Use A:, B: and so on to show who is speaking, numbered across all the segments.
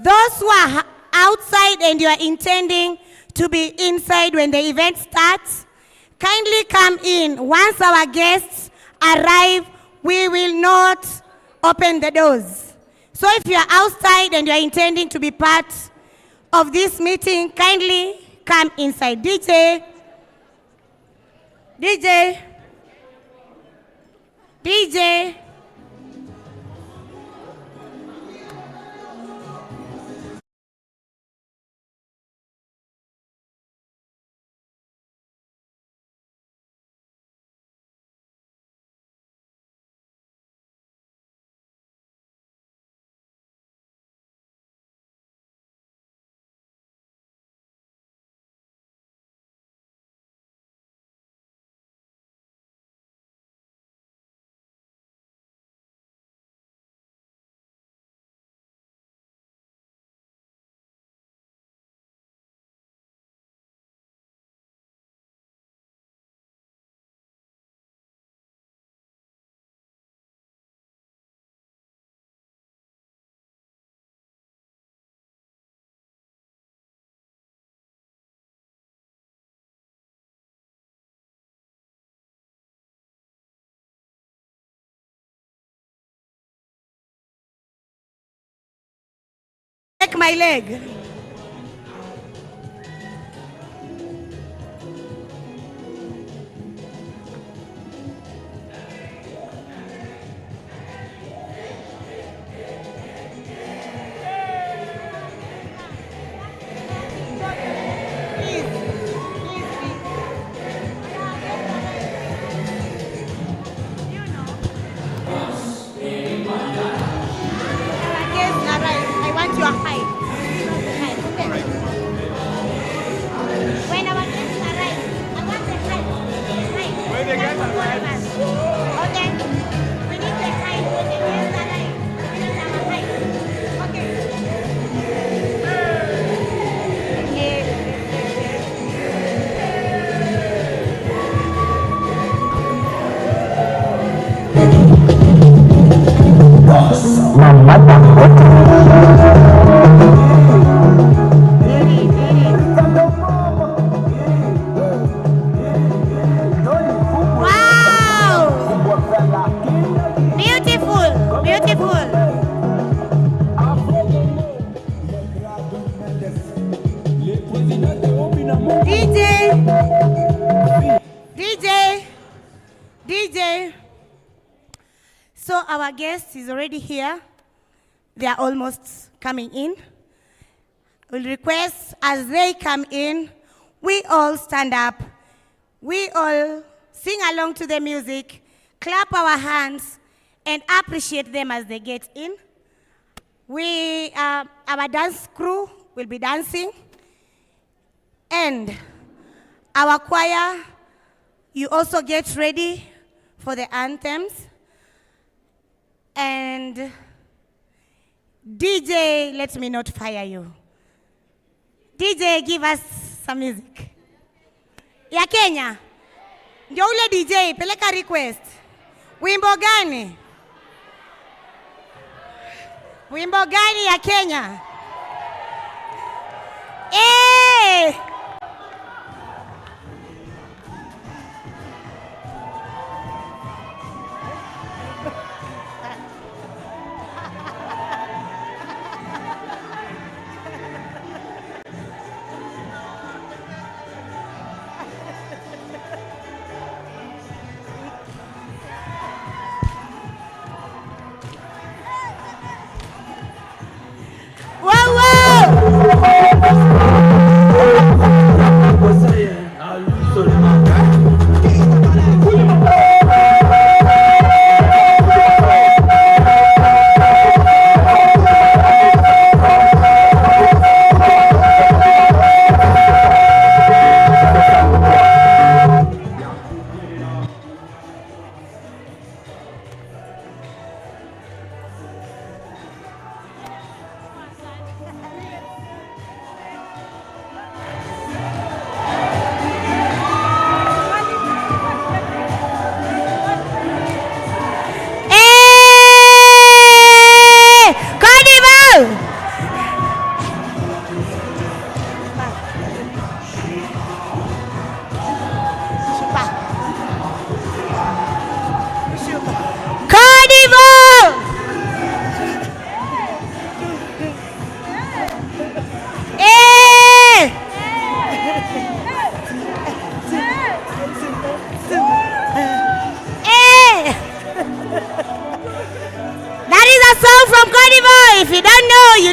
A: Those who are outside and you are intending to be inside when the event starts, kindly come in. Once our guests arrive, we will not open the doors. So if you are outside and you are intending to be part of this meeting, kindly come inside. DJ, DJ, DJ. Take my leg. So our guest is already here. They are almost coming in. We'll request as they come in, we all stand up. We all sing along to the music, clap our hands, and appreciate them as they get in. Our dance crew will be dancing. And our choir, you also get ready for the anthems. And DJ, let me not fire you. DJ, give us some music. Ya Kenya? Ndio ule DJ, peleka request. Wimbo gani? Wimbo gani ya Kenya? Eh! Wow, wow!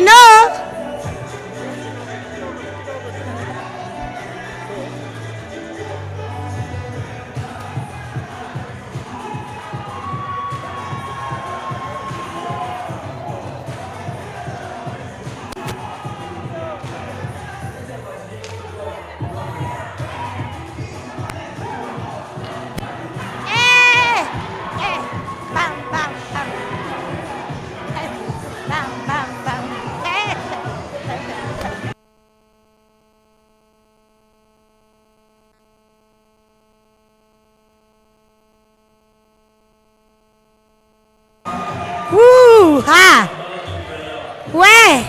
A: know. Woo! Ha! Where?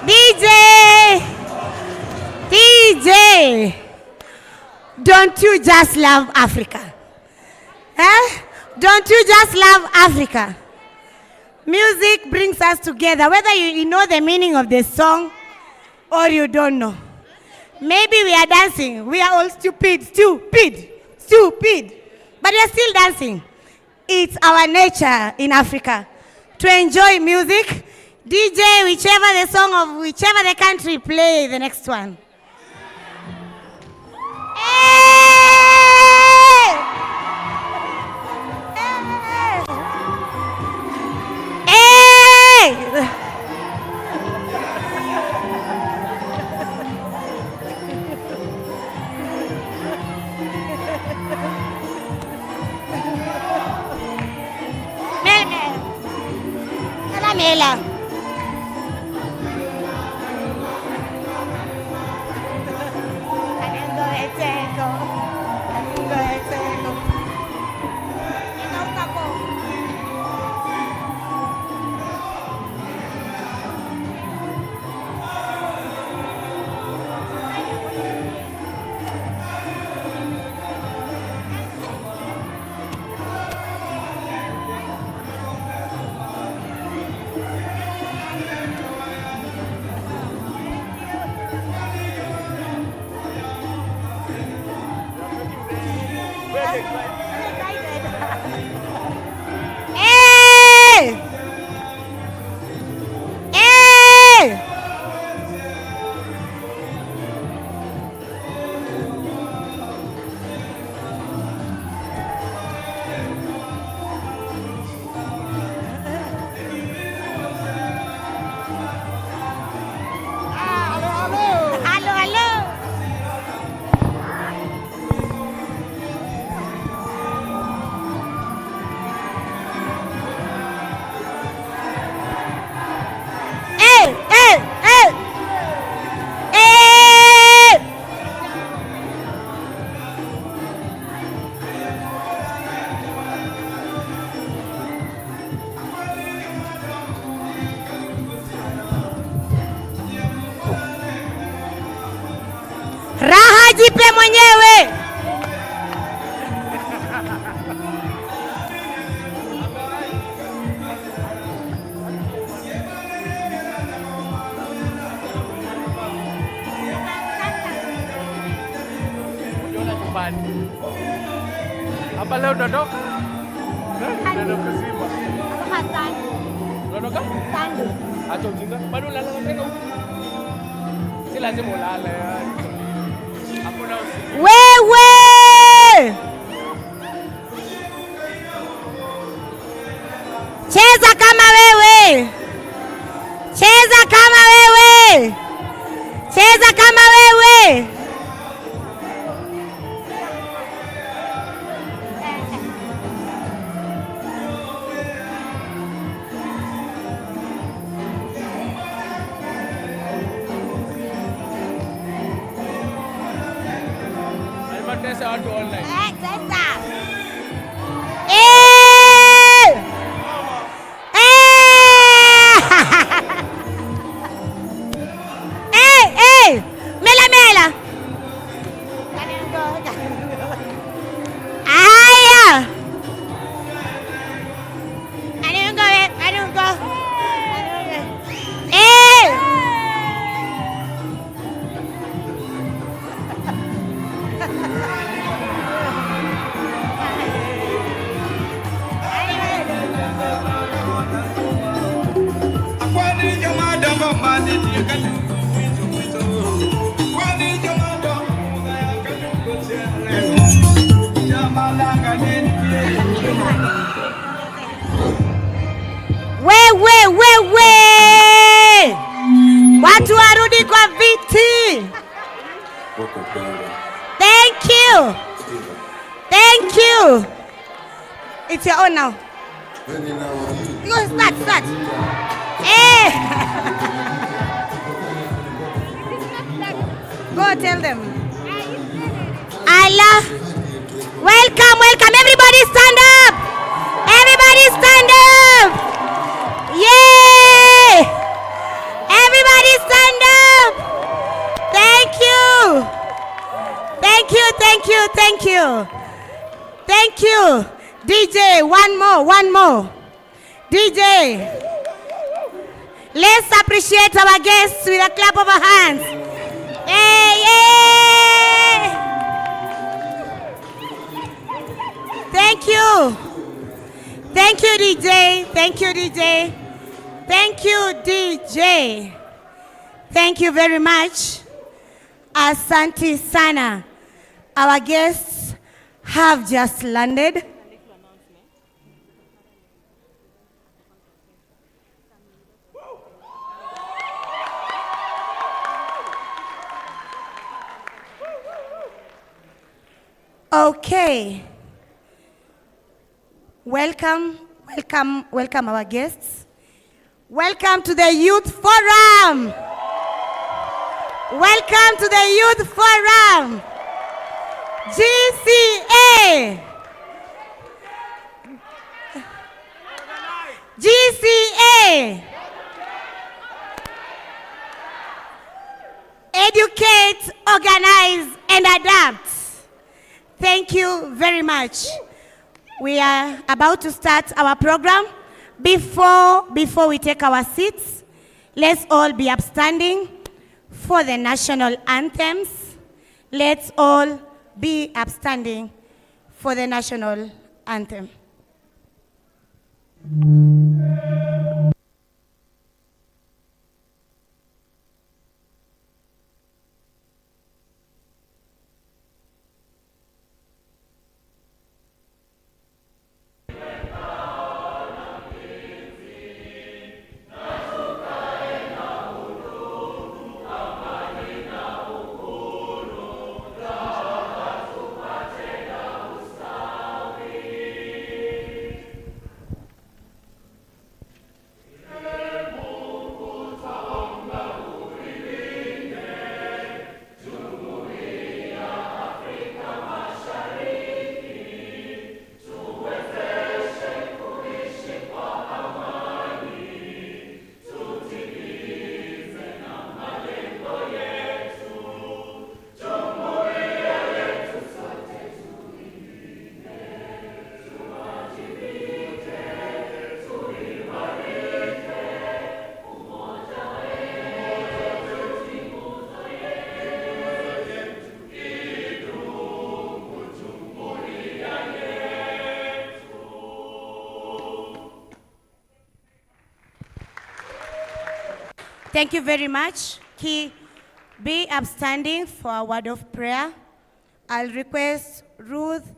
A: DJ! DJ! Don't you just love Africa? Eh? Don't you just love Africa? Music brings us together, whether you know the meaning of the song or you don't know. Maybe we are dancing. We are all stupid. But we are still dancing. It's our nature in Africa to enjoy music. DJ, whichever the song of whichever the country, play the next one. Hey! Hey! Hey! Mela. Raha jipe mwenyewe.
B: Apa leo dodok? Dodok ke Simba.
A: Makan.
B: Dodok kan?
A: Sandu.
B: Acha ujinga. Bado lala tena huko. Si lazima ulale. Hakuna usiku.
A: Wewe! Cheza kama wewe. Cheza kama wewe. Cheza kama wewe.
B: Test out online.
A: Mela mela. Aya. I don't go. We. Watu warudi kwa viti. Thank you. Thank you. It's your own now. You start. Hey. Go tell them. Allah. Welcome. Everybody stand up. Yay. Everybody stand up. Thank you. DJ, one more. DJ. Let's appreciate our guests with a clap of our hands. Hey. Thank you, DJ. Thank you very much. Asante sana. Our guests have just landed. Okay. Welcome our guests. Welcome to the Youth Forum. GCA. Educate, organize, and adapt. Thank you very much. We are about to start our program. Before we take our seats, let's all be upstanding for the national anthems. Let's all be upstanding for the national anthem. Thank you very much. Be upstanding for a word of prayer. I'll request Ruth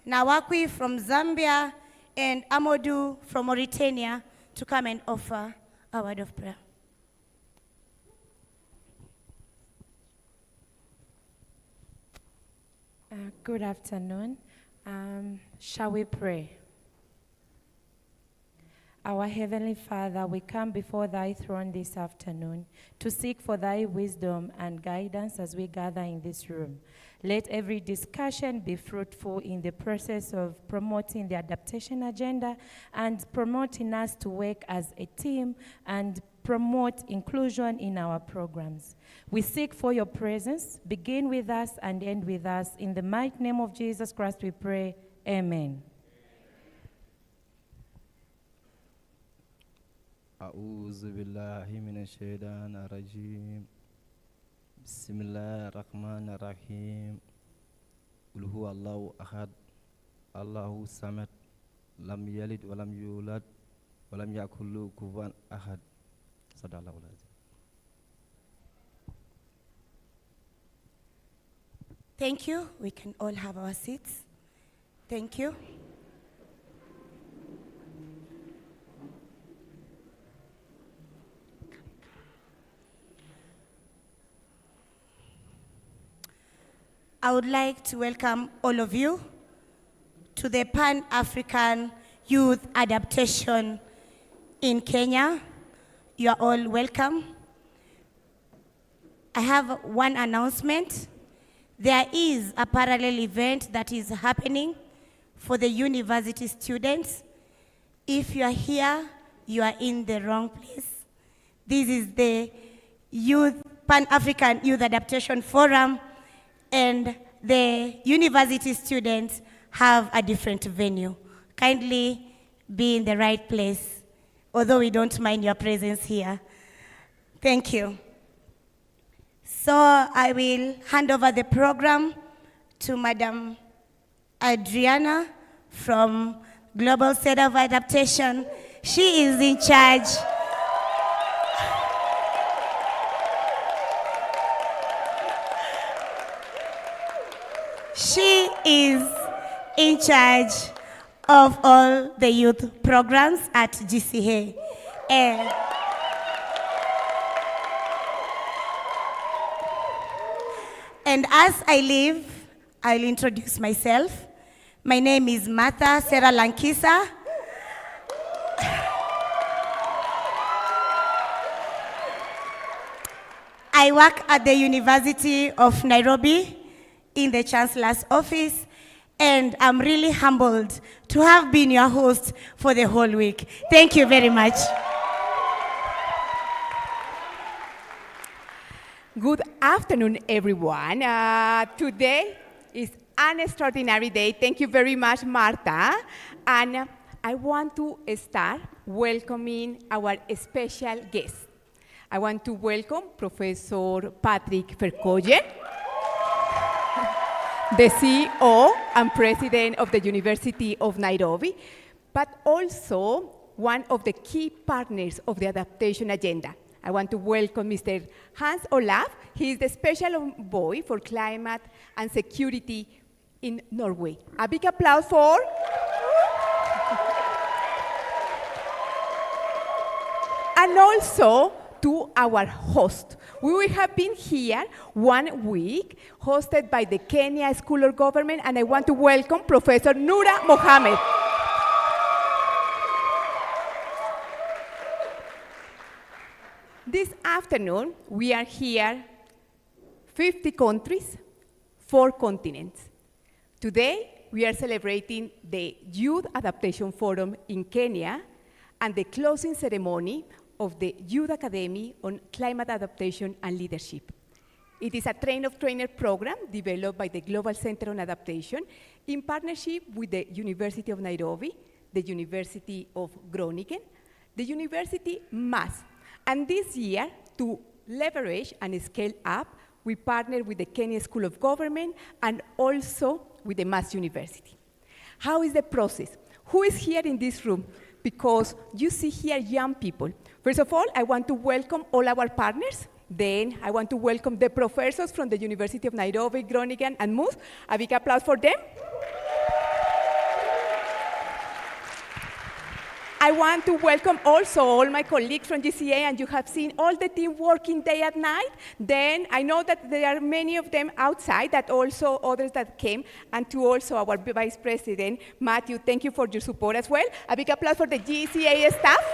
A: Nawakwi from Zambia and Amodu from Mauritania to come and offer a word of prayer.
C: Good afternoon. Shall we pray? Our Heavenly Father, we come before thy throne this afternoon to seek for thy wisdom and guidance as we gather in this room. Let every discussion be fruitful in the process of promoting the adaptation agenda and promoting us to work as a team and promote inclusion in our programs. We seek for your presence. Begin with us and end with us. In the mighty name of Jesus Christ we pray. Amen.
D: أعوذ بالله من الشيطان الرجيم بسم الله الرحمن الرحيم قل هو الله أحد الله الصمد لم يلد ولم يولد ولم يكن له كفوا أحد صدق الله العظيم.
A: Thank you. We can all have our seats. Thank you. I would like to welcome all of you to the Pan-African Youth Adaptation in Kenya. You are all welcome. I have one announcement. There is a parallel event that is happening for the university students. If you are here, you are in the wrong place. This is the Pan-African Youth Adaptation Forum, and the university students have a different venue. Kindly be in the right place, although we don't mind your presence here. Thank you. So I will hand over the program to Madam Adriana from Global Center of Adaptation. She is in charge. She is in charge of all the youth programs at GCA. And as I leave, I'll introduce myself. My name is Martha Sarah Lankisa. I work at the University of Nairobi in the Chancellor's office, and I'm really humbled to have been your host for the whole week. Thank you very much.
E: Good afternoon, everyone. Today is an extraordinary day. Thank you very much, Marta. And I want to start welcoming our special guest. I want to welcome Professor Patrick Verkooyen, the CEO and President of the University of Nairobi, but also one of the key partners of the adaptation agenda. I want to welcome Mr. Hans Olaf. He is the Special Envoy for Climate and Security in Norway. A big applause for... And also to our host. We have been here 1 week, hosted by the Kenya School of Government, and I want to welcome Professor Noura Mohammed. This afternoon, we are here, 50 countries, 4 continents. Today, we are celebrating the Youth Adaptation Forum in Kenya and the closing ceremony of the Youth Academy on Climate Adaptation and Leadership. It is a train-of-trainer program developed by the Global Center on Adaptation in partnership with the University of Nairobi, the University of Groningen, the University MAS. And this year, to leverage and scale up, we partnered with the Kenya School of Government and also with the MAS University. How is the process? Who is here in this room? Because you see here young people. First of all, I want to welcome all our partners. Then I want to welcome the professors from the University of Nairobi, Groningen, and MUS. A big applause for them. I want to welcome also all my colleagues from GCA, and you have seen all the team working day and night. Then I know that there are many of them outside, that also others that came, and to also our Vice President, Matthew, thank you for your support as well. A big applause for the GCA staff.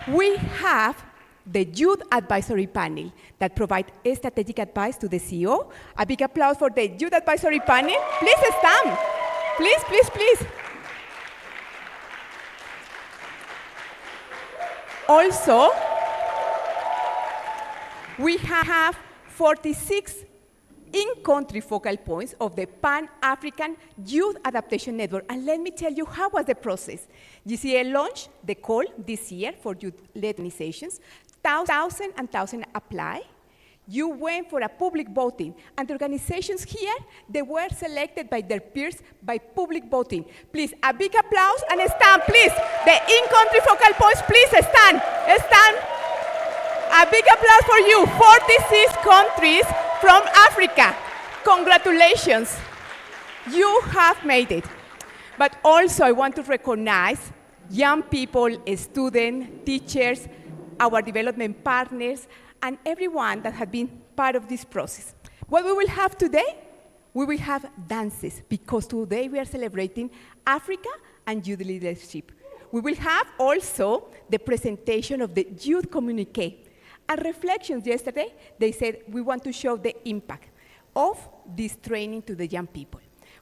E: We have the Youth Advisory Panel that provide strategic advice to the CEO. A big applause for the Youth Advisory Panel. Please stand. Please, please, please. Also, we have 46 in-country focal points of the Pan-African Youth Adaptation Network. And let me tell you, how was the process? GCA launched the call this year for youth-led organizations. Thousands and thousands apply. You went for a public voting, and the organizations here, they were selected by their peers by public voting. Please, a big applause and stand, please. The in-country focal points, please stand. Stand. A big applause for you. 46 countries from Africa. Congratulations. You have made it. But also I want to recognize young people, students, teachers, our development partners, and everyone that has been part of this process. What we will have today, we will have dances, because today we are celebrating Africa and youth leadership. We will have also the presentation of the youth communique. And reflections yesterday, they said we want to show the impact of this training to the young people.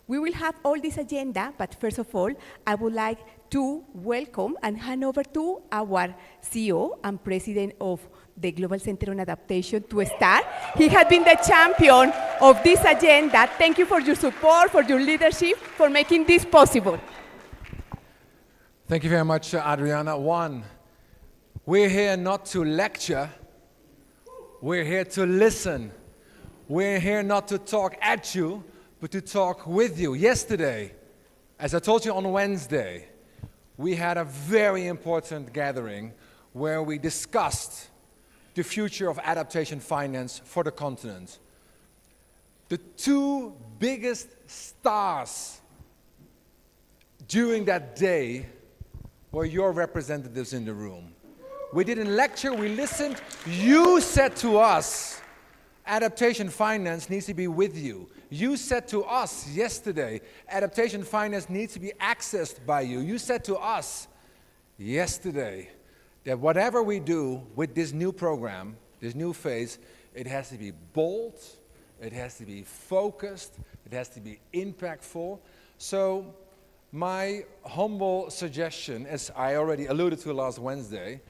E: We will have all this agenda, but first of all, I would like to welcome and hand over to our CEO and president of the Global Center on Adaptation to start. He has been the champion of this agenda. Thank you for your support, for your leadership, for making this possible.
F: Thank you very much, Adriana. We're here not to lecture, we're here to listen. We're here not to talk at you, but to talk with you. Yesterday, as I told you on Wednesday, we had a very important gathering where we discussed the future of adaptation finance for the continent. The two biggest stars during that day were your representatives in the room. We didn't lecture, we listened. You said to us, adaptation finance needs to be with you. You said to us yesterday, adaptation finance needs to be accessed by you. You said to us yesterday that whatever we do with this new program, this new phase, it has to be bold, it has to be focused, it has to be impactful. So my humble suggestion, as I already alluded to last Wednesday,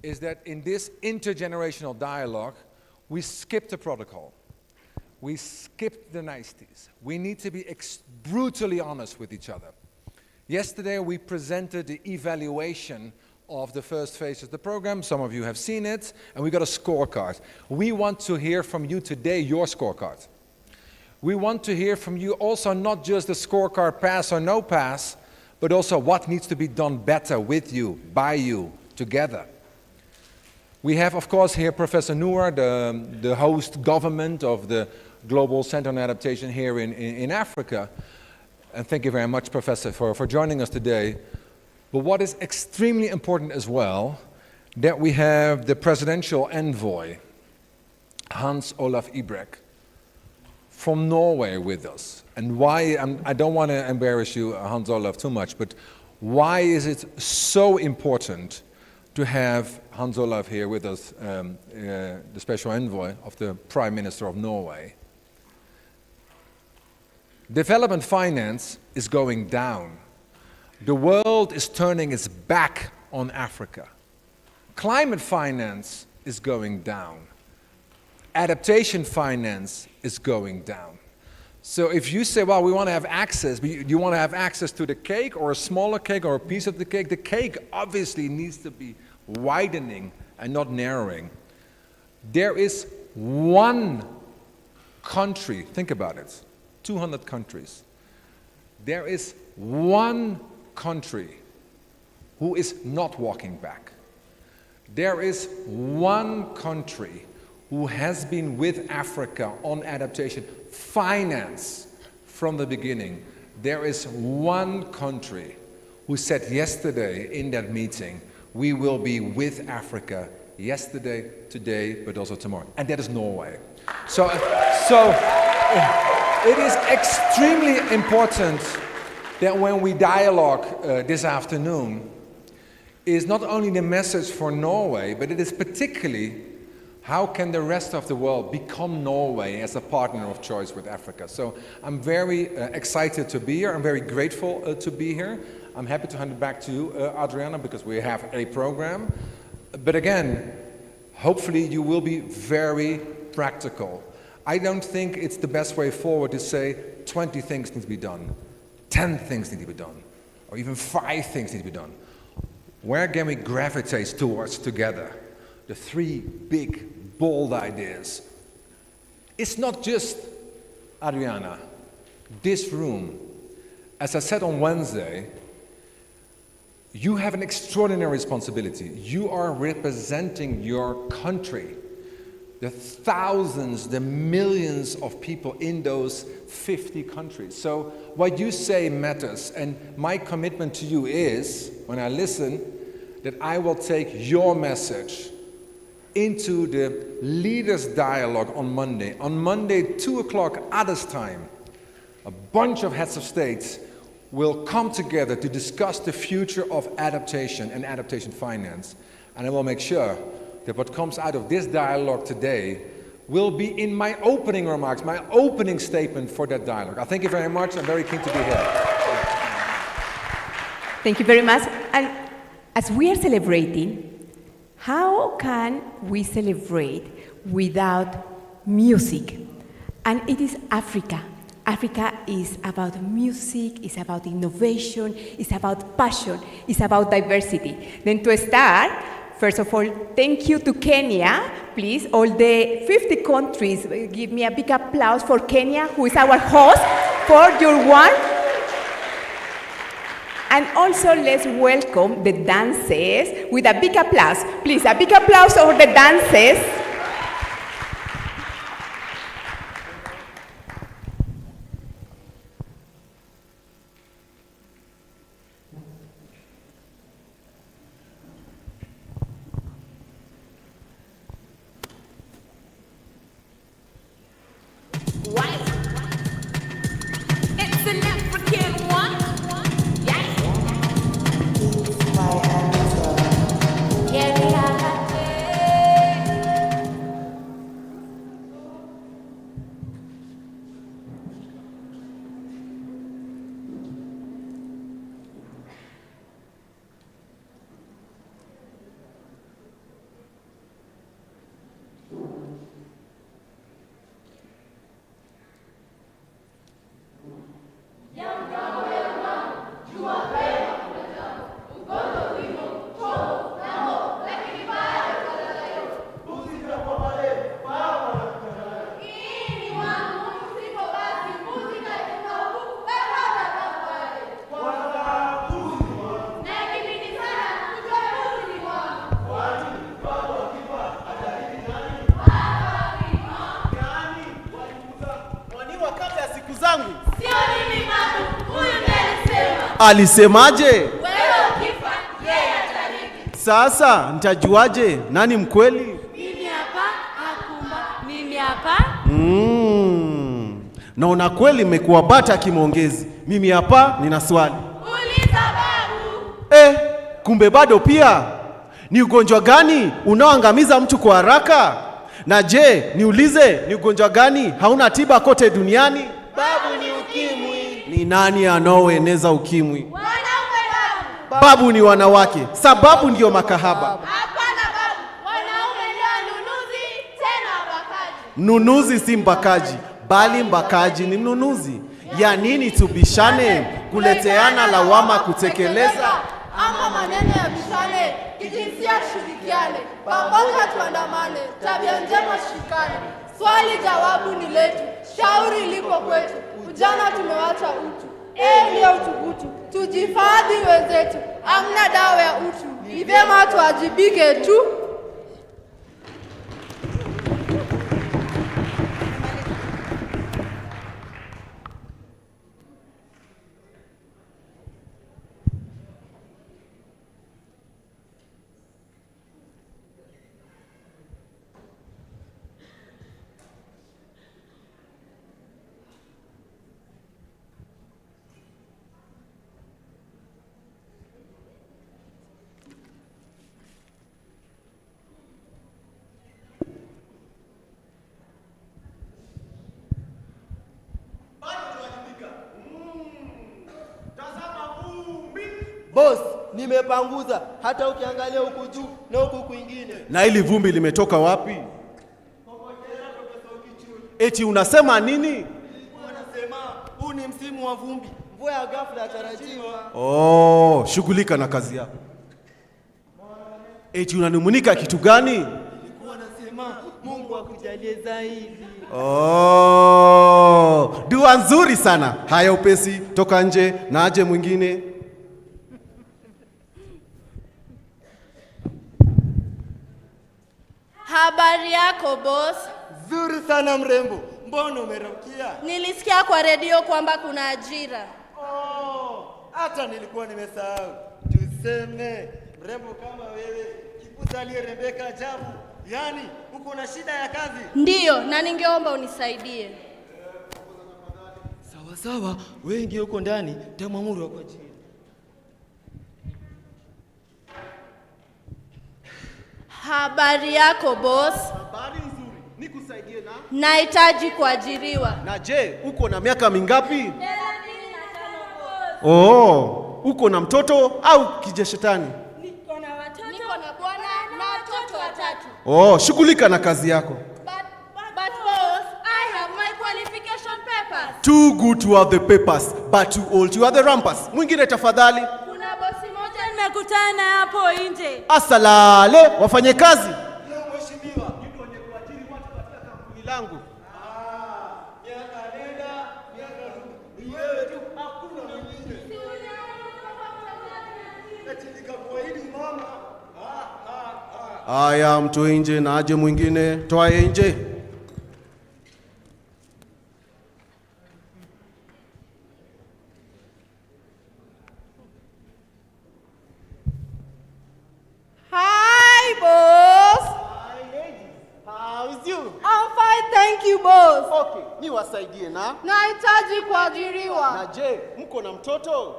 F: is that in this intergenerational dialogue, we skip the protocol. We skip the niceties. We need to be brutally honest with each other. Yesterday, we presented the evaluation of the first phase of the program. Some of you have seen it, and we got a scorecard. We want to hear from you today your scorecard. We want to hear from you also not just the scorecard pass or no pass, but also what needs to be done better with you, by you, together. We have, of course, here Professor Noor, the host government of the Global Center on Adaptation here in Africa. And thank you very much, Professor, for joining us today. But what is extremely important as well, that we have the presidential envoy, Hans Olaf Ibrecht, from Norway with us. And why, I don't want to embarrass you, Hans Olaf, too much, but why is it so important to have Hans Olaf here with us, the special envoy of the Prime Minister of Norway? Development finance is going down. The world is turning its back on Africa. Climate finance is going down. Adaptation finance is going down. So if you say, well, we want to have access, but you want to have access to the cake or a smaller cake or a piece of the cake obviously needs to be widening and not narrowing. There is one country, think about it, 200 countries. There is one country who is not walking back. There is one country who has been with Africa on adaptation finance from the beginning. There is one country who said yesterday in that meeting, we will be with Africa yesterday, today, but also tomorrow. And that is Norway. So it is extremely important that when we dialogue this afternoon, is not only the message for Norway, but it is particularly how can the rest of the world become Norway as a partner of choice with Africa. So I'm very excited to be here. I'm very grateful to be here. I'm happy to hand it back to you, Adriana, because we have a program. But again, hopefully you will be very practical. I don't think it's the best way forward to say 20 things need to be done, 10 things need to be done, or even 5 things need to be done. Where can we gravitate towards together? The 3 big, bold ideas. It's not just, Adriana, this room. As I said on Wednesday, you have an extraordinary responsibility. You are representing your country. the thousands, the millions of people in those 50 countries. So what you say matters, and my commitment to you is, when I listen, that I will take your message into the leaders' dialogue on Monday. On Monday, 2 o'clock Addis time, a bunch of heads of states will come together to discuss the future of adaptation and adaptation finance. And I will make sure that what comes out of this dialogue today will be in my opening remarks, my opening statement for that dialogue. I thank you very much. I'm very keen to be here.
E: Thank you very much. And as we are celebrating, how can we celebrate without music? And it is Africa. Africa is about music, it's about innovation, it's about passion, it's about diversity. Then to start, first of all, thank you to Kenya. Please, all the 50 countries, give me a big applause for Kenya, who is our host for your one. And also, let's welcome the dancers with a big applause. Please, a big applause for the dancers.
G: It's an African one.
H: Alisemaje? Wewe ukifa yeye atarithi. Sasa nitajuaje nani mkweli?
G: Mimi hapa hakumba. Mimi hapa.
H: Naona kweli mmekuwa bata kimongezi. Mimi hapa nina swali.
G: Uliza babu.
H: Kumbe bado pia. Ni ugonjwa gani unaoangamiza mtu kwa haraka? Na je, niulize ni ugonjwa gani hauna tiba kote duniani?
I: Babu, ni ukimwi.
H: Ni nani anaoeneza ukimwi?
G: Wanaume babu.
H: Babu ni wanawake, sababu ndio makahaba.
G: Hapana babu, wanaume ndio nunuzi tena wabakaji.
H: Mnunuzi si mbakaji, bali mbakaji ni mnunuzi. Ya nini tubishane, kuleteana lawama kutekeleza?
J: Ama maneno ya bishane, kijinsia shirikiane, pamoja tuandamane, tabia njema shikane. Swali jawabu ni letu, shauri lipo kwetu, ujana tumewacha utu. Ndio utubutu, tujifadhi wenzetu, amna dawa ya utu, ni vyema tuwajibike tu.
I: Boss, nimepanguza hata ukiangalia huku juu na huku kwingine.
H: Na hili vumbi limetoka wapi? Eti unasema nini?
I: Nilikuwa nasema huu ni msimu wa vumbi. Mvua ya ghafla yatarajiwa.
H: Shughulika na kazi yako. Eti unanumunika kitu gani?
I: Nilikuwa nasema Mungu akujalie zaidi.
H: Dua nzuri sana. Haya upesi, toka nje na aje mwingine.
J: Habari yako boss?
I: Zuri sana mrembo. Mbona umeraukia?
J: Nilisikia kwa redio kwamba kuna ajira.
I: Hata nilikuwa nimesahau. Tuseme mrembo kama wewe, kipusa aliyerembeka ajabu. Yaani uko na shida ya kazi?
J: Ndiyo, na ningeomba unisaidie.
I: Sawa, wengi huko ndani tamwamuru kwa ajili.
J: Habari yako boss?
H: Habari nzuri. Nikusaidie na?
J: Nahitaji kuajiriwa.
H: Na je, uko na miaka mingapi?
J: 35 boss.
H: Uko na mtoto au kijeshetani?
J: Niko na bwana na watoto 3.
H: Shughulika na kazi yako.
J: But boss, I have my qualification papers.
H: Too good to have the papers, but too old to have the rumpers. Mwingine tafadhali.
J: Kuna bosi moja nimekutana hapo nje.
H: Asalale, wafanye kazi. Leo mheshimiwa, ndio wenye kuajiri watu katika kampuni langu.
I: Miaka nenda, miaka rudi. Ni wewe tu, hakuna mwingine. Eti nikakuahidi mama.
H: Aya, mtoe nje na aje mwingine. Toa nje.
J: Hi boss.
H: Hi ladies. How's you?
J: I'm fine, thank you boss.
H: Okay, niwasaidie na.
J: Nahitaji kuajiriwa.
H: Na je, mko na mtoto?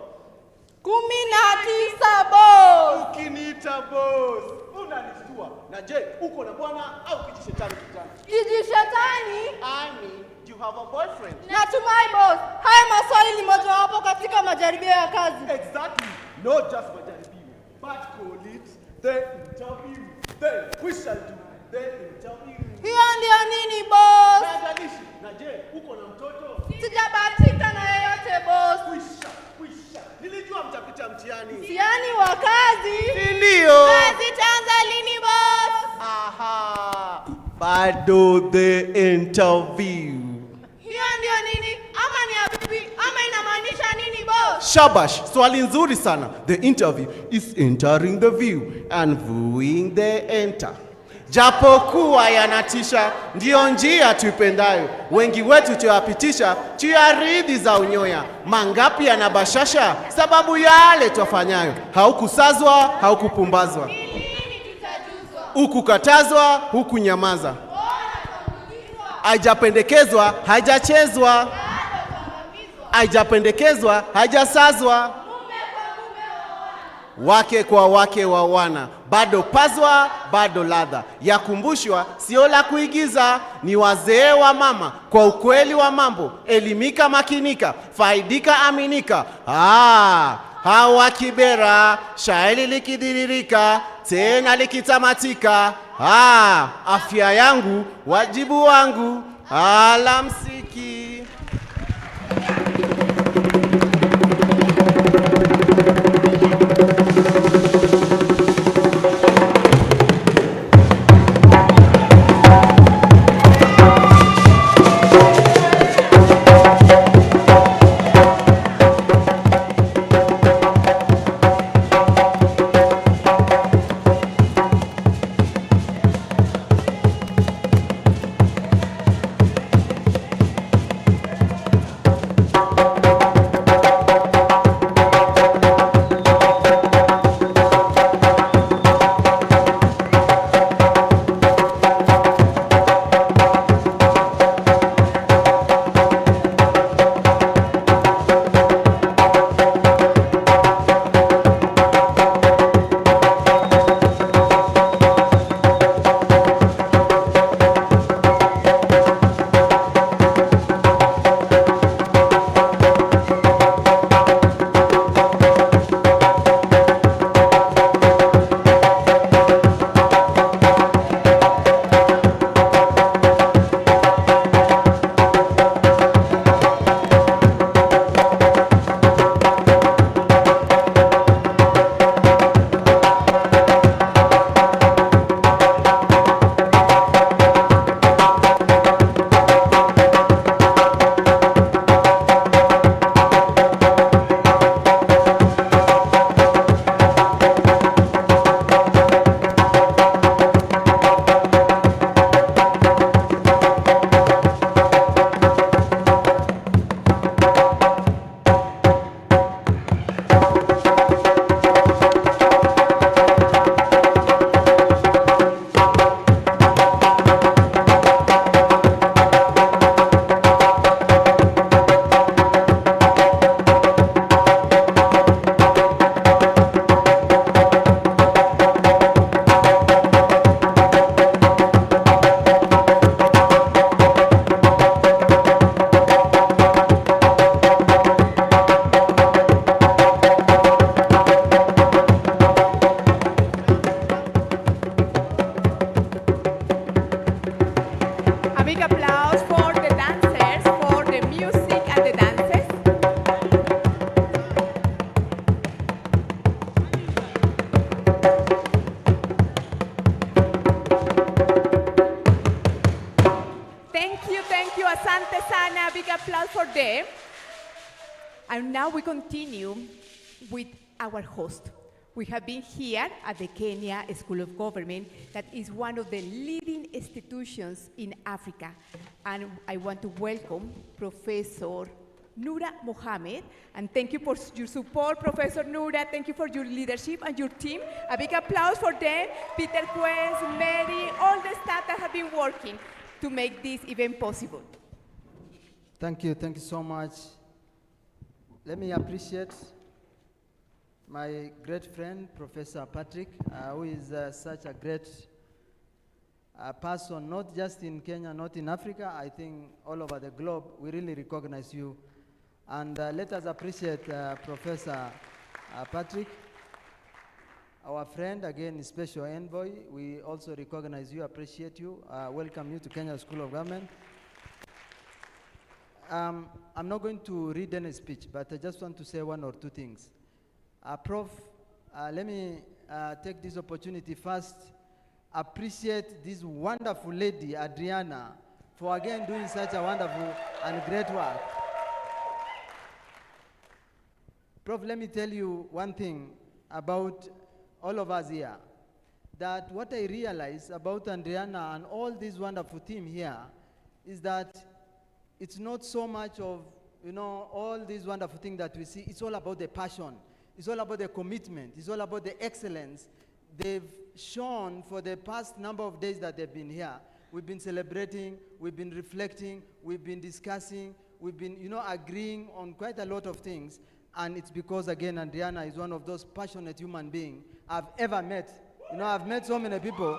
J: 19 boss.
H: Ukiniita boss, unanishtua. Na je, uko na bwana au kijishetani kijana?
J: Kijishetani?
H: I mean, do you have a boyfriend?
J: Natumai boss. Haya maswali ni mojawapo katika majaribio ya kazi.
H: Exactly. Not just majaribio, but call it the interview. Then we shall do the interview.
J: Hiyo ndio nini boss?
H: Haijalishi. Na je, uko na mtoto?
J: Sijabahatika na yeyote boss.
H: Kwisha. Nilijua mtapita mtihani.
J: Mtihani wa kazi?
H: Ndio.
J: Kazi itaanza lini boss?
H: Aha. Bado the interview.
J: Hiyo ndio nini? Ama ni habibi? Ama inamaanisha nini boss?
H: Shabash, swali nzuri sana. The interview is entering the view and viewing the enter. Japokuwa yanatisha, ndio njia tuipendayo. Wengi wetu tuyapitisha, tuyaridhi za unyoya. Mangapi yanabashasha, sababu yale tufanyayo. Haukusazwa, haukupumbazwa. Hukukatazwa, hukunyamaza. Haijapendekezwa, haijachezwa. Haijapendekezwa, haijasazwa. Wake kwa wake wa wana, bado pazwa, bado ladha. Yakumbushwa, sio la kuigiza, ni wazee wa mama. Kwa ukweli wa mambo, elimika makinika, faidika aminika. Hawa kibera, shairi likidhiririka, tena likitamatika. Afya yangu, wajibu wangu, alamsiki.
E: Thank you, Asante Sana. Big applause for them. And now we continue with our host. We have been here at the Kenya School of Government, that is one of the leading institutions in Africa. And I want to welcome Professor Noura Mohammed, and thank you for your support, Professor Noura. Thank you for your leadership and your team. A big applause for them, Peter Quest, Mary, all the staff that have been working to make this event possible.
K: Thank you so much. Let me appreciate my great friend, Professor Patrick, who is such a great person, not just in Kenya, not in Africa, I think all over the globe. We really recognize you. And let us appreciate Professor Patrick, our friend, again, special envoy. We also recognize you, appreciate you, welcome you to Kenya School of Government. I'm not going to read any speech, but I just want to say one or two things. Prof, let me take this opportunity first, appreciate this wonderful lady, Adriana, for again doing such a wonderful and great work. Prof, let me tell you one thing about all of us here, that what I realize about Adriana and all this wonderful team here is that it's not so much of, all these wonderful things that we see. It's all about the passion. It's all about the commitment. It's all about the excellence they've shown for the past number of days that they've been here. We've been celebrating, we've been reflecting, we've been discussing, we've been, agreeing on quite a lot of things. And it's because, again, Adriana is one of those passionate human beings I've ever met. I've met so many people,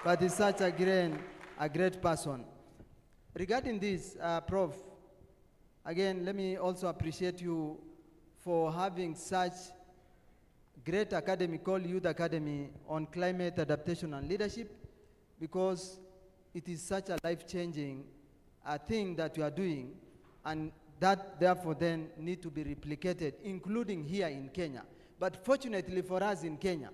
K: but he's such a great person. Regarding this, Prof, again, let me also appreciate you for having such great academy called Youth Academy on Climate Adaptation and Leadership, because it is such a life-changing thing that you are doing, and that therefore then need to be replicated, including here in Kenya. But fortunately for us in Kenya,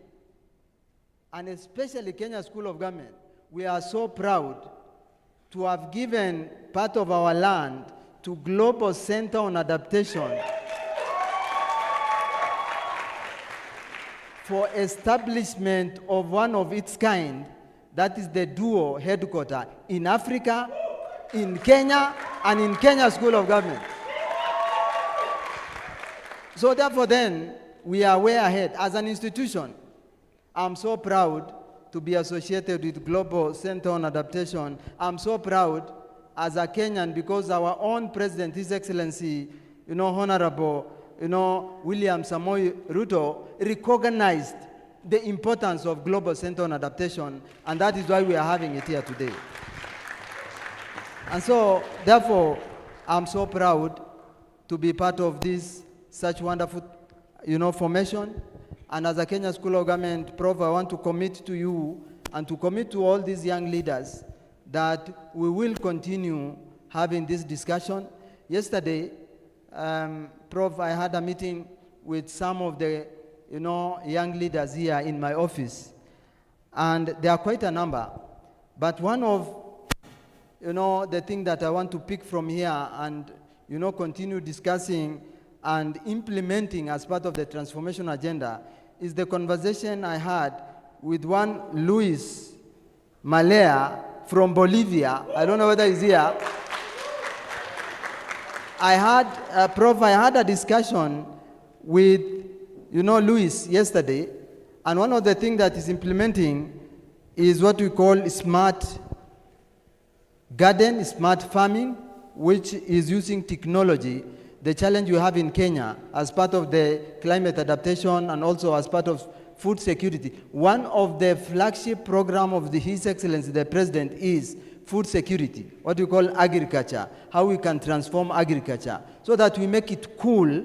K: and especially Kenya School of Government, we are so proud to have given part of our land to Global Center on Adaptation for establishment of one of its kind, that is the dual headquarters in Africa, in Kenya, and in Kenya School of Government. So therefore then, we are way ahead. As an institution, I'm so proud to be associated with Global Center on Adaptation. I'm so proud as a Kenyan because our own president, His Excellency, Honorable, William Samoei Ruto, recognized the importance of Global Center on Adaptation, and that is why we are having it here today. And so, therefore, I'm so proud to be part of this such wonderful, formation. And as a Kenya School of Government, Prof, I want to commit to you and to commit to all these young leaders that we will continue having this discussion. Yesterday, Prof, I had a meeting with some of the, young leaders here in my office, and there are quite a number. But one of, the thing that I want to pick from here and, continue discussing and implementing as part of the transformation agenda is the conversation I had with one Luis Malea from Bolivia. I don't know whether he's here. I had a discussion with, Luis yesterday, and one of the things that is implementing is what we call smart garden, smart farming, which is using technology. The challenge we have in Kenya as part of the climate adaptation and also as part of food security. One of the flagship program of His Excellency, the President, is food security, what we call agriculture, how we can transform agriculture so that we make it cool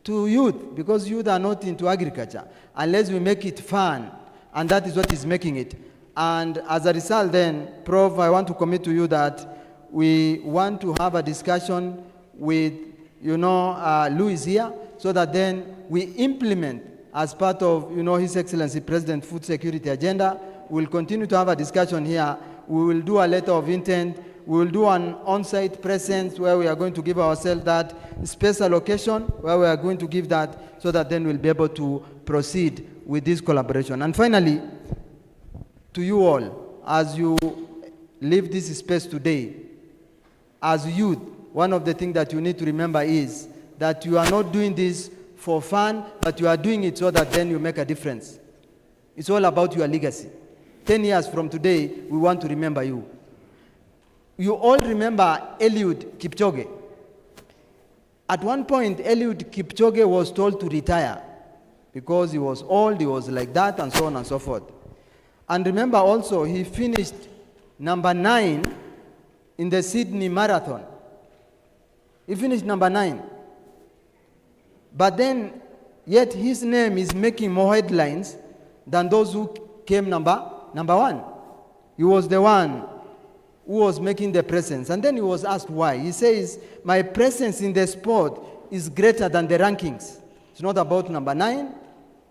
K: to youth, because youth are not into agriculture, unless we make it fun, and that is what is making it. And as a result then, Prof, I want to commit to you that we want to have a discussion with Louis here, so that then we implement as part of, His Excellency President Food Security Agenda. We'll continue to have a discussion here. We will do a letter of intent. we will do an on-site presence where we are going to give ourselves that space allocation, where we are going to give that so that then we'll be able to proceed with this collaboration. And finally, to you all, as you leave this space today, as youth, one of the things that you need to remember is that you are not doing this for fun, but you are doing it so that then you make a difference. It's all about your legacy. 10 years from today, we want to remember you. You all remember Eliud Kipchoge. At one point, Eliud Kipchoge was told to retire because he was old, he was like that, and so on and so forth. And remember also, he finished number 9 in the Sydney Marathon. He finished number 9. But then, yet his name is making more headlines than those who came number 1. He was the one who was making the presence. And then he was asked why. He says, my presence in the sport is greater than the rankings. It's not about number 9.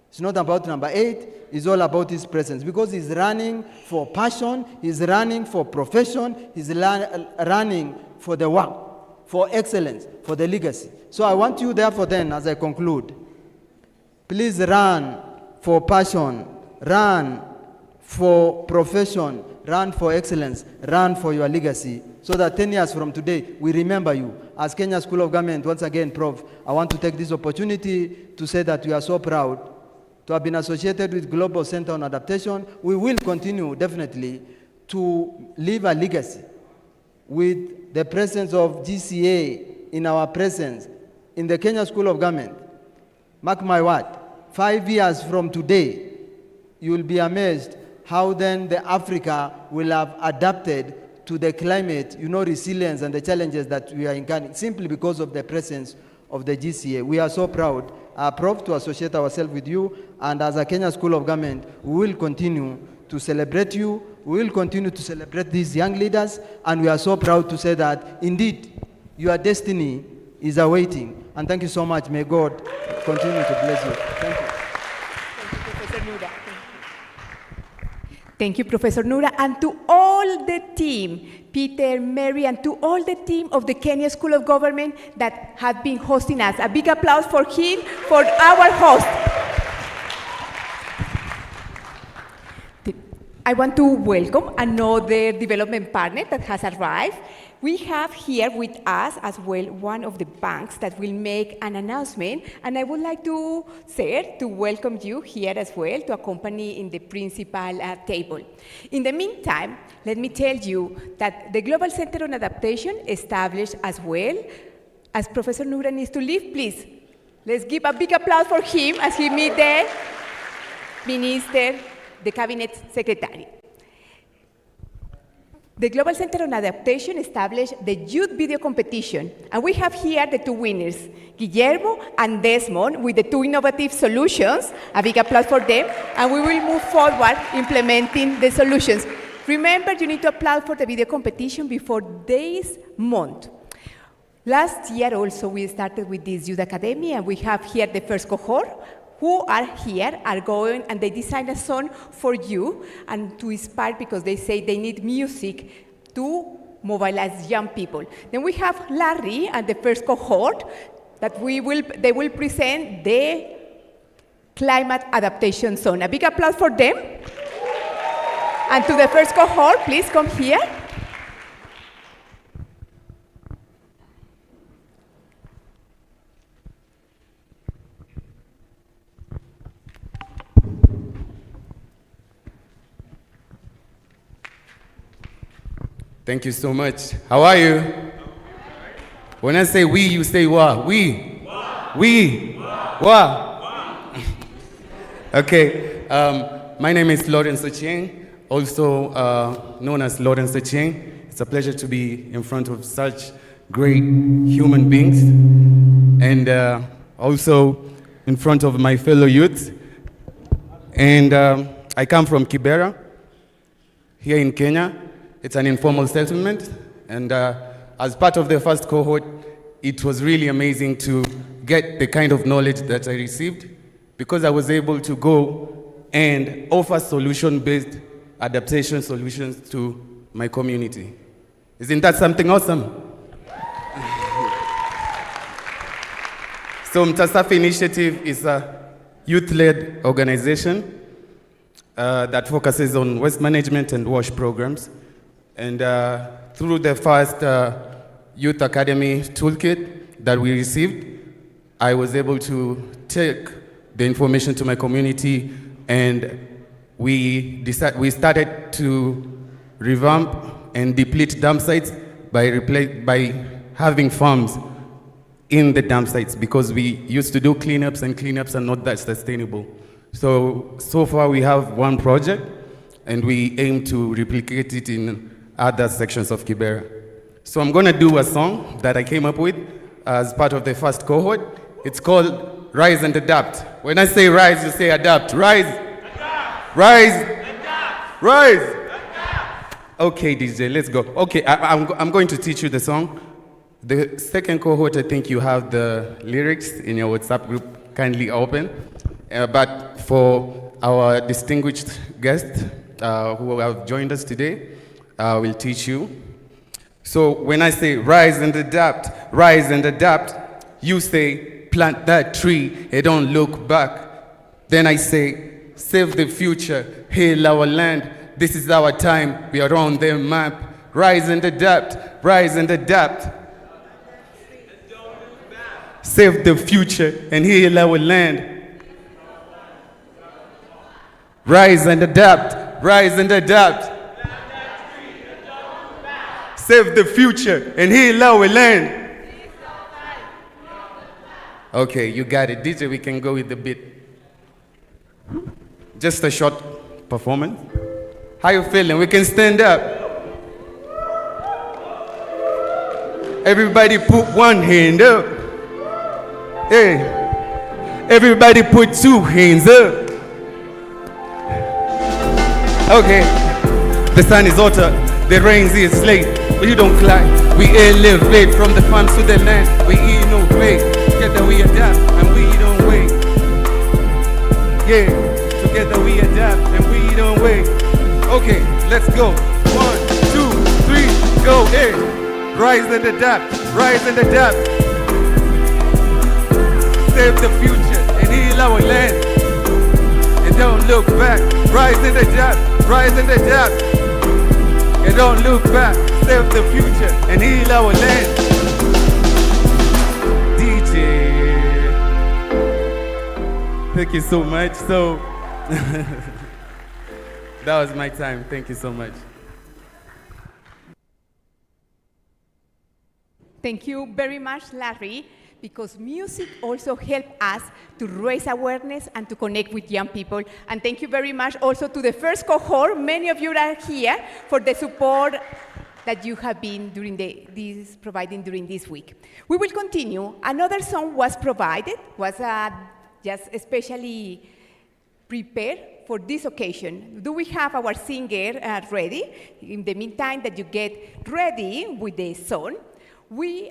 K: It's not about number 8. It's all about his presence. Because he's running for passion. He's running for profession. He's running for the work, for excellence, for the legacy. So I want you therefore then, as I conclude, please run for passion, run for profession, run for excellence, run for your legacy, so that 10 years from today, we remember you. As Kenya School of Government, once again, Prof, I want to take this opportunity to say that we are so proud to have been associated with Global Center on Adaptation. We will continue, definitely, to leave a legacy with the presence of GCA in our presence in the Kenya School of Government. Mark my word, 5 years from today, you will be amazed how then the Africa will have adapted to the climate, resilience and the challenges that we are encountering simply because of the presence of the GCA. We are so proud, Prof, to associate ourselves with you, and as a Kenya School of Government, we will continue to celebrate you. We will continue to celebrate these young leaders, and we are so proud to say that indeed your destiny is awaiting. And thank you so much. May God continue to bless you. Thank you.
E: Thank you, Professor Nura, and to all the team, Peter, Mary, and to all the team of the Kenya School of Government that have been hosting us. A big applause for him, for our host. I want to welcome another development partner that has arrived. We have here with us as well one of the banks that will make an announcement, and I would like to welcome you here as well to accompany in the principal table. In the meantime, let me tell you that the Global Center on Adaptation established as well, as Professor Nura needs to leave, please, let's give a big applause for him as he meets the Minister, the Cabinet Secretary. The Global Center on Adaptation established the Youth Video Competition, and we have here the two winners, Guillermo and Desmond, with the two innovative solutions. A big applause for them, and we will move forward implementing the solutions. Remember, you need to apply for the video competition before this month. Last year also, we started with this Youth Academy, and we have here the first cohort, who are here, are going, and they designed a song for you and to inspire, because they say they need music to mobilize young people. Then we have Larry and the first cohort that they will present the climate adaptation song. A big applause for them. And to the first cohort, please come here.
L: Thank you so much. How are you? When I say we, you say wa. We. We. Wa. Okay. My name is Lawrence Ochieng, also known as Lawrence Ochieng. It's a pleasure to be in front of such great human beings, and also in front of my fellow youth. And I come from Kibera, here in Kenya. It's an informal settlement, and as part of the first cohort, it was really amazing to get the kind of knowledge that I received, because I was able to go and offer solution-based adaptation solutions to my community. Isn't that something awesome? So Mtasafi Initiative is a youth-led organization that focuses on waste management and WASH programs. And through the first Youth Academy toolkit that we received, I was able to take the information to my community, and we started to revamp and deplete dump sites by having farms in the dump sites, because we used to do cleanups, and cleanups are not that sustainable. So far we have one project, and we aim to replicate it in other sections of Kibera. So I'm gonna do a song that I came up with as part of the first cohort. It's called Rise and Adapt. When I say rise, you say adapt. Rise. Adapt. Rise. Adapt. Rise. Adapt. Okay, DJ, let's go. Okay, I'm going to teach you the song. The second cohort, I think you have the lyrics in your WhatsApp group. Kindly open. But for our distinguished guests who have joined us today, we'll teach you. So when I say rise and adapt, you say plant that tree and don't look back. Then I say save the future, hail our land. This is our time, we are on the map. Rise and adapt, rise and adapt. Save the future and heal our land. Rise and adapt, rise and adapt. Save the future and heal our land. Okay, you got it. DJ, we can go with the beat. Just a short performance. How you feeling? We can stand up. Everybody put one hand up. Hey, everybody put two hands up. Okay, the sun is hotter, the rain is late, but you don't cry. We elevate from the farms to the land. We innovate, together we adapt and we don't wait. Yeah, together we adapt and we don't wait. Okay, let's go. 1, 2, 3, go. Hey, rise and adapt, rise and adapt. Save the future and heal our land. And don't look back. Rise and adapt, rise and adapt. And don't look back. Save the future and heal our land. DJ, thank you so much. So that was my time. Thank you so much.
E: Thank you very much, Larry, because music also helps us to raise awareness and to connect with young people. And thank you very much also to the first cohort. Many of you are here for the support that you have been providing during this week. We will continue. Another song was provided, was just especially prepared for this occasion. Do we have our singer ready? In the meantime that you get ready with the song,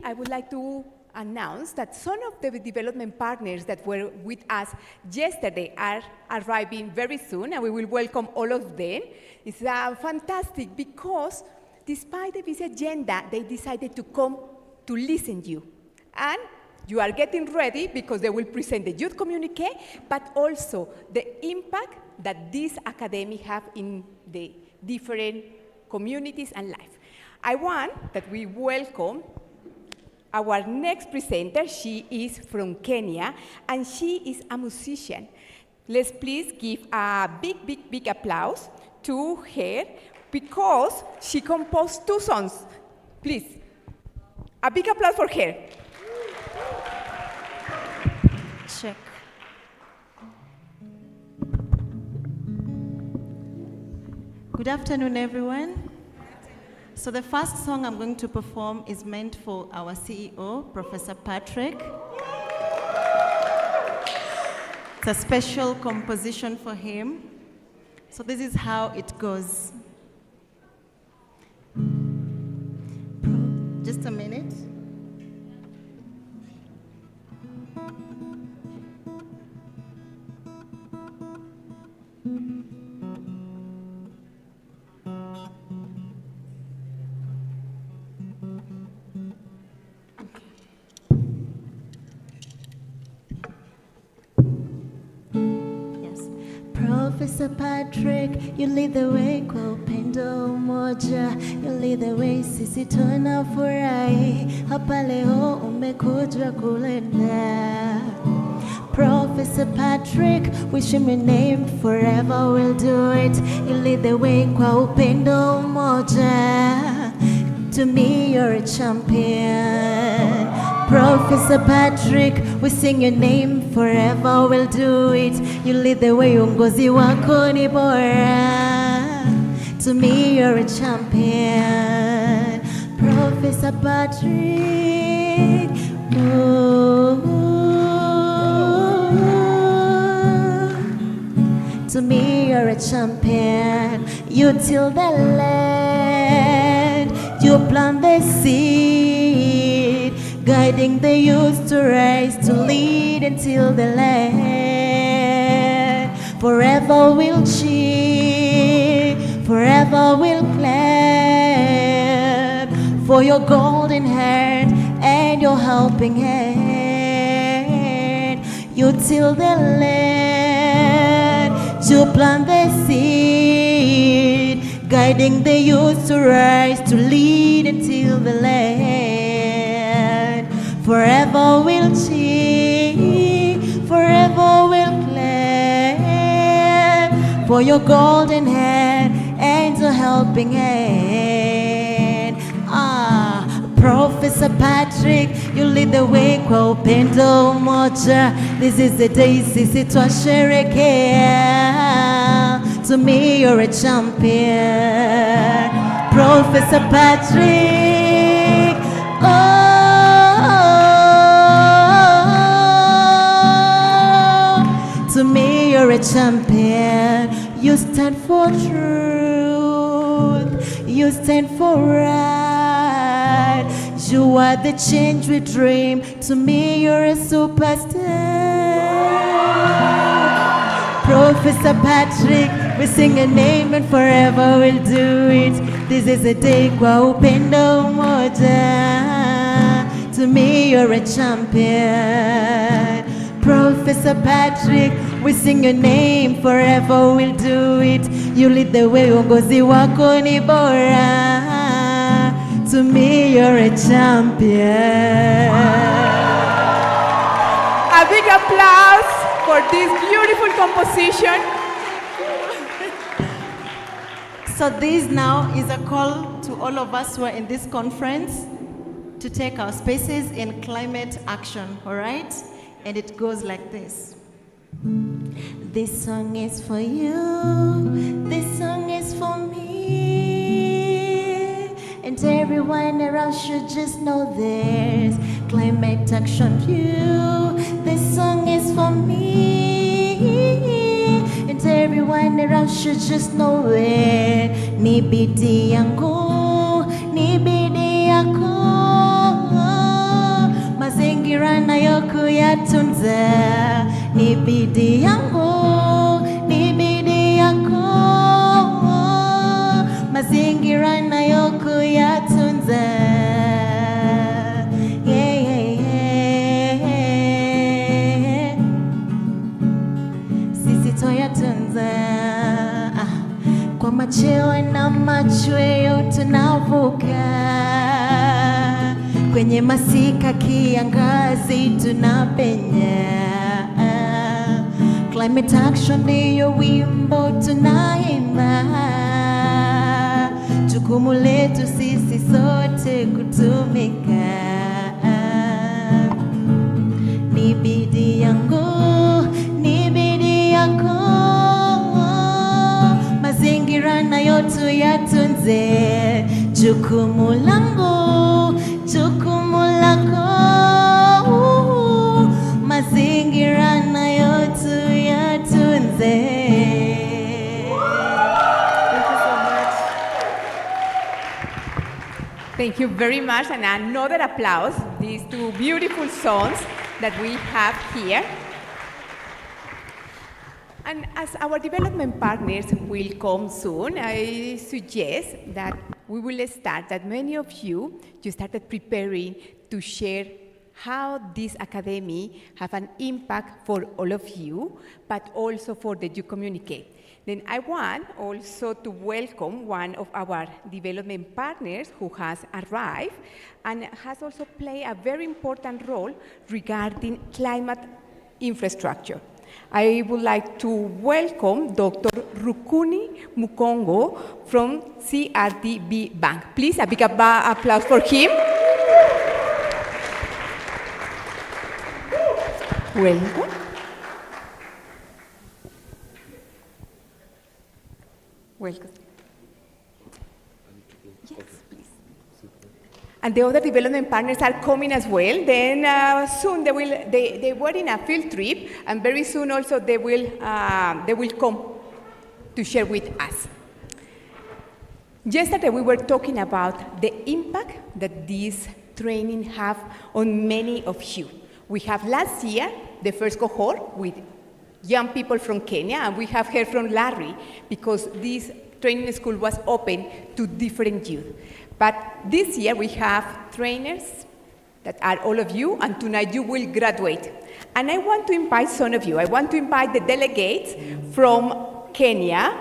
E: I would like to announce that some of the development partners that were with us yesterday are arriving very soon, and we will welcome all of them. It's fantastic because despite the busy agenda, they decided to come to listen to you. And you are getting ready because they will present the youth communique, but also the impact that this academy have in the different communities and life. I want that we welcome our next presenter. She is from Kenya, and she is a musician. Let's please give a big, big, big applause to her because she composed 2 songs. Please, a big applause for her.
M: Check. Good afternoon, everyone. So the first song I'm going to perform is meant for our CEO, Professor Patrick. It's a special composition for him. So this is how it goes. Just a minute. Professor Patrick, you lead the way kwa upendo moja. You lead the way, sisi tunafurahi. Hapa leo umekuja kulenda. Professor Patrick, wish him your name forever, we'll do it. You lead the way kwa upendo moja. To me, you're a champion. Professor Patrick, we sing your name forever, we'll do it. You lead the way, uongozi wako ni bora. To me, you're a champion. Professor Patrick, to me, you're a champion. You till the land, you plant the seed, guiding the youth to rise, to lead until the land. Forever we'll cheer, forever we'll clap for your golden hand and your helping hand. You till the land, you plant the seed, guiding the youth to rise, to lead until the land. Forever we'll cheer, forever we'll clap for your golden hand and your helping hand. Professor Patrick, you lead the way kwa upendo moja. This is the day sisi twasherekea. To me, you're a champion. Professor Patrick, to me, you're a champion. You stand for truth, you stand for right. You are the change we dream. To me, you're a superstar. Professor Patrick, we sing your name and forever we'll do it. This is a day kwa upendo moja. To me, you're a champion. Professor Patrick, we sing your name forever we'll do it. You lead the way, uongozi wako ni bora. To me, you're a champion.
E: A big applause for this beautiful composition.
M: So this now is a call to all of us who are in this conference to take our spaces in climate action, all right? And it goes like this. This song is for you, this song is for me. And everyone around should just know there's climate action due. This song is for me. And everyone around should just know it. Ni bidii yangu, ni bidii yako. Mazingira nayo kuyatunza. Ni bidii yangu, ni bidii yako. Mazingira nayo kuyatunza. Yeah, yeah, yeah. Sisi toyatunza. Kwa macheo na machweo tunavuka. Kwenye masika kiangazi tunapenya. Climate action ndiyo wimbo tunaimba. Jukumu letu sisi sote kutumika. Ni bidii yangu, ni bidii yako. Mazingira nayo tuyatunze. Jukumu langu, jukumu lako. Mazingira nayo tuyatunze.
E: Thank you very much, and another applause. These two beautiful songs that we have here. And as our development partners will come soon, I suggest that we will start, that many of you started preparing to share how this academy have an impact for all of you, but also for the youth community. Then I want also to welcome one of our development partners who has arrived and has also played a very important role regarding climate infrastructure. I would like to welcome Dr. Rukuni Mukongo from CRDB Bank. Please, a big applause for him. Welcome. Welcome. Yes, please. And the other development partners are coming as well. Then soon they were in a field trip, and very soon also they will come to share with us. Yesterday we were talking about the impact that this training have on many of you. We have last year the first cohort with young people from Kenya, and we have heard from Larry because this training school was open to different youth. But this year we have trainers that are all of you, and tonight you will graduate. And I want to invite some of you. I want to invite the delegates from Kenya,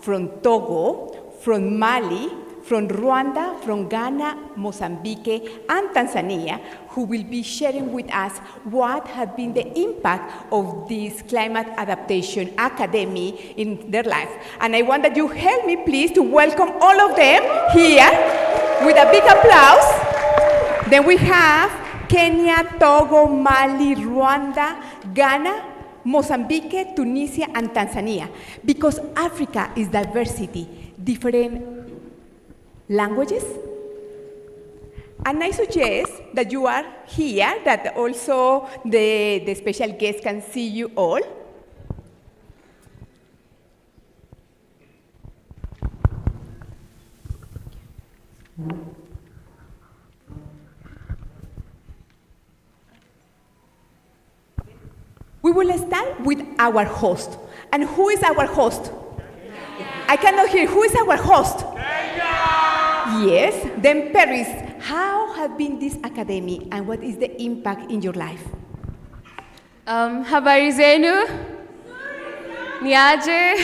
E: from Togo, from Mali, from Rwanda, from Ghana, Mozambique, and Tanzania, who will be sharing with us what has been the impact of this Climate Adaptation Academy in their life. And I want that you help me, please, to welcome all of them here with a big applause. Then we have Kenya, Togo, Mali, Rwanda, Ghana, Mozambique, Tunisia, and Tanzania. Because Africa is diversity, different languages. And I suggest that you are here, that also the special guests can see you all. We will start with our host. And who is our host? I cannot hear. Who is our host? Yes. Then Paris, how has been this academy and what is the impact in your life?
N: Habari zenu? Niaje?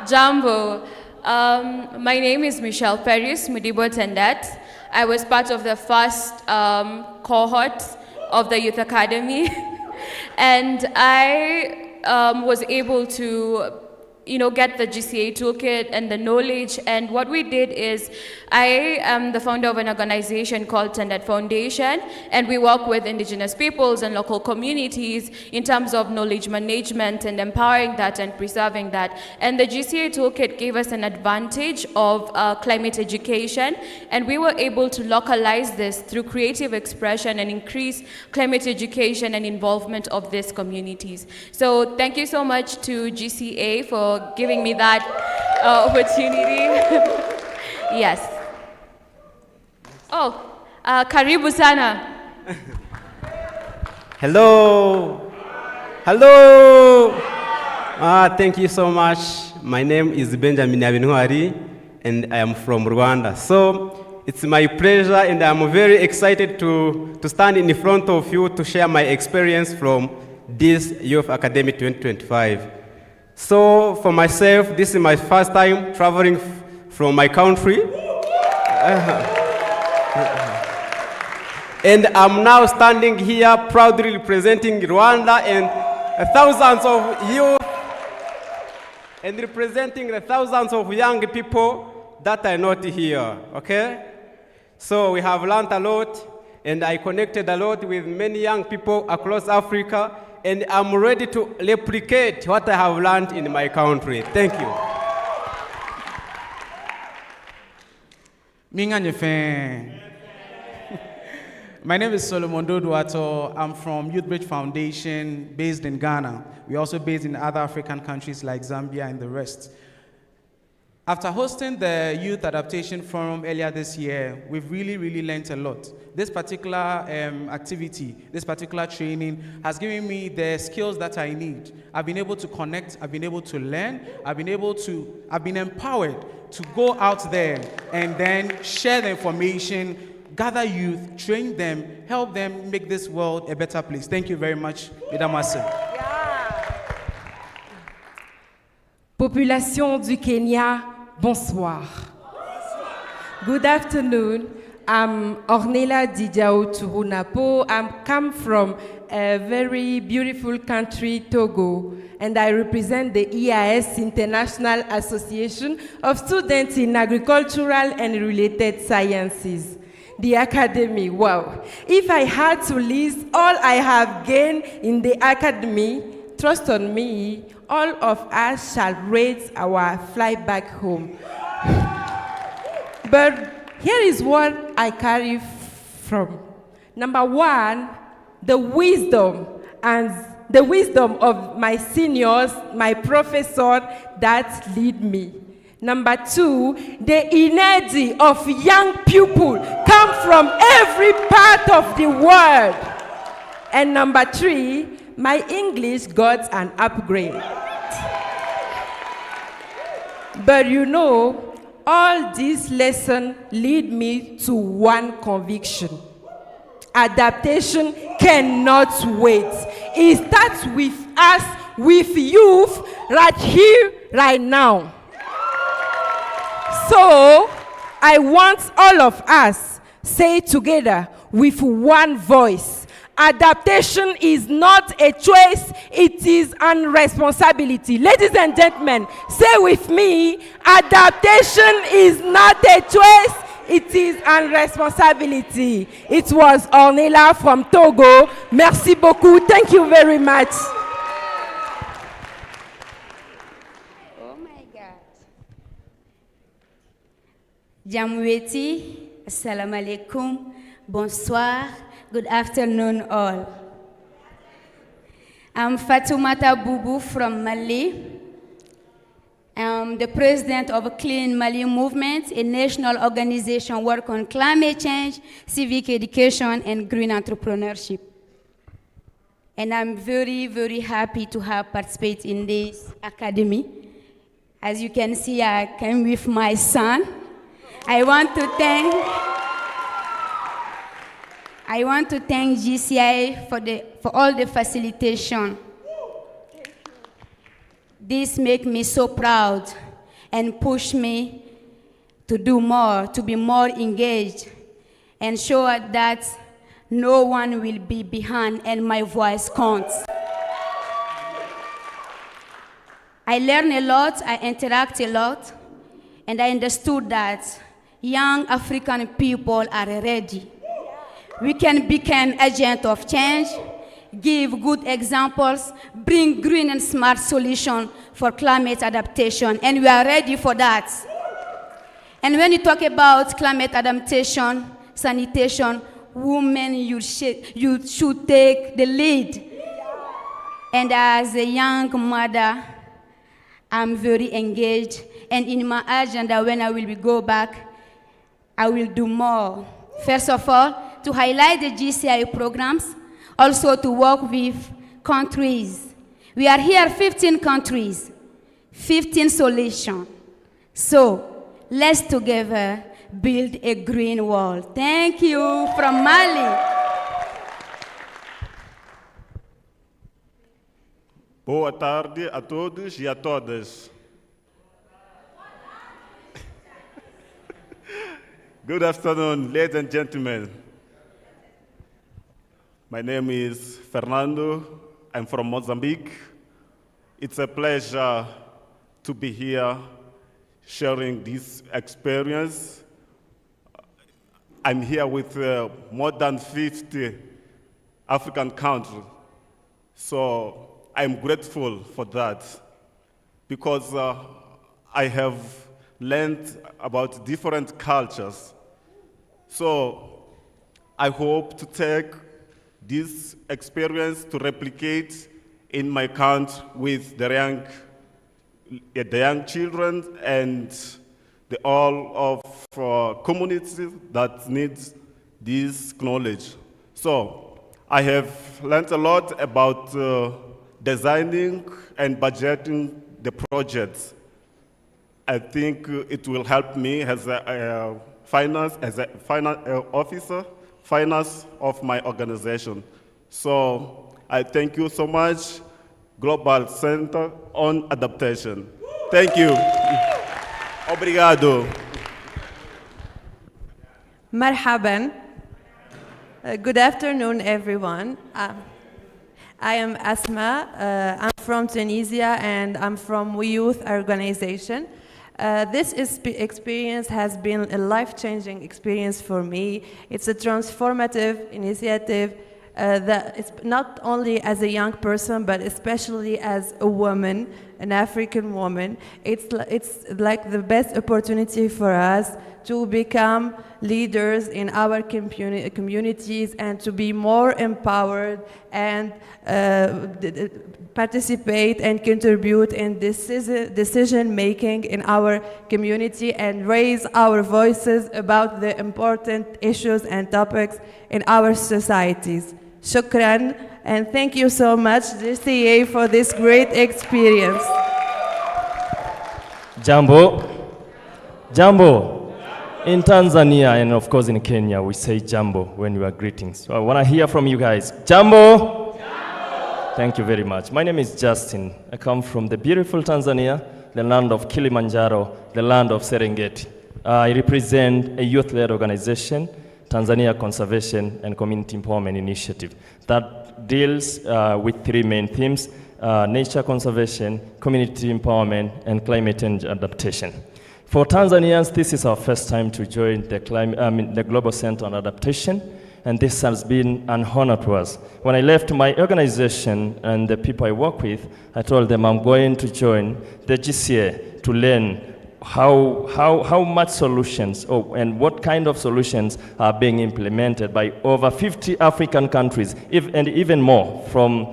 N: Jambo. My name is Michelle Paris Mudibo Tendet. I was part of the first cohort of the Youth Academy. And I was able to get the GCA toolkit and the knowledge. And what we did is, I am the founder of an organization called Tendet Foundation, and we work with indigenous peoples and local communities in terms of knowledge management and empowering that and preserving that. And the GCA toolkit gave us an advantage of climate education, and we were able to localize this through creative expression and increase climate education and involvement of these communities. So thank you so much to GCA for giving me that opportunity. Yes. Oh, karibu sana.
O: Hello. Hello. Thank you so much. My name is Benjamin Abinwari, and I am from Rwanda. So it's my pleasure, and I'm very excited to stand in front of you to share my experience from this Youth Academy 2025. So for myself, this is my first time traveling from my country. And I'm now standing here proudly representing Rwanda and thousands of youth, and representing the thousands of young people that are not here, okay? So we have learned a lot, and I connected a lot with many young people across Africa, and I'm ready to replicate what I have learned in my country. Thank you.
P: My name is Solomon Doduato. I'm from Youth Bridge Foundation based in Ghana. We're also based in other African countries like Zambia and the rest. After hosting the Youth Adaptation Forum earlier this year, we've really learned a lot. This particular activity, this particular training has given me the skills that I need. I've been able to connect, I've been able to learn, I've been empowered to go out there and then share the information, gather youth, train them, help them make this world a better place. Thank you very much, Madam Master.
Q: Population du Kenya, bonsoir. Good afternoon. I'm Ornella Didiao Turunapo. I come from a very beautiful country, Togo, and I represent the EIS International Association of Students in Agricultural and Related Sciences. The academy, wow. If I had to list all I have gained in the academy, trust on me, all of us shall raise our flight back home. But here is what I carry from. Number one, the wisdom of my seniors, my professor that lead me. Number two, the energy of young people come from every part of the world. And number three, my English got an upgrade. But you know, all these lessons lead me to one conviction. Adaptation cannot wait. It starts with us, with youth, right here, right now. So, I want all of us say together with one voice. Adaptation is not a choice, it is a responsibility. Ladies and gentlemen, say with me, adaptation is not a choice, it is a responsibility. It was Ornella from Togo. Merci beaucoup. Thank you very much.
R: Oh my God. Jamweti, assalamu alaikum, bonsoir. Good afternoon, all. I'm Fatoumata Boubou from Mali. I'm the president of Clean Mali Movement, a national organization working on climate change, civic education, and green entrepreneurship. And I'm very, very happy to have participated in this academy. As you can see, I came with my son. I want to thank GCI for all the facilitation. This makes me so proud and push me to do more, to be more engaged, and show that no one will be behind and my voice counts. I learn a lot, I interact a lot, and I understood that young African people are ready. We can become agents of change, give good examples, bring green and smart solutions for climate adaptation, and we are ready for that. And when you talk about climate adaptation, sanitation, women, you should take the lead. And as a young mother, I'm very engaged, and in my agenda, when I will go back, I will do more. First of all, to highlight the GCI programs, also to work with countries. We are here 15 countries, 15 solutions. So let's together build a green world. Thank you from Mali.
S: Boa tarde a todos e a todas. Good afternoon, ladies and gentlemen. My name is Fernando. I'm from Mozambique. It's a pleasure to be here sharing this experience. I'm here with more than 50 African countries. So I'm grateful for that because I have learned about different cultures. So I hope to take this experience to replicate in my country with the young children and all of communities that need this knowledge. So I have learned a lot about designing and budgeting the projects. I think it will help me as a finance officer, finance of my organization. So I thank you so much, Global Center on Adaptation. Thank you. Obrigado.
T: Marhaban. Good afternoon, everyone. I am Asma. I'm from Tunisia, and I'm from We Youth Organization. This experience has been a life-changing experience for me. It's a transformative initiative that it's not only as a young person, but especially as a woman, an African woman. It's like the best opportunity for us to become leaders in our communities and to be more empowered and participate and contribute in decision making in our community and raise our voices about the important issues and topics in our societies. Shukran, and thank you so much, GCA, for this great experience.
U: Jambo. Jambo. In Tanzania and of course in Kenya, we say jambo when we are greeting. So I want to hear from you guys. Jambo! Jambo! Thank you very much. My name is Justin. I come from the beautiful Tanzania, the land of Kilimanjaro, the land of Serengeti. I represent a youth-led organization, Tanzania Conservation and Community Empowerment Initiative, that deals with three main themes: nature conservation, community empowerment, and climate change adaptation. For Tanzanians, this is our first time to join the Global Center on Adaptation, and this has been an honor to us. When I left my organization and the people I work with, I told them I'm going to join the GCA to learn how much solutions and what kind of solutions are being implemented by over 50 African countries, and even more from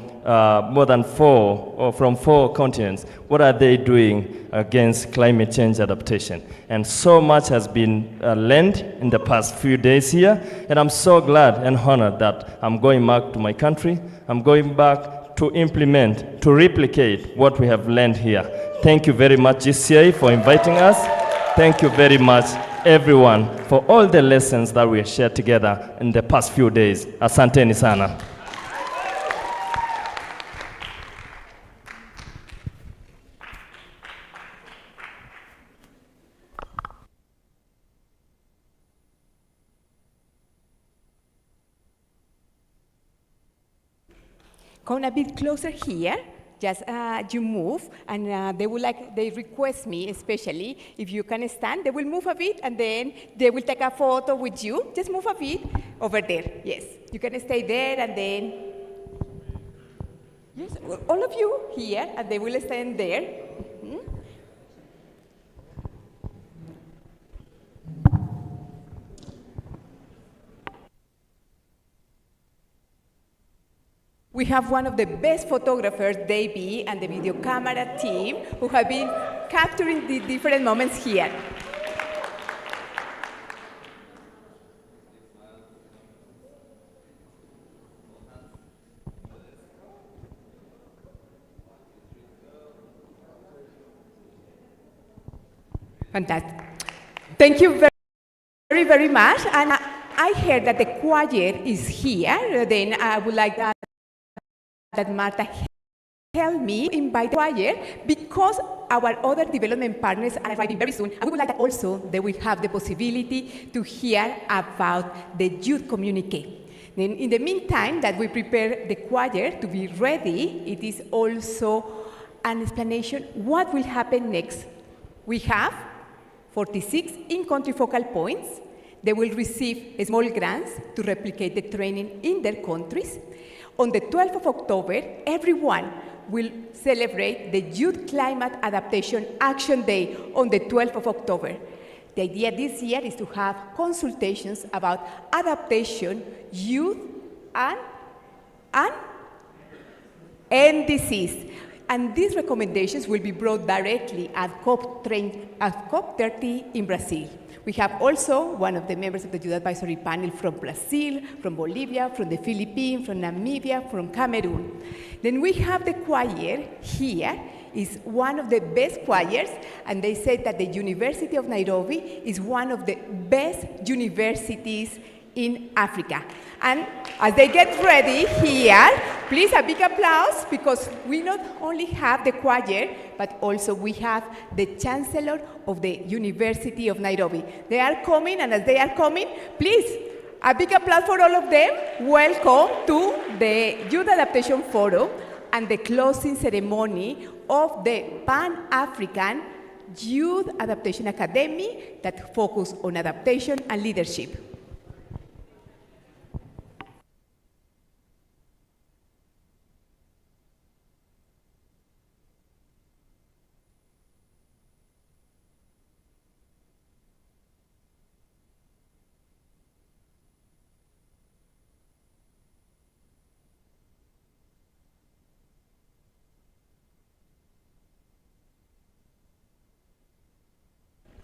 U: more than from four continents. What are they doing against climate change adaptation? And so much has been learned in the past few days here, and I'm so glad and honored that I'm going back to my country. I'm going back to implement, to replicate what we have learned here. Thank you very much, GCA, for inviting us. Thank you very much, everyone, for all the lessons that we have shared together in the past few days. Asanteni sana.
E: Come a bit closer here. Just you move, and they request me, especially if you can stand, they will move a bit, and then they will take a photo with you. Just move a bit over there. Yes, you can stay there, and then yes, all of you here, and they will stand there. Mm-hmm. We have one of the best photographers, Davey, and the video camera team, who have been capturing the different moments here. Fantastic. Thank you very, very much. And I heard that the choir is here. Then I would like that Marta help me invite the choir, because our other development partners are arriving very soon, and we would like that also they will have the possibility to hear about the youth communique. Then in the meantime that we prepare the choir to be ready, it is also an explanation what will happen next. We have 46 in-country focal points. They will receive small grants to replicate the training in their countries. On the 12th of October, everyone will celebrate the Youth Climate Adaptation Action Day on the 12th of October. The idea this year is to have consultations about adaptation, youth, and disease. And these recommendations will be brought directly at COP30 in Brazil. We have also one of the members of the Youth Advisory Panel from Brazil, from Bolivia, from the Philippines, from Namibia, from Cameroon. Then we have the choir here, is one of the best choirs, and they said that the University of Nairobi is one of the best universities in Africa. And as they get ready here, please a big applause, because we not only have the choir, but also we have the Chancellor of the University of Nairobi. They are coming, and as they are coming, please, a big applause for all of them. Welcome to the Youth Adaptation Forum and the closing ceremony of the Pan-African Youth Adaptation Academy that focus on adaptation and leadership.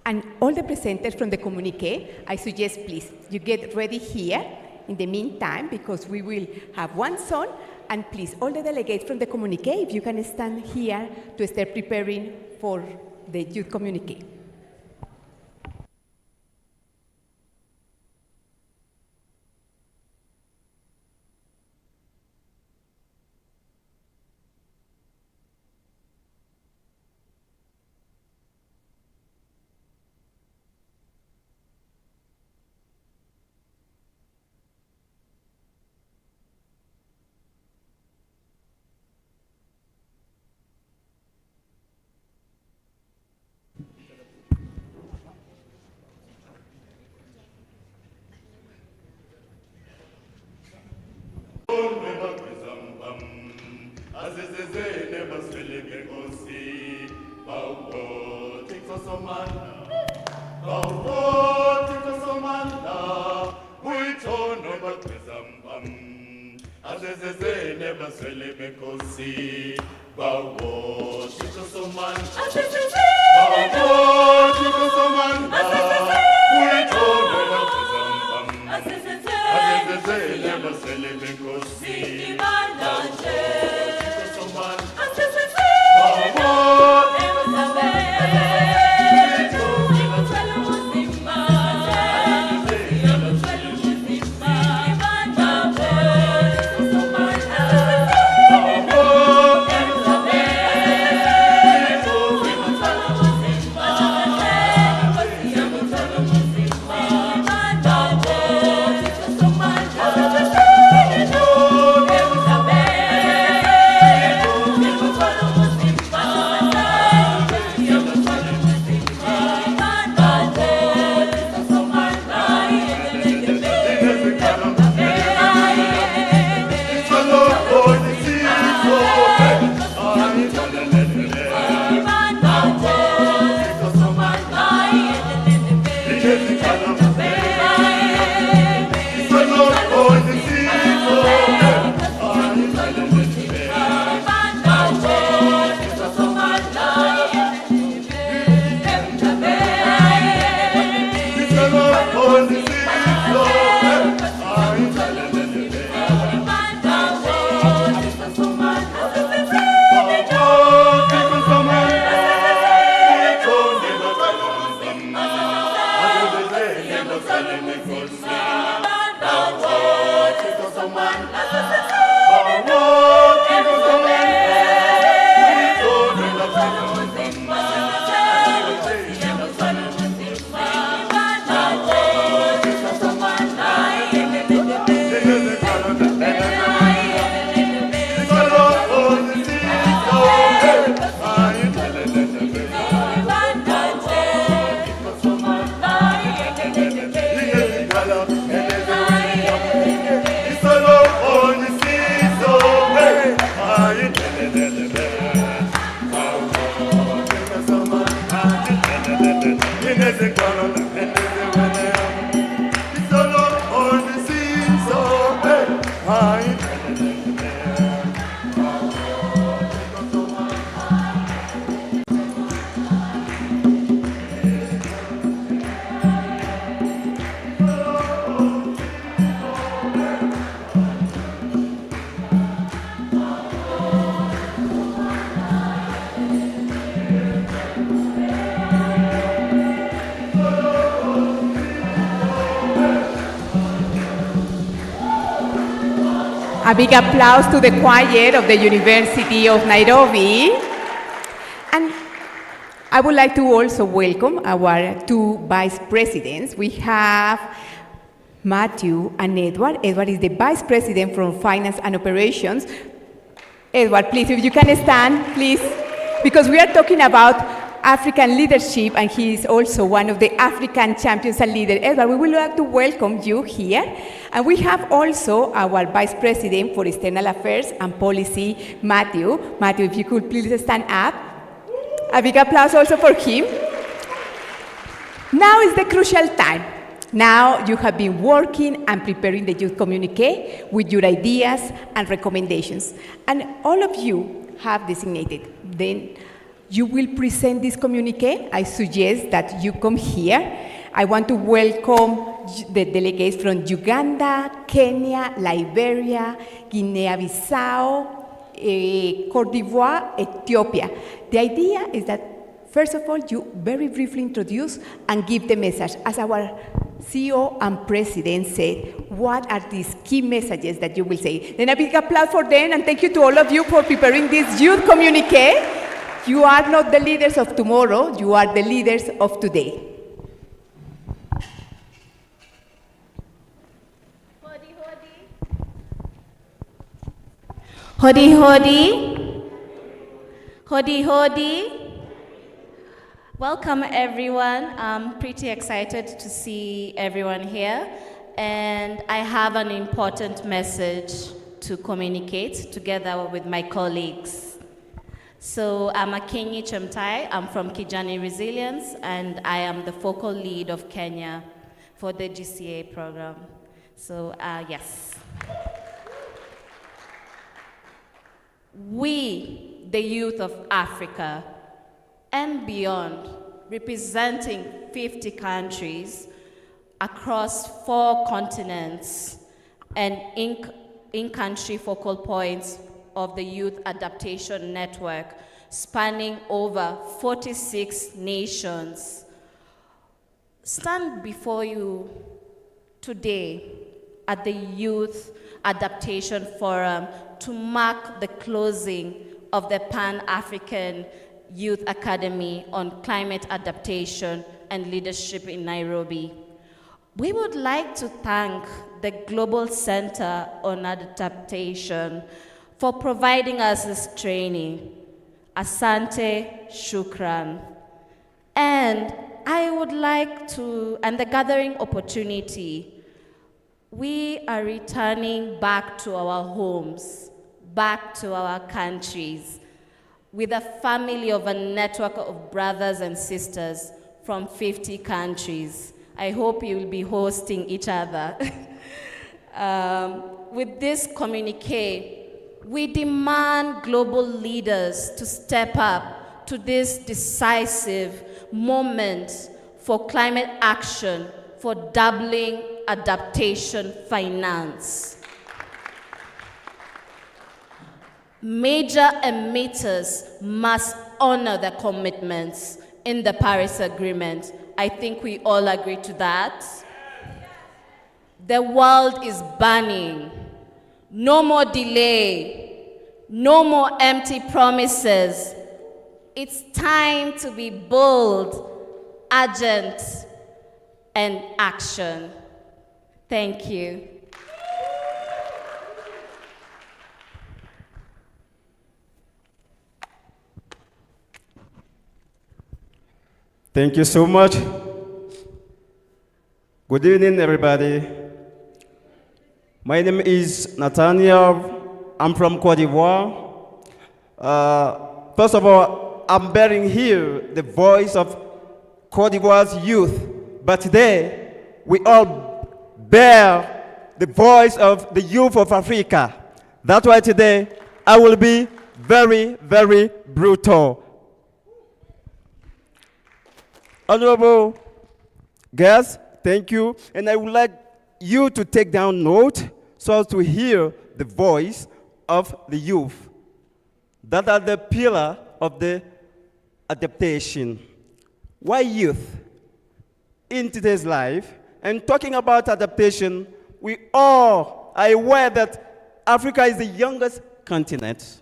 E: And all the presenters from the communique, I suggest, please, you get ready here in the meantime, because we will have one song. And please, all the delegates from the communique, if you can stand here to start preparing for the youth communique. A big applause to the choir of the University of Nairobi. And I would like to also welcome our two vice presidents. We have Matthew and Edward. Edward is the vice president from Finance and Operations. Edward, please, if you can stand, please, because we are talking about African leadership, and he is also one of the African champions and leaders. Edward, we would like to welcome you here. And we have also our Vice President for External Affairs and Policy, Matthew. Matthew, if you could please stand up. A big applause also for him. Now is the crucial time. Now you have been working and preparing the youth communique with your ideas and recommendations. And all of you have designated. Then you will present this communique. I suggest that you come here. I want to welcome the delegates from Uganda, Kenya, Liberia, Guinea-Bissau, Cote d'Ivoire, Ethiopia. The idea is that, first of all, you very briefly introduce and give the message. As our CEO and President said, what are these key messages that you will say? Then a big applause for them, and thank you to all of you for preparing this youth communique. You are not the leaders of tomorrow, you are the leaders of today.
B: Hodi hodi. Hodi hodi. Welcome everyone. I'm pretty excited to see everyone here. And I have an important message to communicate together with my colleagues. So I'm Akinyi Chemtai. I'm from Kijani Resilience, and I am the focal lead of Kenya for the GCA program. So yes. We, the youth of Africa and beyond, representing 50 countries across 4 continents and in-country focal points of the Youth Adaptation Network, spanning over 46 nations, stand before you today at the Youth Adaptation Forum to mark the closing of the Pan-African Youth Academy on Climate Adaptation and Leadership in Nairobi. We would like to thank the Global Center on Adaptation for providing us this training. Asante Shukran. And I would like to, and the gathering opportunity, we are returning back to our homes, back to our countries, with a family of a network of brothers and sisters from 50 countries. I hope you will be hosting each other. With this communique, we demand global leaders to step up to this decisive moment for climate action, for doubling adaptation finance. Major emitters must honor their commitments in the Paris Agreement. I think we all agree to that. The world is burning. No more delay. No more empty promises. It's time to be bold, urgent, and action. Thank you.
O: Thank you so much. Good evening, everybody. My name is Nathaniel. I'm from Cote d'Ivoire. First of all, I'm bearing here the voice of Cote d'Ivoire's youth, but today we all bear the voice of the youth of Africa. That's why today I will be very, very brutal. Honorable guests, thank you. And I would like you to take down note so as to hear the voice of the youth that are the pillar of the adaptation. Why youth? In today's life, and talking about adaptation, we all are aware that
C: Africa is the youngest continent,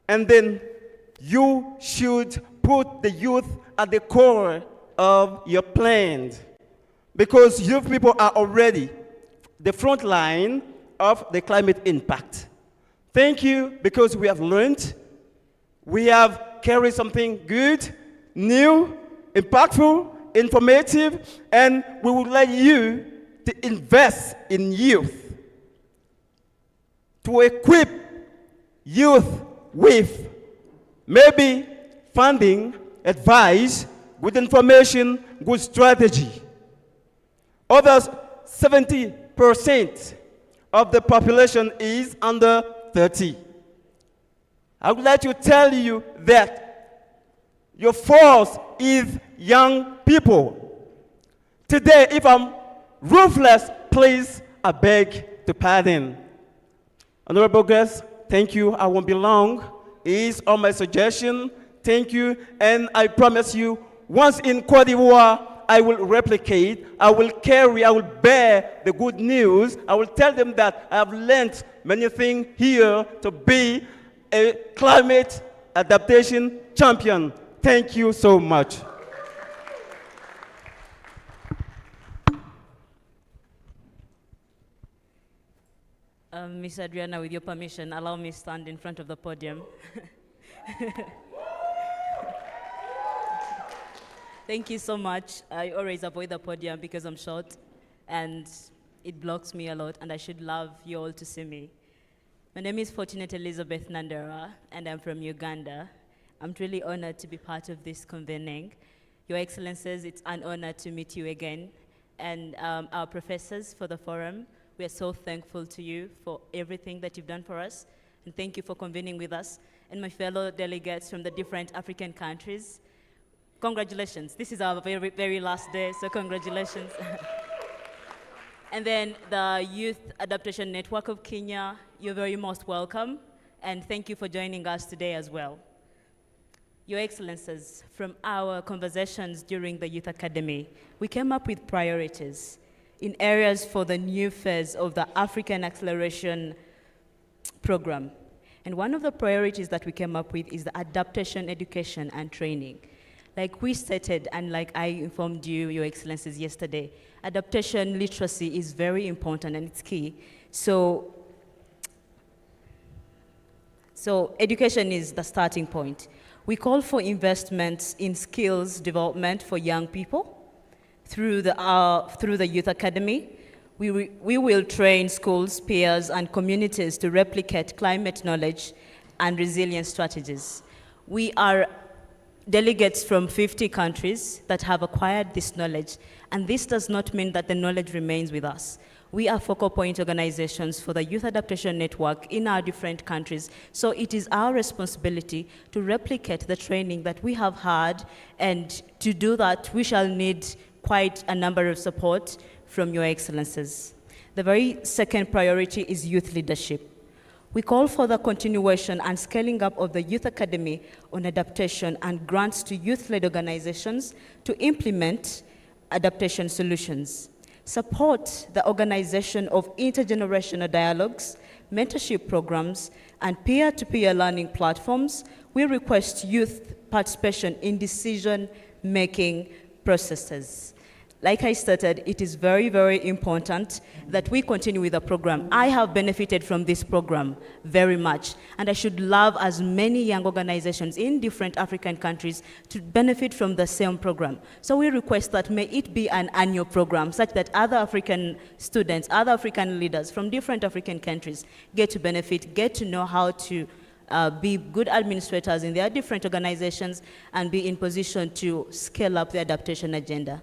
C: and then you should put the youth at the core of your plans, because youth people are already the front line of the climate impact. Thank you, because we have learned, we have carried something good, new, impactful, informative, and we would like you to invest in youth, to equip youth with maybe funding, advice, good information, good strategy. Others, 70% of the population is under 30. I would like to tell you that your force is young people. Today, if I'm ruthless, please, I beg to pardon. Honorable guests, thank you. I won't be long. It's all my suggestion. Thank you. And I promise you, once in Cote d'Ivoire, I will replicate, I will carry, I will bear the good news. I will tell them that I have learned many things here to be a climate adaptation champion. Thank you so much.
V: Miss Adriana, with your permission, allow me to stand in front of the podium. Thank you so much. I always avoid the podium because I'm short and it blocks me a lot, and I should love you all to see me. My name is Fortunate Elizabeth Nandera, and I'm from Uganda. I'm truly honored to be part of this convening. Your Excellencies, it's an honor to meet you again. And our professors for the forum, we are so thankful to you for everything that you've done for us, and thank you for convening with us. And my fellow delegates from the different African countries, congratulations. This is our very, very last day, so congratulations. And then the Youth Adaptation Network of Kenya, you're very most welcome, and thank you for joining us today as well. Your Excellencies, from our conversations during the Youth Academy, we came up with priorities in areas for the new phase of the African Acceleration Program. And one of the priorities that we came up with is the adaptation, education, and training. Like we stated, and like I informed you, Your Excellencies, yesterday, adaptation literacy is very important and it's key. So education is the starting point. We call for investments in skills development for young people through the Youth Academy. We will train schools, peers, and communities to replicate climate knowledge and resilience strategies. We are delegates from 50 countries that have acquired this knowledge, and this does not mean that the knowledge remains with us. We are focal point organizations for the Youth Adaptation Network in our different countries, so it is our responsibility to replicate the training that we have had, and to do that, we shall need quite a number of support from Your Excellencies. The very second priority is youth leadership. We call for the continuation and scaling up of the Youth Academy on adaptation and grants to youth-led organizations to implement adaptation solutions. Support the organization of intergenerational dialogues, mentorship programs, and peer-to-peer learning platforms. We request youth participation in decision-making processes. Like I stated, it is very, very important that we continue with the program. I have benefited from this program very much, and I should love as many young organizations in different African countries to benefit from the same program. So we request that may it be an annual program such that other African students, other African leaders from different African countries get to benefit, get to know how to be good administrators in their different organizations and be in position to scale up the adaptation agenda.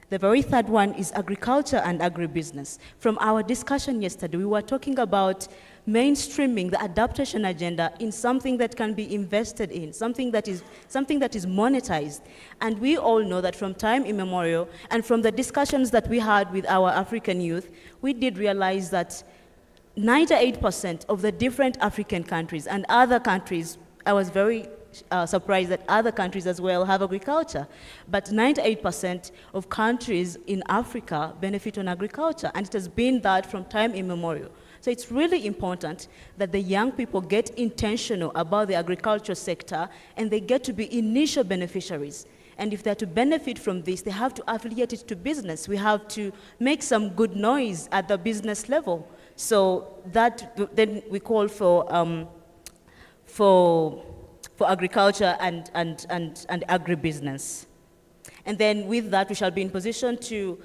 V: The very third one is agriculture and agribusiness. From our discussion yesterday, we were talking about mainstreaming the adaptation agenda in something that can be invested in, something that is monetized. And we all know that from time immemorial, and from the discussions that we had with our African youth, we did realize that 98% of the different African countries and other countries, I was very surprised that other countries as well have agriculture. But 98% of countries in Africa benefit on agriculture, and it has been that from time immemorial. So it's really important that the young people get intentional about the agriculture sector and they get to be initial beneficiaries. And if they're to benefit from this, they have to affiliate it to business. We have to make some good noise at the business level. So that then we call for agriculture and agribusiness. And then with that, we shall be in position to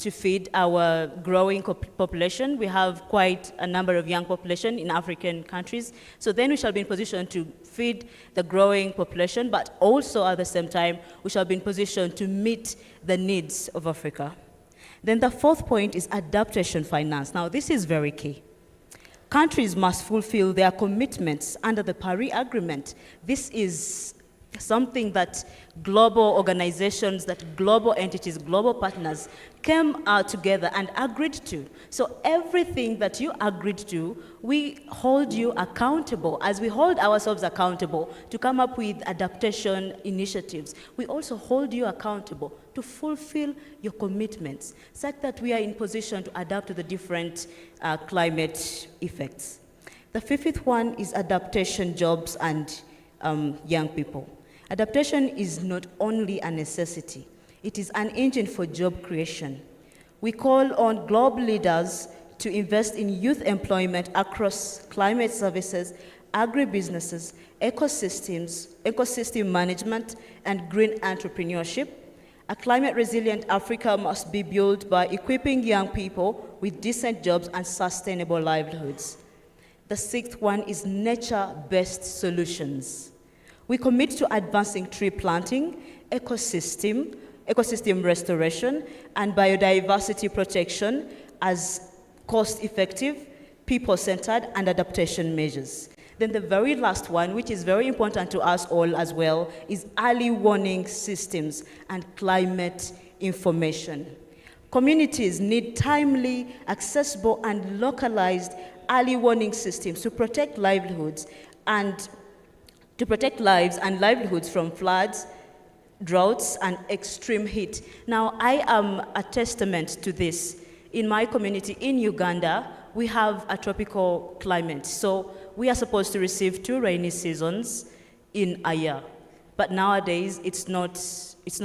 V: feed our growing population. We have quite a number of young population in African countries. So then we shall be in position to feed the growing population, but also at the same time, we shall be in position to meet the needs of Africa. Then the fourth point is adaptation finance. Now, this is very key. Countries must fulfill their commitments under the Paris Agreement. This is something that global organizations, that global entities, global partners came together and agreed to. So everything that you agreed to, we hold you accountable. As we hold ourselves accountable to come up with adaptation initiatives, we also hold you accountable to fulfill your commitments, such that we are in position to adapt to the different climate effects. The fifth one is adaptation jobs and young people. Adaptation is not only a necessity, it is an engine for job creation. We call on global leaders to invest in youth employment across climate services, agribusinesses, ecosystem management, and green entrepreneurship. A climate-resilient Africa must be built by equipping young people with decent jobs and sustainable livelihoods. The sixth one is nature-based solutions. We commit to advancing tree planting, ecosystem restoration, and biodiversity protection as cost-effective, people-centered, and adaptation measures. Then the very last one, which is very important to us all as well, is early warning systems and climate information. Communities need timely, accessible, and localized early warning systems to protect livelihoods and lives and livelihoods from floods, droughts, and extreme heat. Now, I am a testament to this. In my community in Uganda, we have a tropical climate. So we are supposed to receive 2 rainy seasons in a year. But nowadays, it's not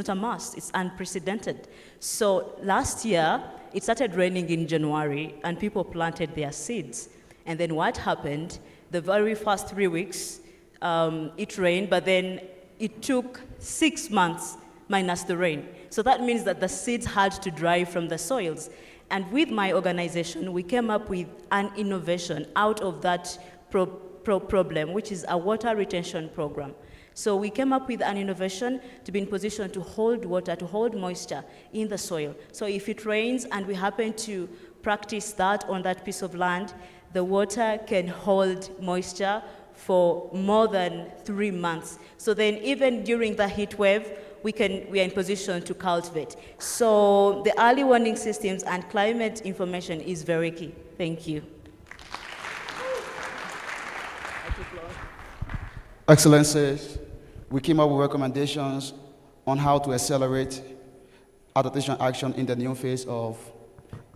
V: a must, it's unprecedented. So last year, it started raining in January, and people planted their seeds. And then what happened? The very first 3 weeks, it rained, but then it took 6 months minus the rain. So that means that the seeds had to dry from the soils. And with my organization, we came up with an innovation out of that problem, which is a water retention program. So we came up with an innovation to be in position to hold water, to hold moisture in the soil. So if it rains and we happen to practice that on that piece of land, the water can hold moisture for more than 3 months. So then even during the heat wave, we are in position to cultivate. So the early warning systems and climate information is very key. Thank you.
A: Excellencies, we came up with recommendations on how to accelerate adaptation action in the new phase of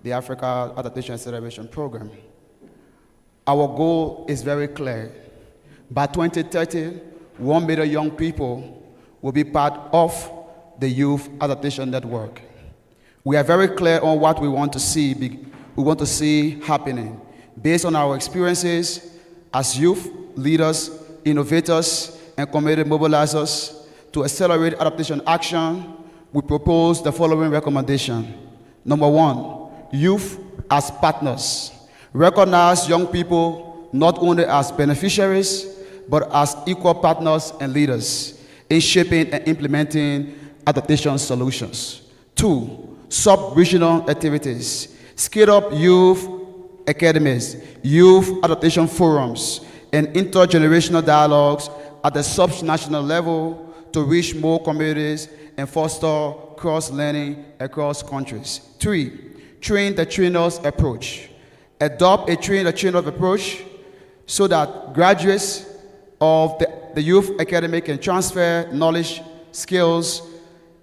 A: the Africa Adaptation Acceleration Program. Our goal is very clear. By 2030, 1 million young people will be part of the Youth Adaptation Network. We are very clear on what we want to see happening based on our experiences as youth leaders, innovators, and community mobilizers. To accelerate adaptation action, we propose the following recommendation. Number 1, youth as partners. Recognize young people not only as beneficiaries, but as equal partners and leaders in shaping and implementing adaptation solutions. 2, sub-regional activities. Scale up youth academies, youth adaptation forums, and intergenerational dialogues at the subnational level to reach more communities and foster cross-learning across countries. 3, train the trainers approach. Adopt a train the trainer approach so that graduates of the the Youth Academy can transfer knowledge, skills,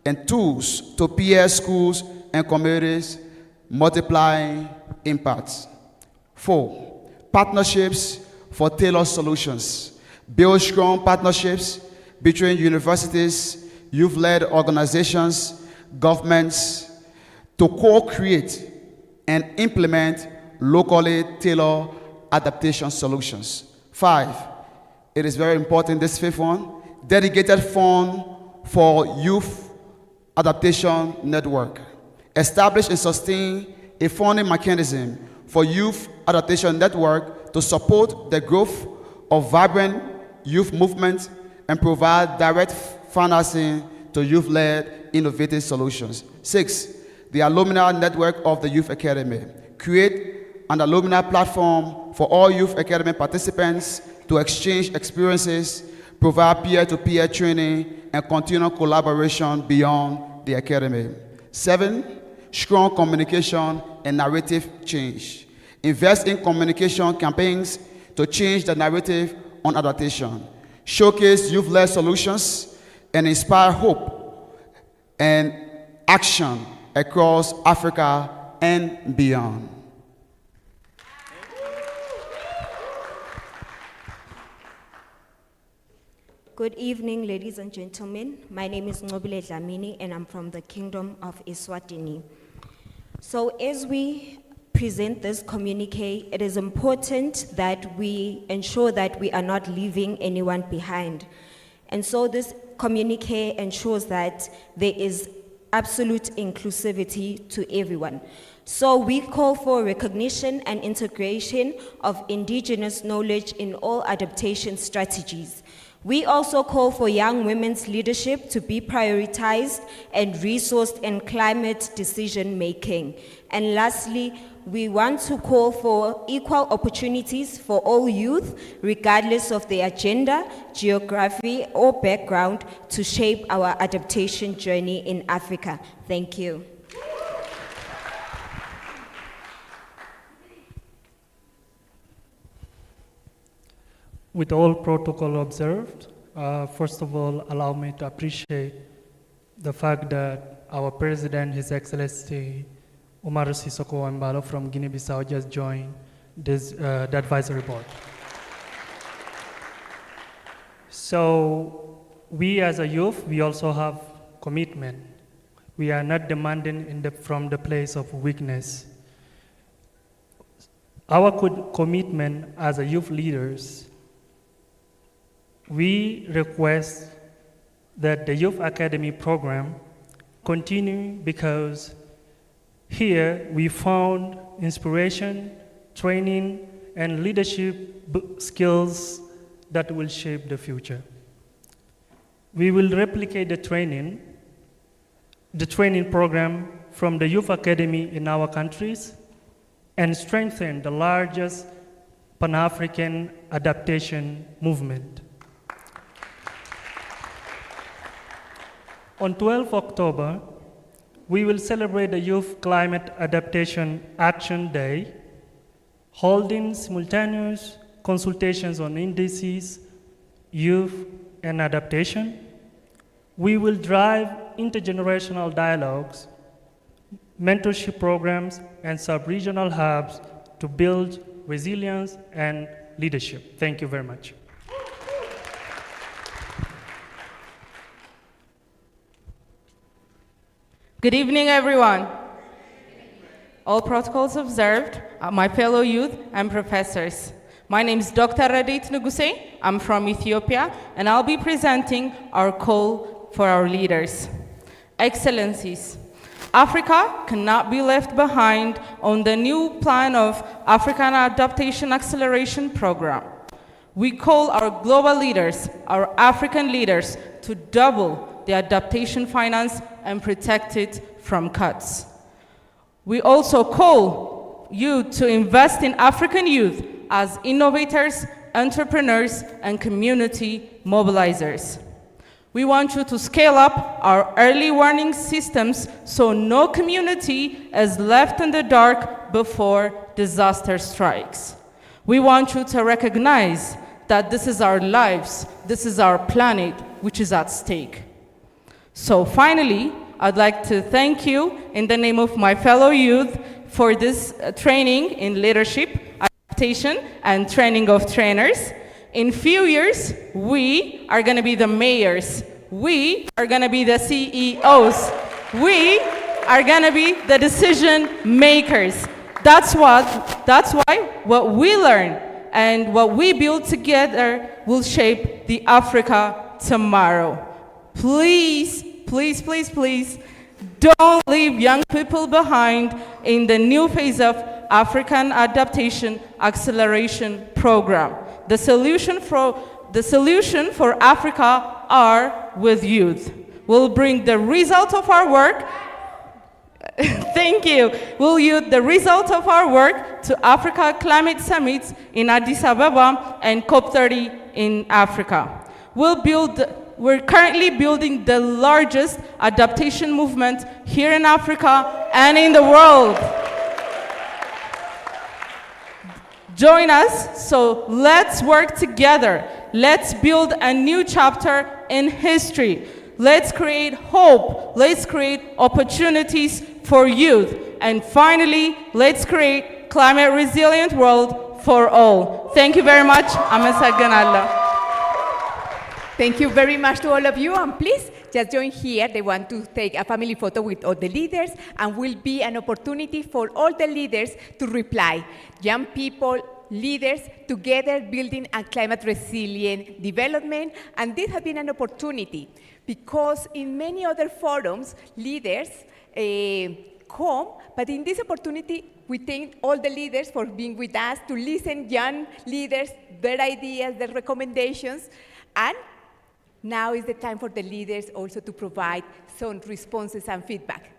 A: and tools to peer schools and communities, multiplying impacts. 4, partnerships for tailored solutions. Build strong partnerships between universities, youth-led organizations, governments to co-create and implement locally tailored adaptation solutions. 5, it is very important, this 5th one, dedicated fund for youth adaptation network. Establish and sustain a funding mechanism for youth adaptation network to support the growth of vibrant youth movements and provide direct financing to youth-led innovative solutions. 6, the alumni network of the Youth Academy. Create an alumni platform for all Youth Academy participants to exchange experiences, provide peer-to-peer training, and continue collaboration beyond the Academy. 7, strong communication and narrative change. Invest in communication campaigns to change the narrative on adaptation. Showcase youth-led solutions and inspire hope and action across Africa and beyond.
D: Good evening, ladies and gentlemen. My name is Ngobile Dlamini, and I'm from the Kingdom of Eswatini. So as we present this communique, it is important that we ensure that we are not leaving anyone behind. And so this communique ensures that there is absolute inclusivity to everyone. So we call for recognition and integration of indigenous knowledge in all adaptation strategies. We also call for young women's leadership to be prioritized and resourced in climate decision making. And lastly, we want to call for equal opportunities for all youth, regardless of their gender, geography, or background, to shape our adaptation journey in Africa. Thank you.
F: With all protocol observed, first of all, allow me to appreciate the fact that our President, His Excellency Umaru Sissoco Embalo from Guinea-Bissau just joined this, the advisory board. So we as a youth, we also have commitment. We are not demanding from the place of weakness. Our commitment as a youth leaders, we request that the Youth Academy program continue, because here we found inspiration, training, and leadership skills that will shape the future. We will replicate the training program from the Youth Academy in our countries and strengthen the largest Pan-African adaptation movement. On 12 October, we will celebrate the Youth Climate Adaptation Action Day, holding simultaneous consultations on indices, youth, and adaptation. We will drive intergenerational dialogues, mentorship programs, and sub-regional hubs to build resilience and leadership. Thank you very much.
W: Good evening, everyone. All protocols observed, my fellow youth and professors. My name is Dr. Radit Nuguse. I'm from Ethiopia, and I'll be presenting our call for our leaders. Excellencies, Africa cannot be left behind on the new plan of African Adaptation Acceleration Program. We call our global leaders, our African leaders, to double the adaptation finance and protect it from cuts. We also call you to invest in African youth as innovators, entrepreneurs, and community mobilizers. We want you to scale up our early warning systems so no community is left in the dark before disaster strikes. We want you to recognize that this is our lives, this is our planet, which is at stake. So finally, I'd like to thank you in the name of my fellow youth for this training in leadership, adaptation, and training of trainers. In few years, we are going to be the mayors. We are going to be the CEOs. We are going to be the decision makers. That's why what we learn and what we build together will shape the Africa tomorrow. Please, please, please, please, don't leave young people behind in the new phase of African Adaptation Acceleration Program. The solution for Africa are with youth. We'll bring the result of our work. Thank you. We'll use the result of our work to Africa Climate Summits in Addis Ababa and COP30 in Africa. We're currently building the largest adaptation movement here in Africa and in the world. Join us, so let's work together. Let's build a new chapter in history. Let's create hope. Let's create opportunities for youth. And finally, let's create climate resilient world for all. Thank you very much. Amasaganalla.
E: Thank you very much to all of you, and please just join here. They want to take a family photo with all the leaders, and will be an opportunity for all the leaders to reply. Young people, leaders, together building a climate resilient development, and this has been an opportunity because in many other forums, leaders come, but in this opportunity, we thank all the leaders for being with us to listen young leaders, their ideas, their recommendations, and now is the time for the leaders also to provide some responses and feedback.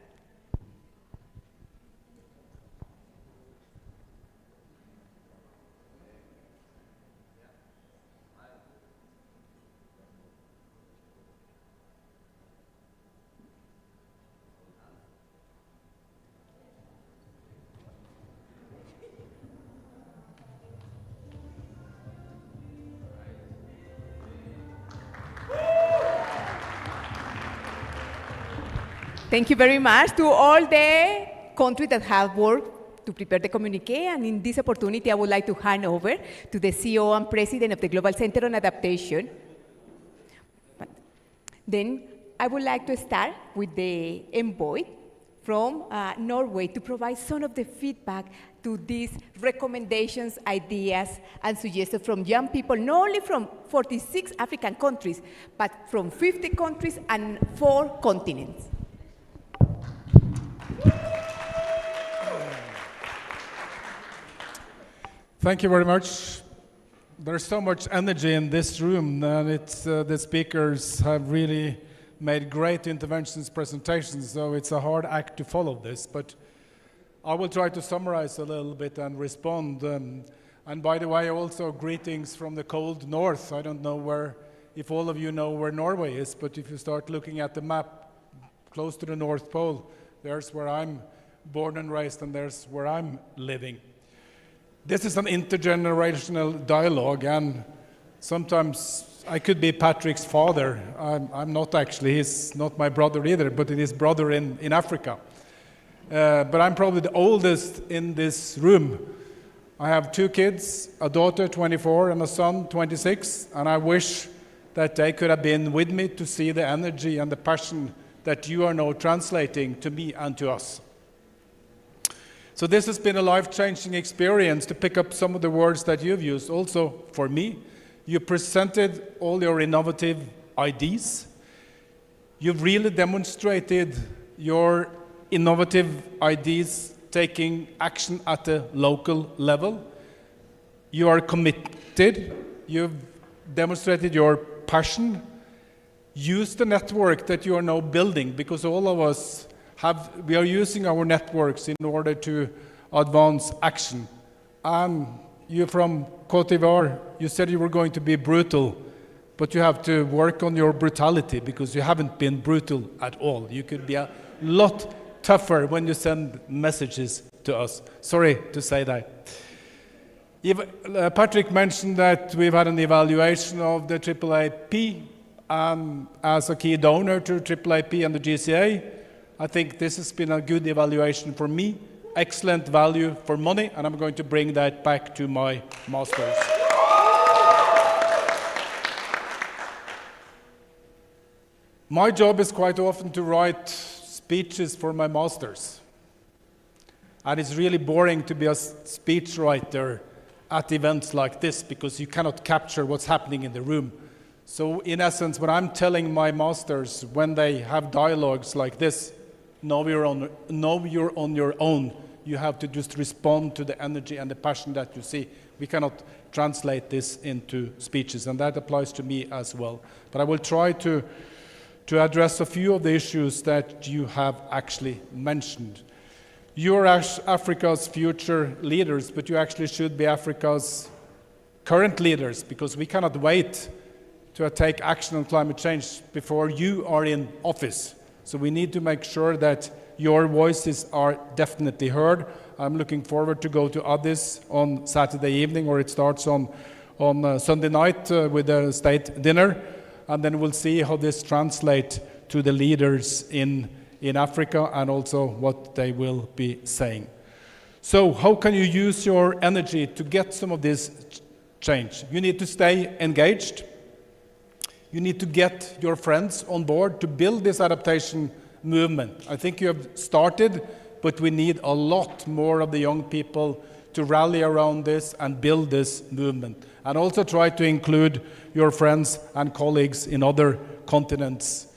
E: Thank you very much to all the countries that have worked to prepare the communique, and in this opportunity I would like to hand over to the CEO and President of the Global Center on Adaptation. Then I would like to start with the envoy from Norway to provide some of the feedback to these recommendations, ideas, and suggestions from young people, not only from 46 African countries, but from 50 countries and 4 continents.
G: Thank you very much. There's so much energy in this room, and the speakers have really made great interventions, presentations, so it's a hard act to follow this, but I will try to summarize a little bit and respond. And by the way, also greetings from the cold north. I don't know if all of you know where Norway is, but if you start looking at the map close to the North Pole, there's where I'm born and raised, and there's where I'm living. This is an intergenerational dialogue, and sometimes I could be Patrick's father. I'm not actually. He's not my brother either, but his brother in Africa. But I'm probably the oldest in this room. I have 2 kids, a daughter, 24, and a son, 26, and I wish that they could have been with me to see the energy and the passion that you are now translating to me and to us. So this has been a life-changing experience, to pick up some of the words that you've used. Also, for me, you presented all your innovative ideas. You've really demonstrated your innovative ideas taking action at the local level. You are committed. You've demonstrated your passion. Use the network that you are now building, because all of us we are using our networks in order to advance action. And you're from Côte d'Ivoire. You said you were going to be brutal, but you have to work on your brutality, because you haven't been brutal at all. You could be a lot tougher when you send messages to us. Sorry to say that. Patrick mentioned that we've had an evaluation of the AAAP as a key donor to AAAP and the GCA. I think this has been a good evaluation for me, excellent value for money, and I'm going to bring that back to my masters. My job is quite often to write speeches for my masters. And it's really boring to be a speechwriter at events like this because you cannot capture what's happening in the room. So in essence, what I'm telling my masters when they have dialogues like this, know you're on your own. You have to just respond to the energy and the passion that you see. We cannot translate this into speeches, and that applies to me as well. But I will try to address a few of the issues that you have actually mentioned. You're Africa's future leaders, but you actually should be Africa's current leaders, because we cannot wait to take action on climate change before you are in office. So we need to make sure that your voices are definitely heard. I'm looking forward to go to Addis on Saturday evening, or it starts on Sunday night with a state dinner, and then we'll see how this translates to the leaders in Africa and also what they will be saying. So how can you use your energy to get some of this change? You need to stay engaged. You need to get your friends on board to build this adaptation movement. I think you have started, but we need a lot more of the young people to rally around this and build this movement. And also try to include your friends and colleagues in other continents.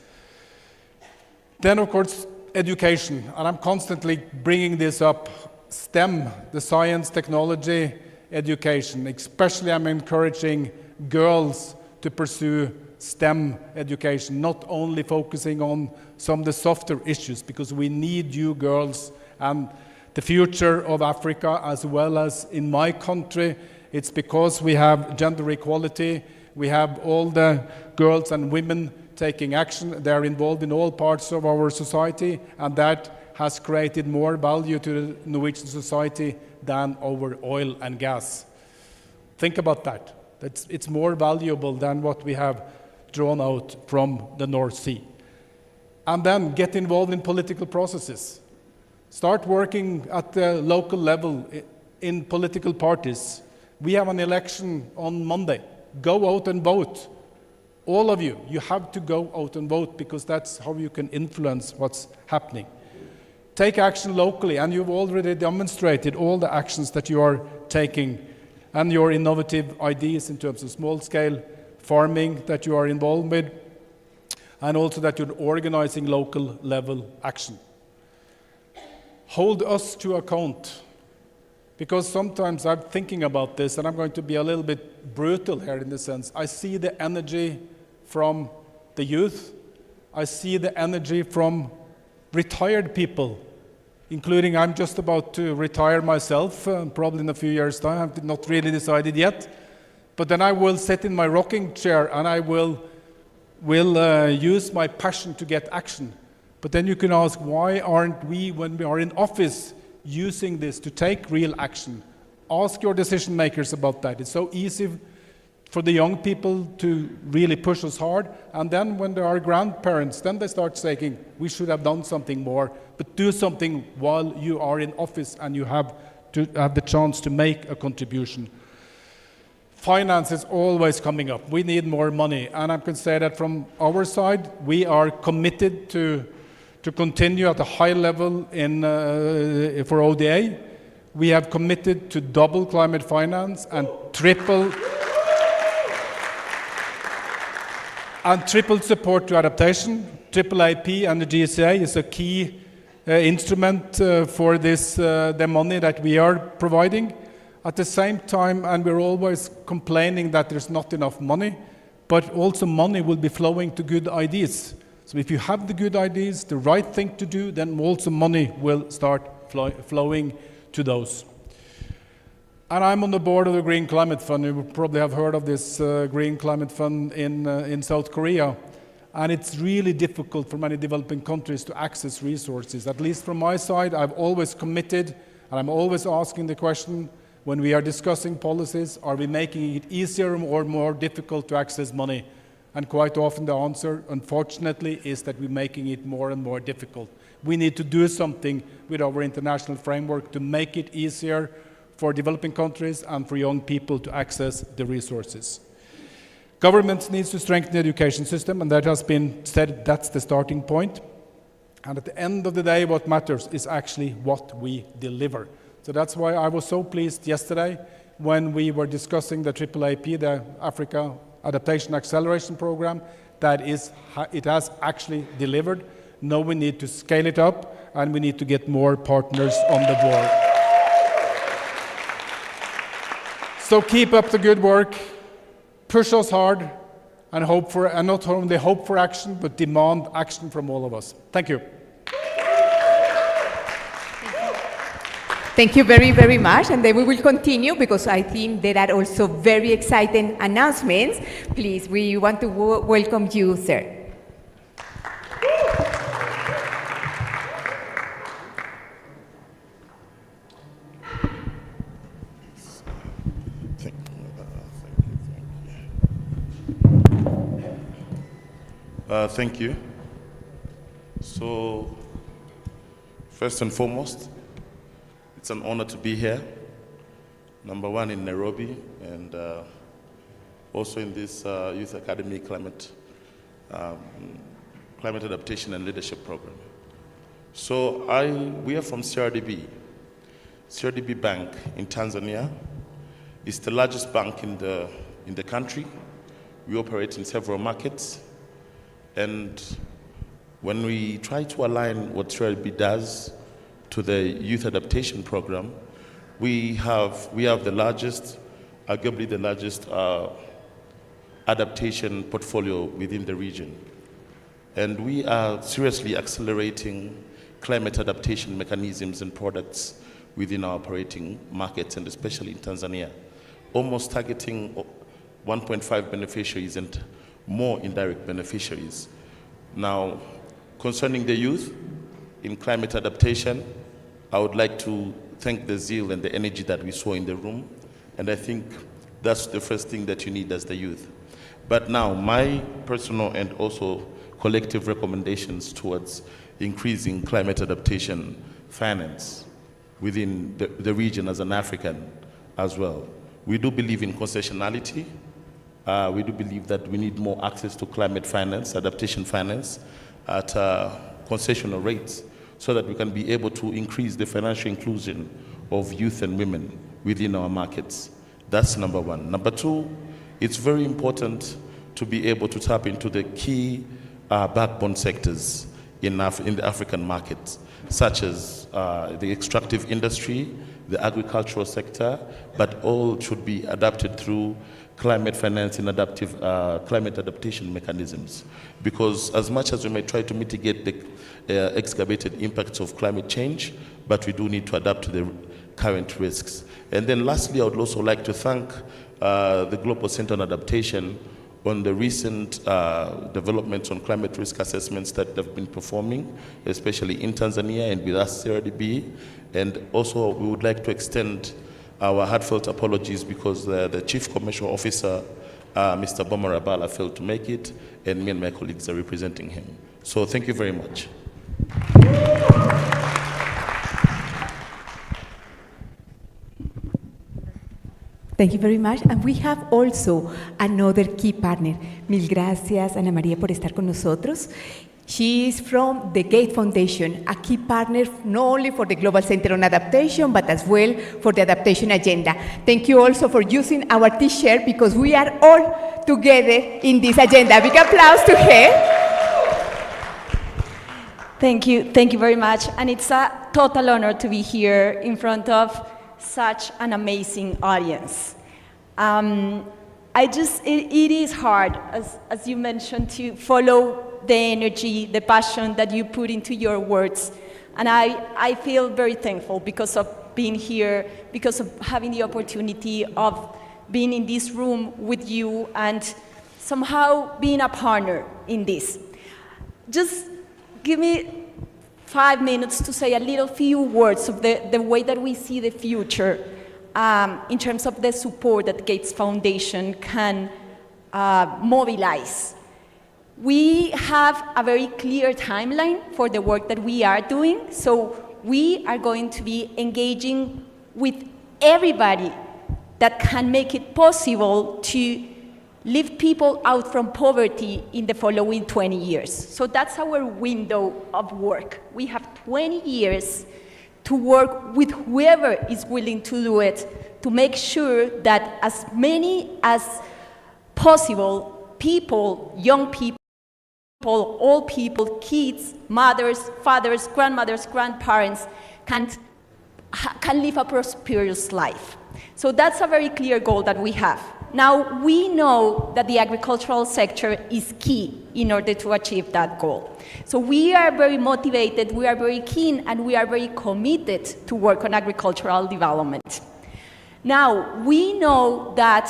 G: Then, of course, education, and I'm constantly bringing this up. STEM, the science, technology, education. Especially I'm encouraging girls to pursue STEM education, not only focusing on some of the softer issues, because we need you girls and the future of Africa as well as in my country. It's because we have gender equality, we have all the girls and women taking action. They're involved in all parts of our society, and that has created more value to the Norwegian society than our oil and gas. Think about that. It's more valuable than what we have drawn out from the North Sea. And then get involved in political processes. Start working at the local level in political parties. We have an election on Monday. Go out and vote. All of you, you have to go out and vote, because that's how you can influence what's happening. Take action locally, and you've already demonstrated all the actions that you are taking and your innovative ideas in terms of small-scale farming that you are involved with, and also that you're organizing local level action. Hold us to account, because sometimes I'm thinking about this, and I'm going to be a little bit brutal here in the sense. I see the energy from the youth. I see the energy from retired people, including I'm just about to retire myself, probably in a few years' time. I've not really decided yet. But then I will sit in my rocking chair and I will use my passion to get action. But then you can ask, why aren't we, when we are in office, using this to take real action? Ask your decision makers about that. It's so easy for the young people to really push us hard. And then when there are grandparents, then they start saying, we should have done something more. But do something while you are in office and you have to have the chance to make a contribution. Finance is always coming up. We need more money. And I can say that from our side, we are committed to continue at a high level for ODA. We have committed to double climate finance and triple support to adaptation. AAAP and the GSA is a key instrument for this, the money that we are providing. At the same time, and we're always complaining that there's not enough money, but also money will be flowing to good ideas. So if you have the good ideas, the right thing to do, then also money will start flowing to those. And I'm on the board of the Green Climate Fund. You probably have heard of this Green Climate Fund in South Korea. And it's really difficult for many developing countries to access resources. At least from my side, I've always committed, and I'm always asking the question, when we are discussing policies, are we making it easier or more difficult to access money? And quite often the answer, unfortunately, is that we're making it more and more difficult. We need to do something with our international framework to make it easier for developing countries and for young people to access the resources. Governments need to strengthen the education system, and that has been said, that's the starting point. And at the end of the day, what matters is actually what we deliver. So that's why I was so pleased yesterday when we were discussing the AAAP, the Africa Adaptation Acceleration Program, that it has actually delivered. Now we need to scale it up, and we need to get more partners on the board. So keep up the good work, push us hard, and not only hope for action, but demand action from all of us. Thank you.
E: Thank you very, very much. And then we will continue because I think there are also very exciting announcements. Please, we want to welcome you, sir.
S: Thank you. So, first and foremost, it's an honor to be here. Number one in Nairobi, and also in this Youth Academy Climate Adaptation and Leadership Program. So we are from CRDB. CRDB Bank in Tanzania is the largest bank in the country. We operate in several markets. And when we try to align what CRDB does to the Youth Adaptation Program, we have the largest, arguably the largest adaptation portfolio within the region. And we are seriously accelerating climate adaptation mechanisms and products within our operating markets, and especially in Tanzania, almost targeting 1.5 beneficiaries and more indirect beneficiaries. Now, concerning the youth in climate adaptation, I would like to thank the zeal and the energy that we saw in the room, and I think that's the first thing that you need as the youth. But now, my personal and also collective recommendations towards increasing climate adaptation finance within the region as an African as well. We do believe in concessionality. We do believe that we need more access to climate finance, adaptation finance, at concessional rates, so that we can be able to increase the financial inclusion of youth and women within our markets. That's number one. Number two, it's very important to be able to tap into the key backbone sectors in the African markets, such as the extractive industry, the agricultural sector, but all should be adapted through climate finance and climate adaptation mechanisms. Because as much as we may try to mitigate the excavated impacts of climate change, but we do need to adapt to the current risks. And then lastly, I would also like to thank the Global Center on Adaptation on the recent developments on climate risk assessments that they've been performing, especially in Tanzania and with us, CRDB. And also, we would like to extend our heartfelt apologies because the Chief Commercial Officer, Mr. Bomar Abala, failed to make it, and me and my colleagues are representing him. So thank you very much.
E: Thank you very much. And we have also another key partner. Mil gracias, Ana María, por estar con nosotros. She is from the Gate Foundation, a key partner not only for the Global Center on Adaptation, but as well for the adaptation agenda. Thank you also for using our T-shirt, because we are all together in this agenda. Big applause to her.
H: Thank you very much. And it's a total honor to be here in front of such an amazing audience. It is hard, as you mentioned, to follow the energy, the passion that you put into your words. And I feel very thankful because of being here, because of having the opportunity of being in this room with you and somehow being a partner in this. Just give me 5 minutes to say a few words of the way that we see the future in terms of the support that Gates Foundation can mobilize. We have a very clear timeline for the work that we are doing, so we are going to be engaging with everybody that can make it possible to lift people out from poverty in the following 20 years. So that's our window of work. We have 20 years to work with whoever is willing to do it, to make sure that as many as possible people, young people, old people, kids, mothers, fathers, grandmothers, grandparents can live a prosperous life. So that's a very clear goal that we have. Now, we know that the agricultural sector is key in order to achieve that goal. So we are very motivated, we are very keen, and we are very committed to work on agricultural development. Now, we know that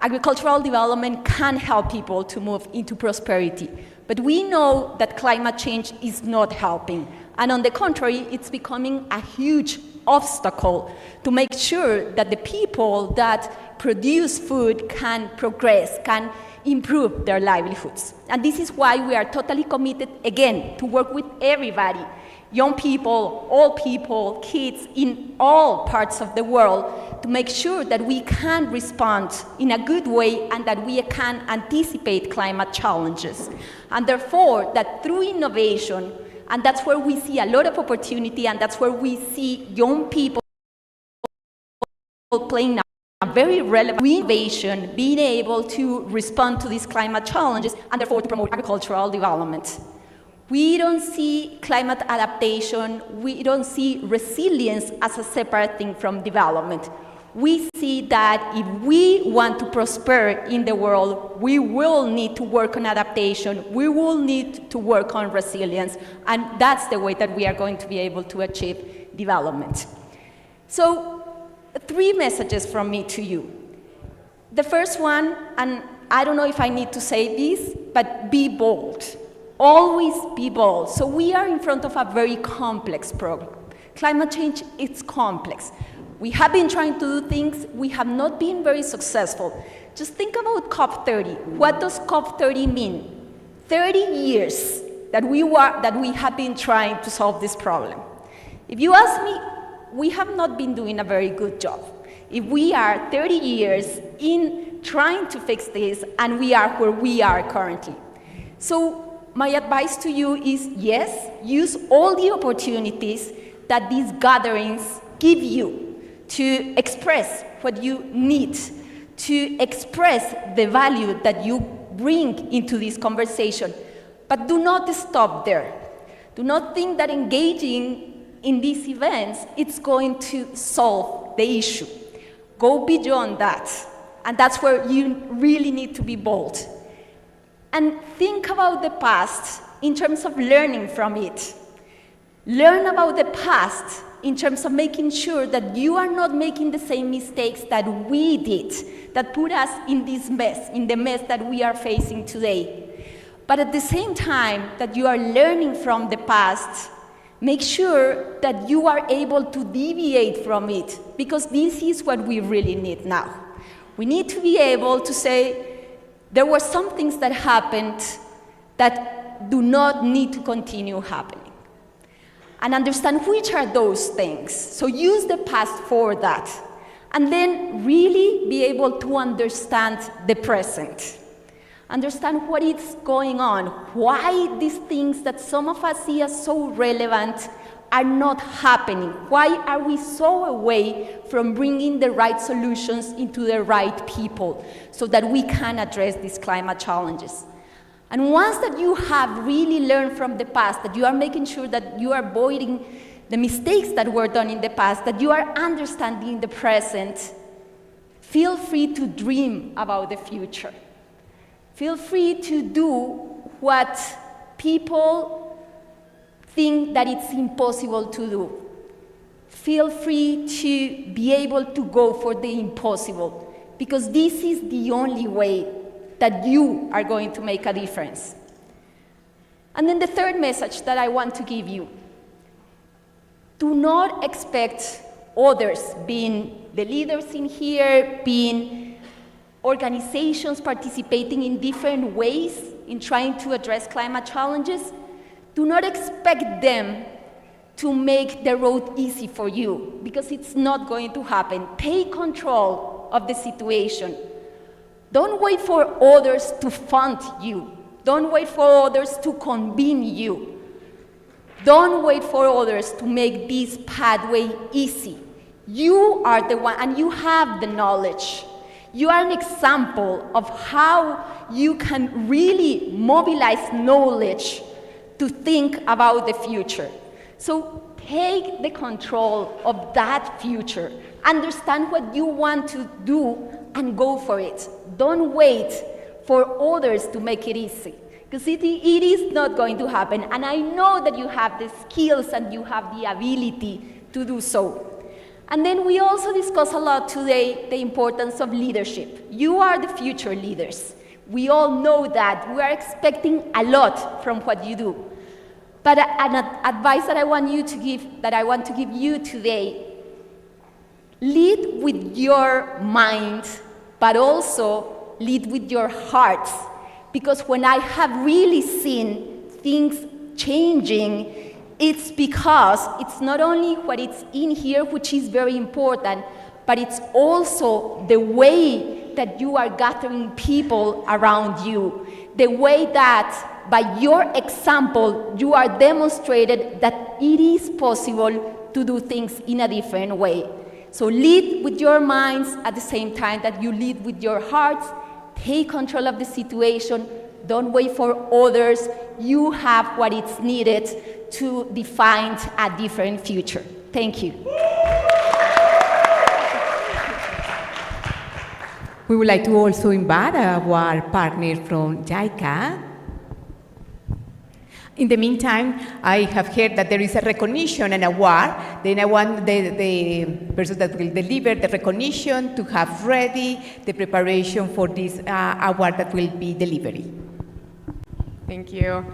H: agricultural development can help people to move into prosperity, but we know that climate change is not helping. And on the contrary, it's becoming a huge obstacle to make sure that the people that produce food can progress, can improve their livelihoods. And this is why we are totally committed, again, to work with everybody, young people, old people, kids in all parts of the world, to make sure that we can respond in a good way and that we can anticipate climate challenges. And therefore, that through innovation, and that's where we see a lot of opportunity, and that's where we see young people playing a very relevant innovation, being able to respond to these climate challenges, and therefore to promote agricultural development. We don't see climate adaptation, we don't see resilience as a separate thing from development. We see that if we want to prosper in the world, we will need to work on adaptation, we will need to work on resilience, and that's the way that we are going to be able to achieve development. So, 3 messages from me to you. The first one, and I don't know if I need to say this, but be bold. Always be bold. So we are in front of a very complex problem. Climate change is complex. We have been trying to do things, we have not been very successful. Just think about COP30. What does COP30 mean? 30 years that we have been trying to solve this problem. If you ask me, we have not been doing a very good job. If we are 30 years in trying to fix this, and we are where we are currently. So my advice to you is, yes, use all the opportunities that these gatherings give you to express what you need, to express the value that you bring into this conversation. But do not stop there. Do not think that engaging in these events, it's going to solve the issue. Go beyond that. And that's where you really need to be bold. And think about the past in terms of learning from it. Learn about the past in terms of making sure that you are not making the same mistakes that we did, that put us in this mess, in the mess that we are facing today. But at the same time that you are learning from the past, make sure that you are able to deviate from it, because this is what we really need now. We need to be able to say, there were some things that happened that do not need to continue happening. And understand which are those things. So use the past for that. And then really be able to understand the present. Understand what is going on, why these things that some of us see as so relevant are not happening. Why are we so away from bringing the right solutions into the right people so that we can address these climate challenges? And once that you have really learned from the past, that you are making sure that you are avoiding the mistakes that were done in the past, that you are understanding the present, feel free to dream about the future. Feel free to do what people think that it's impossible to do. Feel free to be able to go for the impossible, because this is the only way that you are going to make a difference. And then the third message that I want to give you, do not expect others, being the leaders in here, being organizations participating in different ways in trying to address climate challenges, do not expect them to make the road easy for you, because it's not going to happen. Take control of the situation. Don't wait for others to fund you. Don't wait for others to convene you. Don't wait for others to make this pathway easy. You are the one, and you have the knowledge. You are an example of how you can really mobilize knowledge to think about the future. So take the control of that future. Understand what you want to do and go for it. Don't wait for others to make it easy, because it is not going to happen. And I know that you have the skills and you have the ability to do so. And then we also discussed a lot today the importance of leadership. You are the future leaders. We all know that. We are expecting a lot from what you do. But an advice that I want to give you today: lead with your mind, but also lead with your hearts. Because when I have really seen things changing, it's because it's not only what is in here, which is very important, but it's also the way that you are gathering people around you. The way that by your example, you are demonstrated that it is possible to do things in a different way. So lead with your minds at the same time that you lead with your hearts. Take control of the situation. Don't wait for others. You have what is needed to define a different future. Thank you.
E: We would like to also invite our partner from JICA. In the meantime, I have heard that there is a recognition and award. Then I want the person that will deliver the recognition to have ready the preparation for this award that will be delivered.
I: Thank you.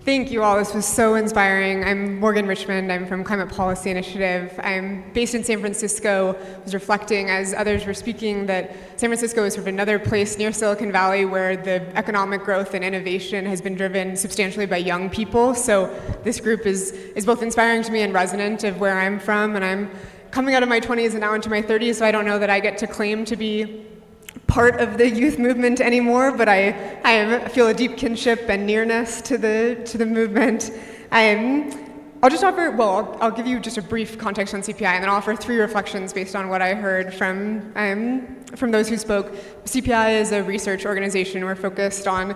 I: Thank you all. This was so inspiring. I'm Morgan Richmond. I'm from Climate Policy Initiative. I'm based in San Francisco. I was reflecting as others were speaking that San Francisco is sort of another place near Silicon Valley where the economic growth and innovation has been driven substantially by young people. So this group is both inspiring to me and resonant of where I'm from. And I'm coming out of my 20s and now into my 30s, so I don't know that I get to claim to be part of the youth movement anymore, but I feel a deep kinship and nearness to the movement. I'll just offer, well, I'll give you just a brief context on CPI, and then I'll offer 3 reflections based on what I heard from those who spoke. CPI is a research organization. We're focused on,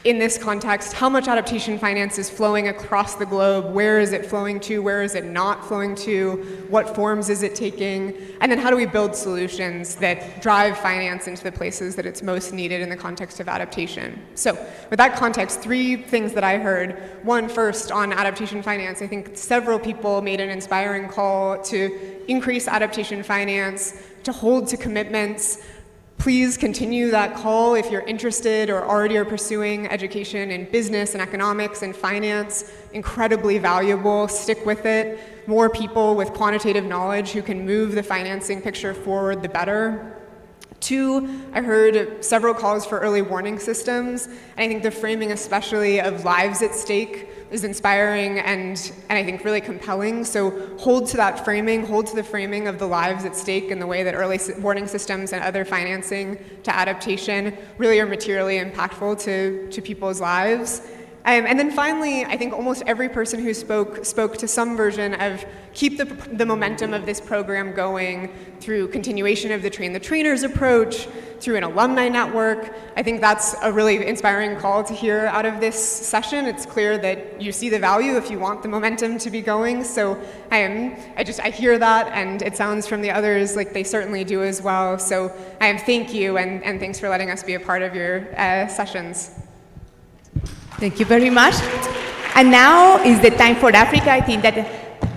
I: in this context, how much adaptation finance is flowing across the globe, where is it flowing to, where is it not flowing to, what forms is it taking, and then how do we build solutions that drive finance into the places that it's most needed in the context of adaptation. So with that context, 3 things that I heard. One, first, on adaptation finance, I think several people made an inspiring call to increase adaptation finance, to hold to commitments. Please continue that call if you're interested or already are pursuing education in business and economics and finance. Incredibly valuable. Stick with it. More people with quantitative knowledge who can move the financing picture forward, the better. 2, I heard several calls for early warning systems, and I think the framing especially of lives at stake is inspiring and I think really compelling. So hold to that framing, hold to the framing of the lives at stake in the way that early warning systems and other financing to adaptation really are materially impactful to people's lives. And then finally, I think almost every person who spoke to some version of keep the momentum of this program going through continuation of the Train the Trainers approach, through an alumni network. I think that's a really inspiring call to hear out of this session. It's clear that you see the value if you want the momentum to be going. So I hear that, and it sounds from the others like they certainly do as well. So thank you, and thanks for letting us be a part of your sessions.
E: Thank you very much. And now is the time for Africa. I think that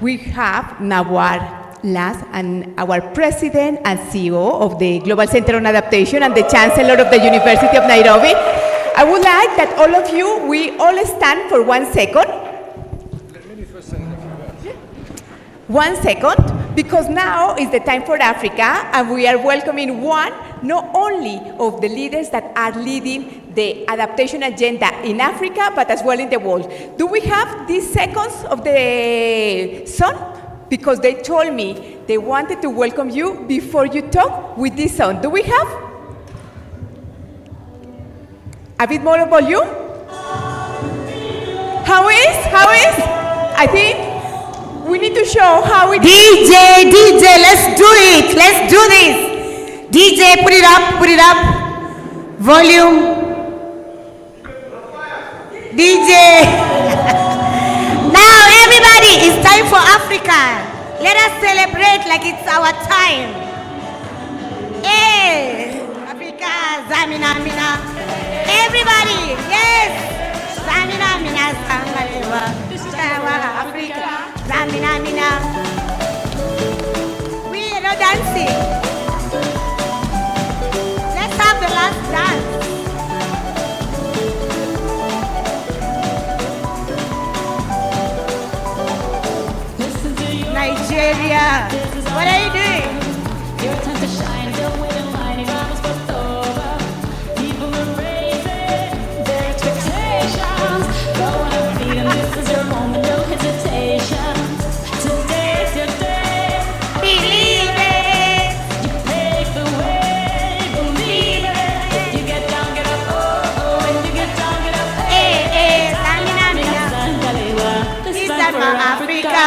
E: we have Nawar Las, and our president and CEO of the Global Center on Adaptation and the Chancellor of the University of Nairobi. I would like that all of you, we all stand for 1 second. 1 second. because now is the time for Africa, and we are welcoming one, not only of the leaders that are leading the adaptation agenda in Africa, but as well in the world. Do we have these seconds of the song? Because they told me they wanted to welcome you before you talk with this song. Do we have? A bit more volume? How is? I think we need to show how it is.
J: DJ, let's do it. Let's do this. DJ, put it up. Volume. DJ. Now everybody, it's time for Africa. Let us celebrate like it's our time. Hey, Africa, Zamina, Mina. Everybody, yes. Zamina, Mina, Zamalewa. Africa, Zamina, Mina. We are not dancing. Let's have the last dance. Nigeria, what are you doing? Your time to shine, the way the lighting was put over. People are raising their expectations. Go on and feed them, this is your moment, no hesitation. Today's your day, believe it. You pave the way, believe it. You get down, get up, oh, when you get down, get up. Hey, Samina, Mina, this is time for Africa.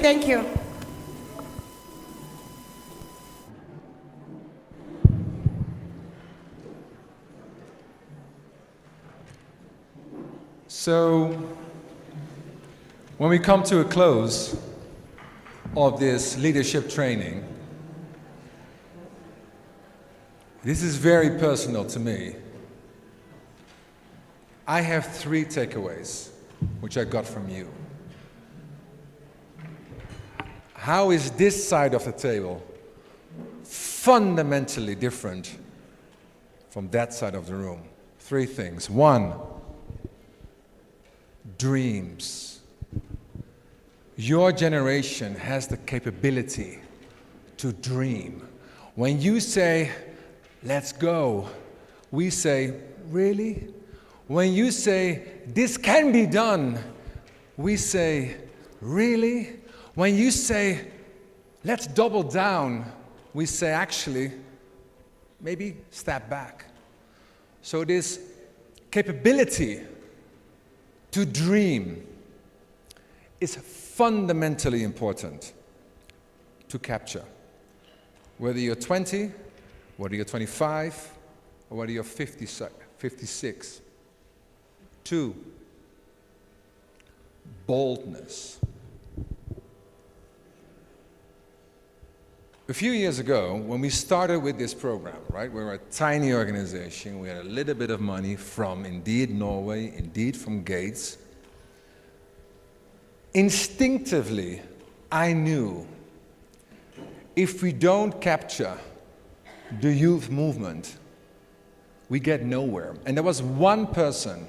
J: Thank you.
K: So, when we come to a close of this leadership training, this is very personal to me. I have 3 takeaways, which I got from you. How is this side of the table fundamentally different from that side of the room? 3 things. 1, dreams. Your generation has the capability to dream. When you say, let's go, we say, really? When you say, this can be done, we say, really? When you say, let's double down, we say, actually, maybe step back. So this capability to dream is fundamentally important to capture. Whether you're 20, whether you're 25, or whether you're 56. 2, boldness. A few years ago, when we started with this program, right, we were a tiny organization, we had a little bit of money from, indeed, Norway, indeed, from Gates. Instinctively, I knew if we don't capture the youth movement, we get nowhere. And there was one person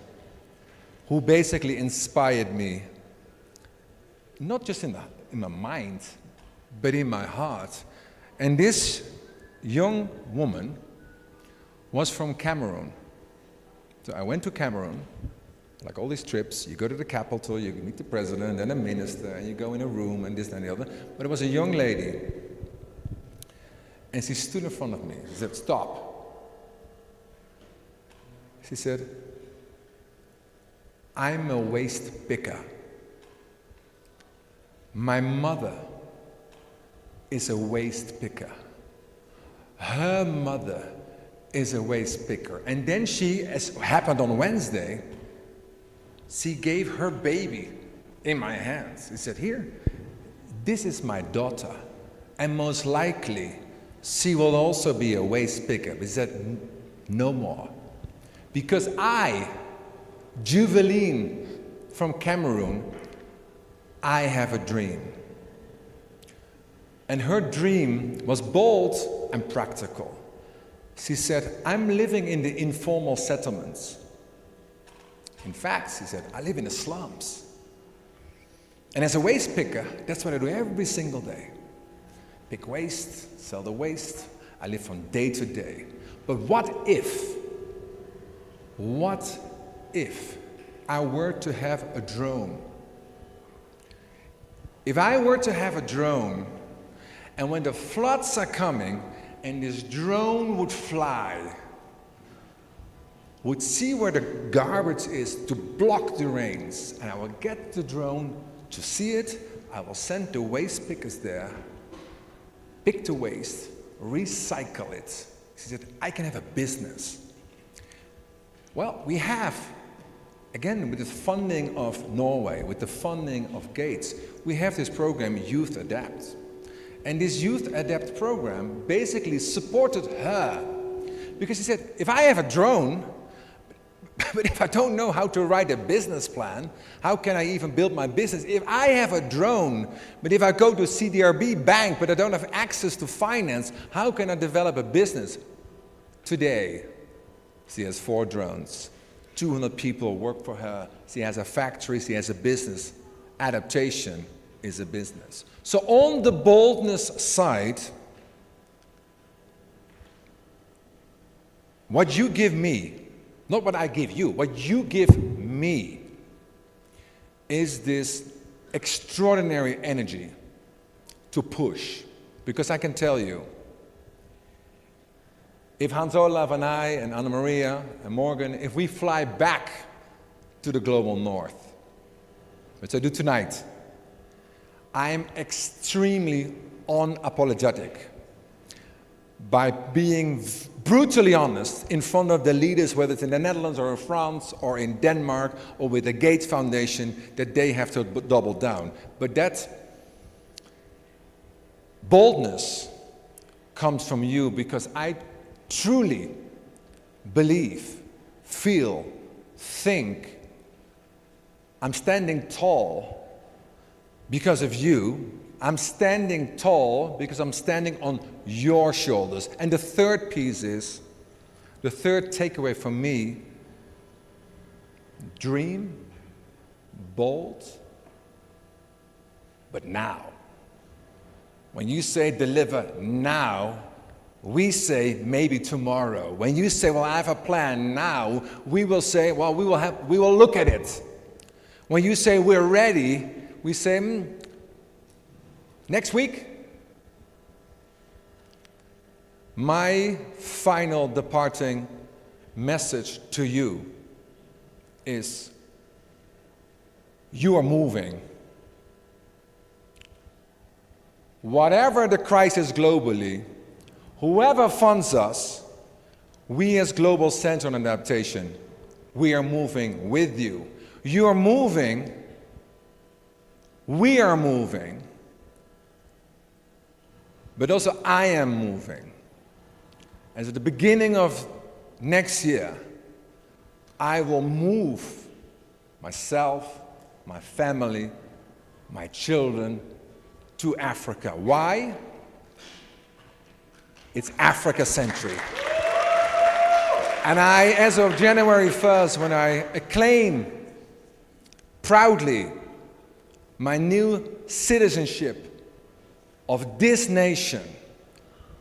K: who basically inspired me, not just in my mind, but in my heart. And this young woman was from Cameroon. So I went to Cameroon, like all these trips, you go to the capital, you meet the president and a minister, and you go in a room and this and the other. But it was a young lady, and she stood in front of me. She said, stop. She said, I'm a waste picker. My mother is a waste picker. Her mother is a waste picker. And then she, as happened on Wednesday, she gave her baby in my hands. She said, here, this is my daughter. And most likely, she will also be a waste picker. He said, no more. Because I, Juveline, from Cameroon, I have a dream. And her dream was bold and practical. She said, I'm living in the informal settlements. In fact, she said, I live in the slums. And as a waste picker, that's what I do every single day. Pick waste, sell the waste. I live from day to day. But what if I were to have a drone? If I were to have a drone, and when the floods are coming, and this drone would fly, would see where the garbage is to block the rains, and I will get the drone to see it, I will send the waste pickers there, pick the waste, recycle it. She said, I can have a business. Well, we have, again, with the funding of Norway, with the funding of Gates, we have this program, Youth Adapt. And this Youth Adapt program basically supported her. Because she said, if I have a drone, but if I don't know how to write a business plan, how can I even build my business? If I have a drone, but if I go to CDRB bank, but I don't have access to finance, how can I develop a business? Today, she has 4 drones. 200 people work for her. She has a factory, she has a business. Adaptation is a business. So on the boldness side, what you give me, not what I give you, what you give me is this extraordinary energy to push. Because I can tell you, if Hans Olaf and I and Anna Maria and Morgan, if we fly back to the global north, which I do tonight, I am extremely unapologetic by being brutally honest in front of the leaders, whether it's in the Netherlands or in France or in Denmark or with the Gates Foundation, that they have to double down. But that boldness comes from you because I truly believe, feel, think I'm standing tall because of you. I'm standing tall because I'm standing on your shoulders. And the third piece is, the third takeaway for me, dream, bold, but now. When you say deliver now, we say maybe tomorrow. When you say, well, I have a plan now, we will say, well, we will look at it. When you say we're ready, we say, next week. My final departing message to you is, you are moving. Whatever the crisis globally, whoever funds us, we as Global Center on Adaptation, we are moving with you. You are moving, we are moving, but also I am moving. As at the beginning of next year, I will move myself, my family, my children to Africa. Why? It's Africa Century. And I, as of January 1st, when I acclaim proudly my new citizenship of this nation,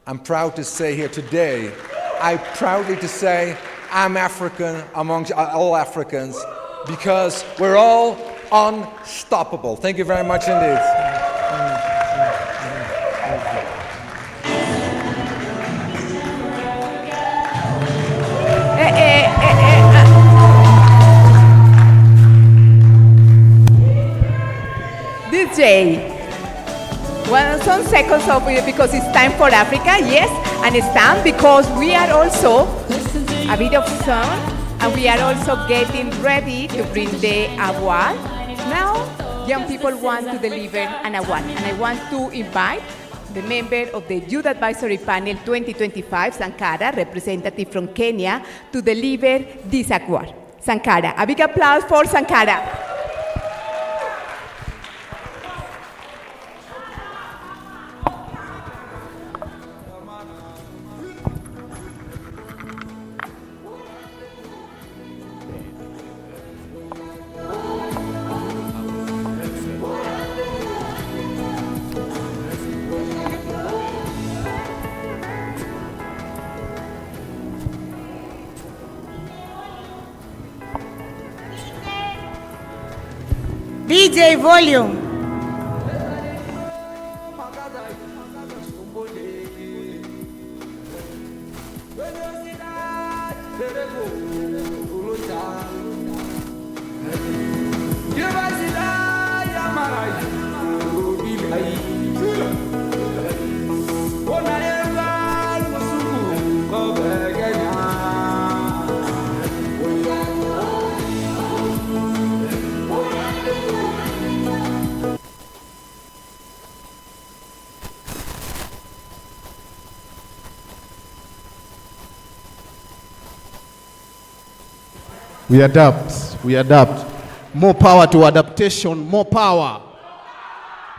K: I'm proud to say here today, I proudly to say I'm African amongst all Africans because we're all unstoppable. Thank you very much indeed.
E: DJ, well, some seconds of because it's time for Africa, yes, and it's time because we are also a bit of sun, and we are also getting ready to bring the award. Now, young people want to deliver an award, and I want to invite the member of the Youth Advisory Panel 2025, Sankara, representative from Kenya, to deliver this award. Sankara, a big applause for Sankara.
L: DJ volume.
M: We adapt, we adapt. More power to adaptation, more power.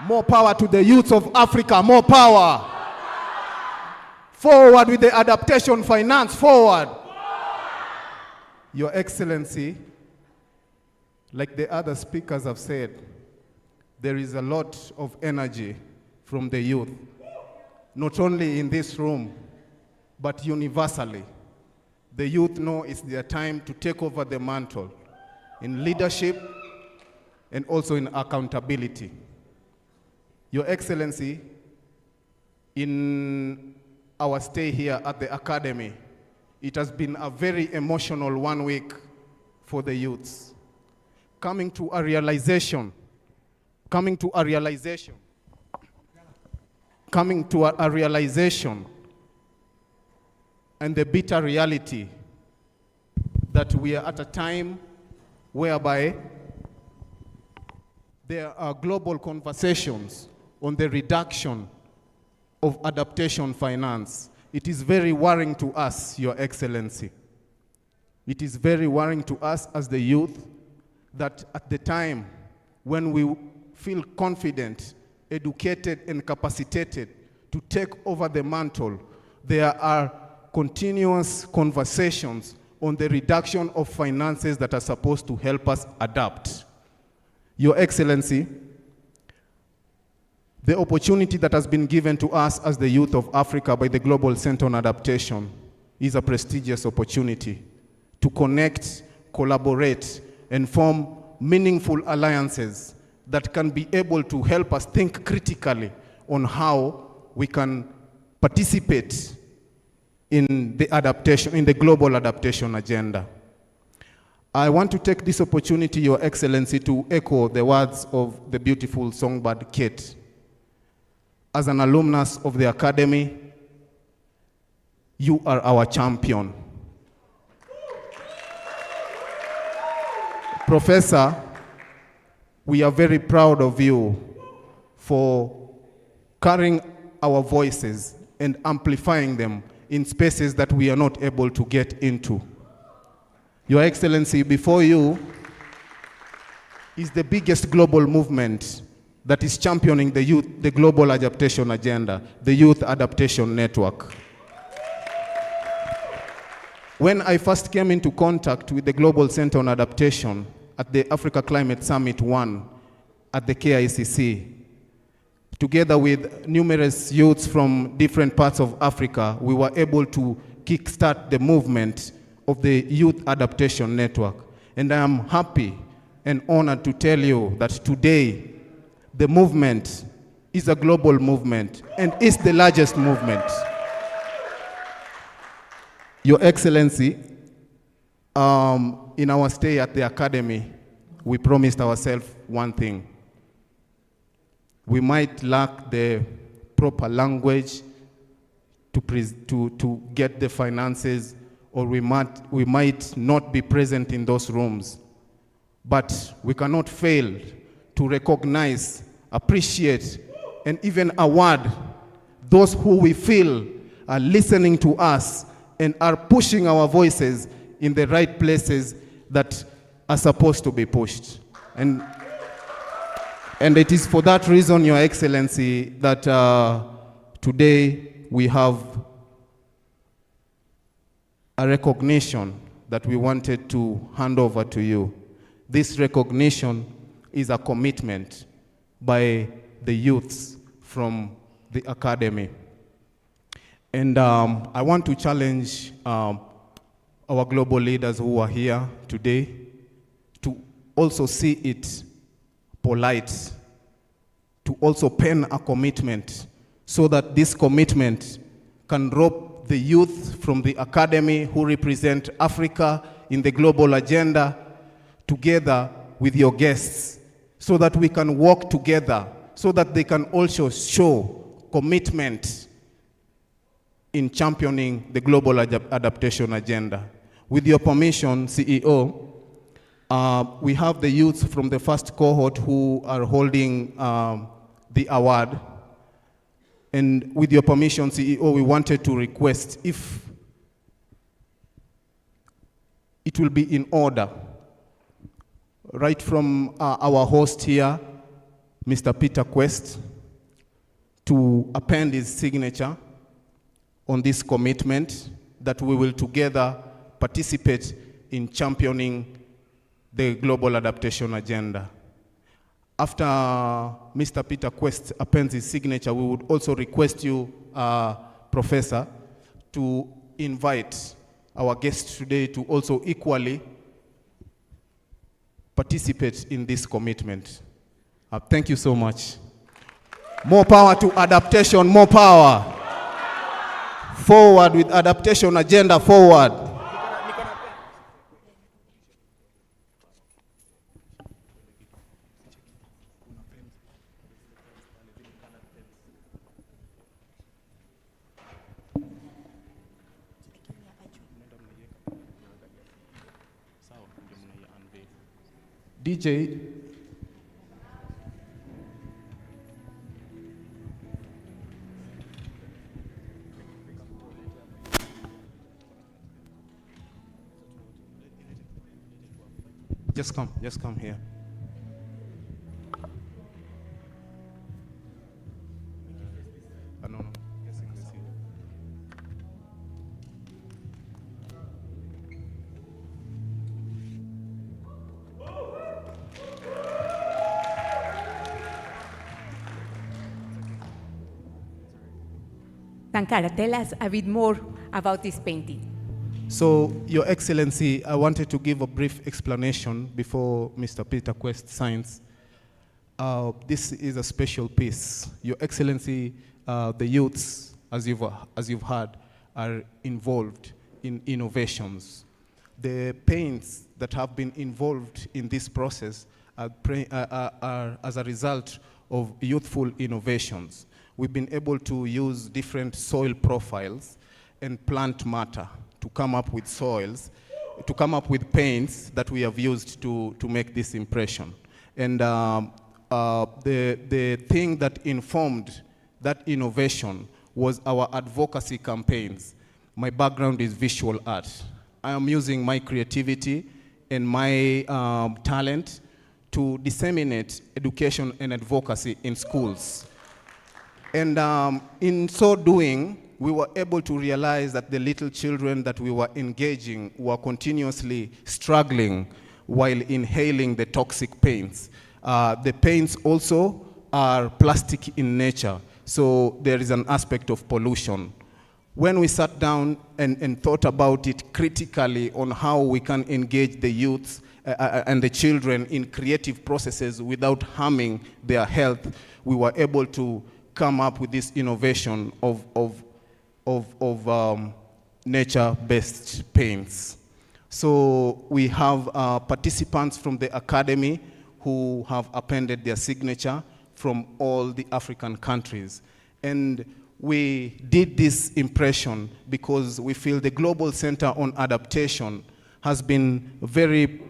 M: More power to the youth of Africa, more power. Forward with the adaptation finance, forward. Your Excellency, like the other speakers have said, there is a lot of energy from the youth, not only in this room, but universally. The youth know it's their time to take over the mantle in leadership and also in accountability. Your Excellency, in our stay here at the Academy, it has been a very emotional 1 week for the youths. Coming to a realization and the bitter reality that we are at a time whereby there are global conversations on the reduction of adaptation finance. It is very worrying to us, Your Excellency. It is very worrying to us as the youth that at the time when we feel confident, educated, and capacitated to take over the mantle, there are continuous conversations on the reduction of finances that are supposed to help us adapt. Your Excellency, the opportunity that has been given to us as the youth of Africa by the Global Center on Adaptation is a prestigious opportunity to connect, collaborate, and form meaningful alliances that can be able to help us think critically on how we can participate in the adaptation, in the global adaptation agenda. I want to take this opportunity, Your Excellency, to echo the words of the beautiful songbird Kate. As an alumnus of the Academy, you are our champion. Professor, we are very proud of you for carrying our voices and amplifying them in spaces that we are not able to get into. Your Excellency, before you is the biggest global movement that is championing the youth, the global adaptation agenda, the Youth Adaptation Network. When I first came into contact with the Global Center on Adaptation at the Africa Climate Summit 1 at the KICC, together with numerous youths from different parts of Africa, we were able to kickstart the movement of the Youth Adaptation Network. And I am happy and honored to tell you that today, the movement is a global movement and is the largest movement. Your Excellency, in our stay at the Academy, we promised ourselves one thing. We might lack the proper language to get the finances, or we might not be present in those rooms. But we cannot fail to recognize, appreciate, and even award those who we feel are listening to us and are pushing our voices in the right places that are supposed to be pushed. And it is for that reason, Your Excellency, that today we have a recognition that we wanted to hand over to you. This recognition is a commitment by the youths from the Academy. And I want to challenge our global leaders who are here today to also see it polite to also pen a commitment so that this commitment can rope the youth from the academy who represent Africa in the global agenda together with your guests so that we can work together, so that they can also show commitment in championing the global adaptation agenda. With your permission, CEO, we have the youth from the first cohort who are holding the award. And with your permission, CEO, we wanted to request if it will be in order, right from our host here, Mr. Peter Quest, to append his signature on this commitment that we will together participate in championing the global adaptation agenda. After Mr. Peter Quest appends his signature, we would also request you, Professor, to invite our guests today to also equally participate in this commitment. Thank you so much. More power to adaptation, more power. Forward with adaptation agenda, forward. DJ. Just come here. No.
E: Sankara, tell us a bit more about this painting.
M: So, Your Excellency, I wanted to give a brief explanation before Mr. Peter Quest signs. This is a special piece. Your Excellency, the youths, as you've heard, are involved in innovations. The paints that have been involved in this process are as a result of youthful innovations. We've been able to use different soil profiles and plant matter to come up with soils, to come up with paints that we have used to make this impression. And the thing that informed that innovation was our advocacy campaigns. My background is visual art. I am using my creativity and my talent to disseminate education and advocacy in schools. And in so doing, we were able to realize that the little children that we were engaging were continuously struggling while inhaling the toxic paints. The paints also are plastic in nature, so there is an aspect of pollution. When we sat down and thought about it critically on how we can engage the youths and the children in creative processes without harming their health, we were able to come up with this innovation of nature-based paints. So we have participants from the academy who have appended their signature from all the African countries. And we did this impression because we feel the Global Center on Adaptation has been very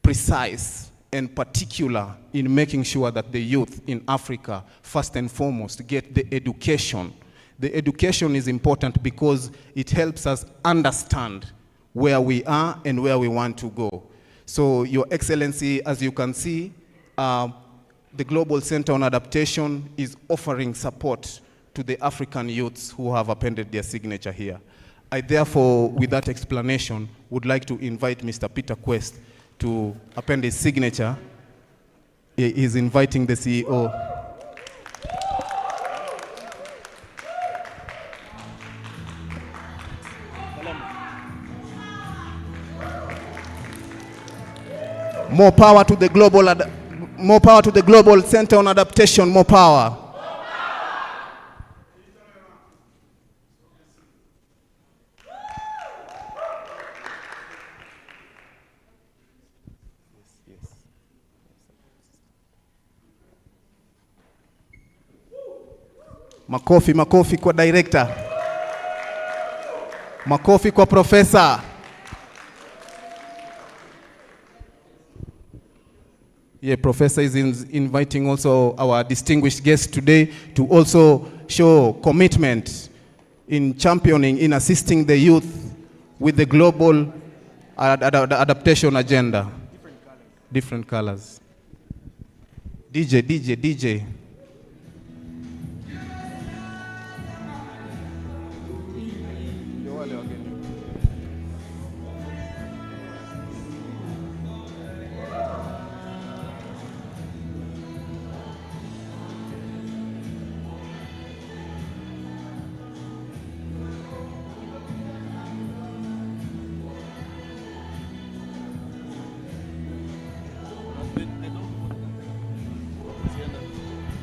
M: precise and particular in making sure that the youth in Africa, first and foremost, get the education. The education is important because it helps us understand where we are and where we want to go. So, Your Excellency, as you can see, the Global Center on Adaptation is offering support to the African youths who have appended their signature here. I therefore, with that explanation, would like to invite Mr. Peter Quest to append his signature. He is inviting the CEO. More power to the global center on adaptation. More power. Makofi kwa director. Makofi kwa professor. Yeah, Professor is inviting also our distinguished guests today to also show commitment in championing, in assisting the youth with the global adaptation agenda. Different colors. DJ.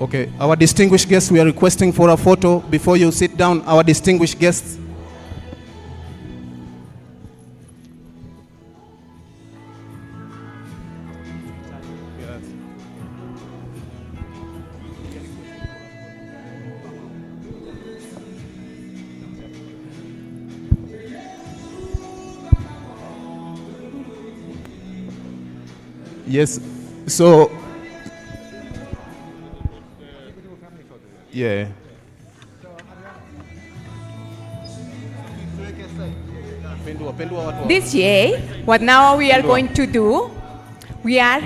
M: Okay, our distinguished guests, we are requesting for a photo before you sit down. Our distinguished guests. Yes, so yeah.
E: This year, what now we are going to do, we are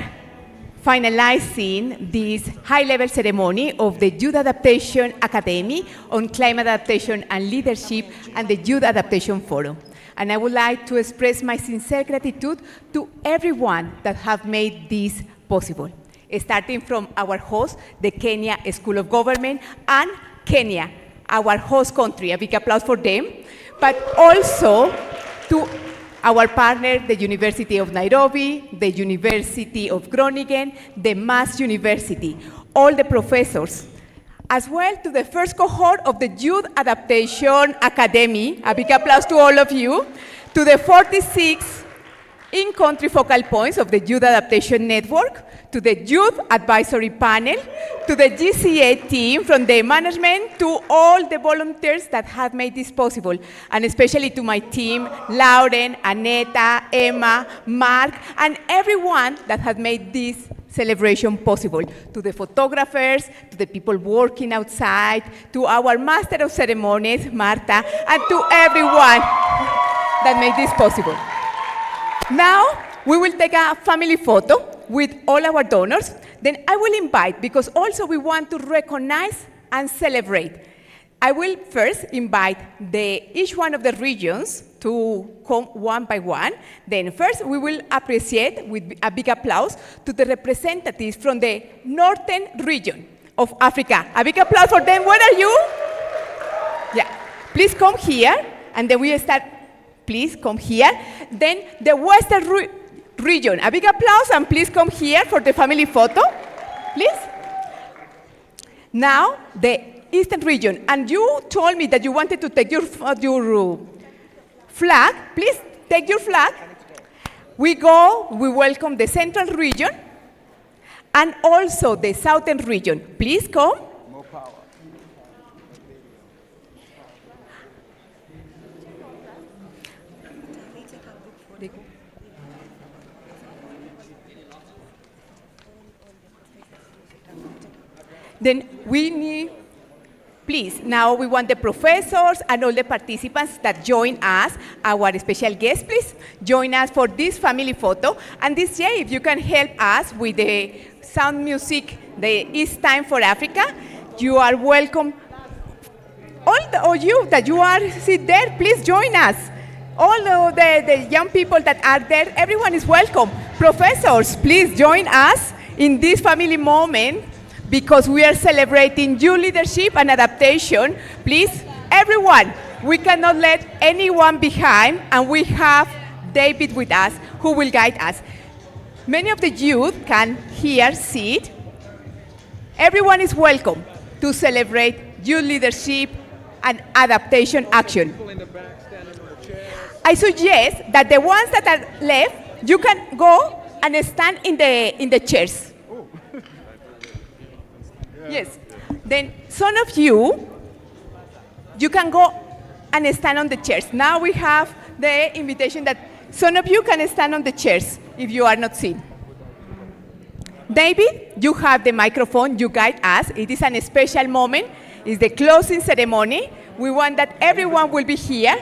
E: finalizing this high-level ceremony of the Youth Adaptation Academy on Climate Adaptation and Leadership and the Youth Adaptation Forum. And I would like to express my sincere gratitude to everyone that have made this possible, starting from our host, the Kenya School of Government, and Kenya, our host country. A big applause for them. But also to our partner, the University of Nairobi, the University of Groningen, the Mass University, all the professors, as well to the first cohort of the Youth Adaptation Academy. A big applause to all of you. To the 46 in-country focal points of the Youth Adaptation Network, to the Youth Advisory Panel, to the GCA team, from the management to all the volunteers that have made this possible, and especially to my team, Lauren, Aneta, Emma, Mark, and everyone that has made this celebration possible. To the photographers, to the people working outside, to our Master of Ceremonies, Marta, and to everyone that made this possible. Now, we will take a family photo with all our donors. Then I will invite, because also we want to recognize and celebrate. I will first invite each one of the regions to come one by one. Then first we will appreciate with a big applause to the representatives from the northern region of Africa. A big applause for them. Where are you? Yeah, please come here, and then we start. Please come here. Then the western region. A big applause, and please come here for the family photo, please. Now, the eastern region. And you told me that you wanted to take your flag. Please take your flag. We welcome the central region and also the southern region. Please come.
M: More power.
E: Then we need, please, now we want the professors and all the participants that join us, our special guests, please, join us for this family photo. And this year, if you can help us with the sound music, It's Time for Africa, you are welcome. All you that you are sit there, please join us. All the young people that are there, everyone is welcome. Professors, please join us in this family moment, because we are celebrating youth leadership and adaptation. Please, everyone, we cannot let anyone behind, and we have David with us who will guide us. many of the youth can here sit. Everyone is welcome to celebrate youth leadership and adaptation action. I suggest that the ones that are left, you can go and stand in the chairs. Yes. Then some of you can go and stand on the chairs. Now we have the invitation that some of you can stand on the chairs if you are not seen. David, you have the microphone, you guide us. It is a special moment. It's the closing ceremony. We want that everyone will be here.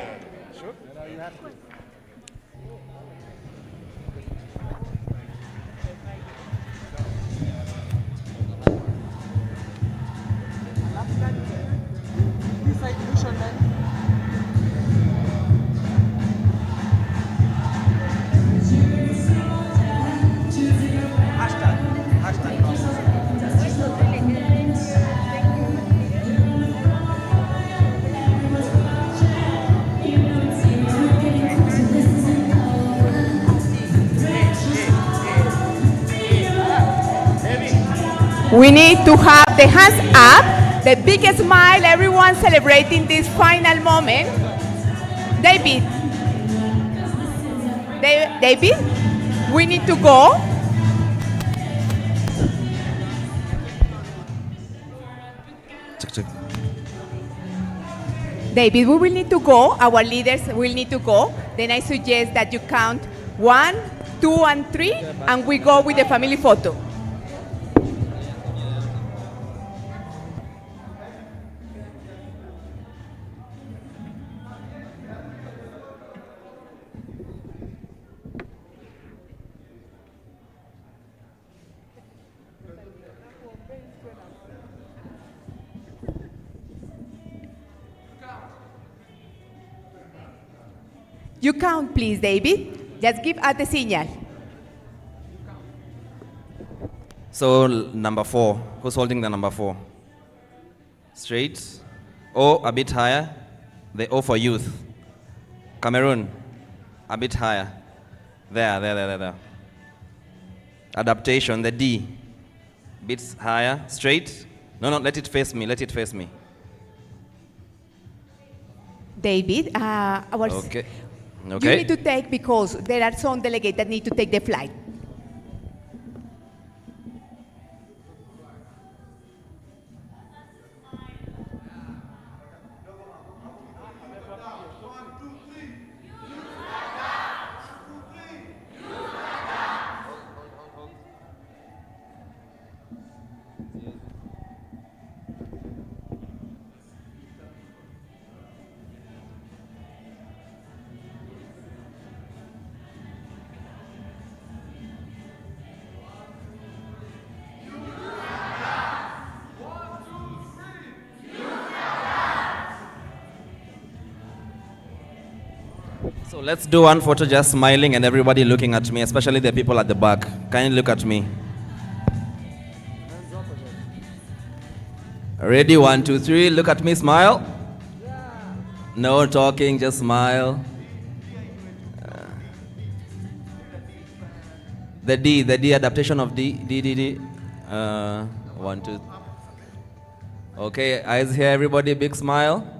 E: We need to have the hands up, the biggest smile, everyone celebrating this final moment. David, David, we need to go. David, we will need to go. Our leaders will need to go. Then I suggest that you count 1, 2, and 3, and we go with the family photo. You count, please, David. Just give us the signal.
L: So, number 4. Who's holding the number 4? Straight. O, a bit higher. The O for youth. Cameroon, a bit higher. There. Adaptation, the D. Bits higher. Straight. No, let it face me.
E: David,
L: Okay.
E: You need to take, because there are some delegates that need to take the flight.
L: So let's do one photo just smiling and everybody looking at me, especially the people at the back. Can you look at me? Ready, 1, 2, 3, look at me, smile. No talking, just smile. The D, adaptation of D. 1, 2. Okay, eyes here, everybody, big smile.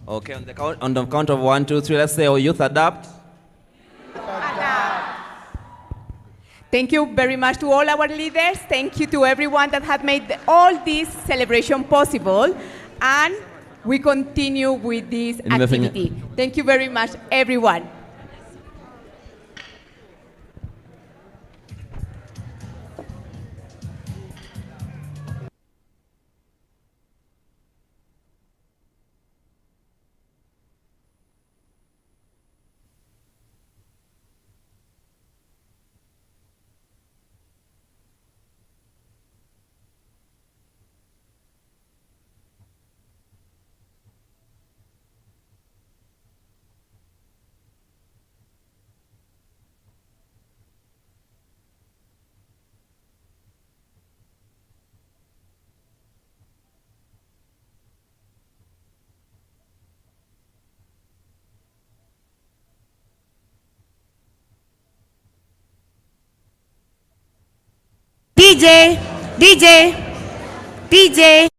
L: Okay, on the count of 1, 2, 3, let's say, youth adapt.
E: Thank you very much to all our leaders. Thank you to everyone that had made all this celebration possible. And we continue with this activity. Thank you very much, everyone.
R: DJ, DJ, DJ.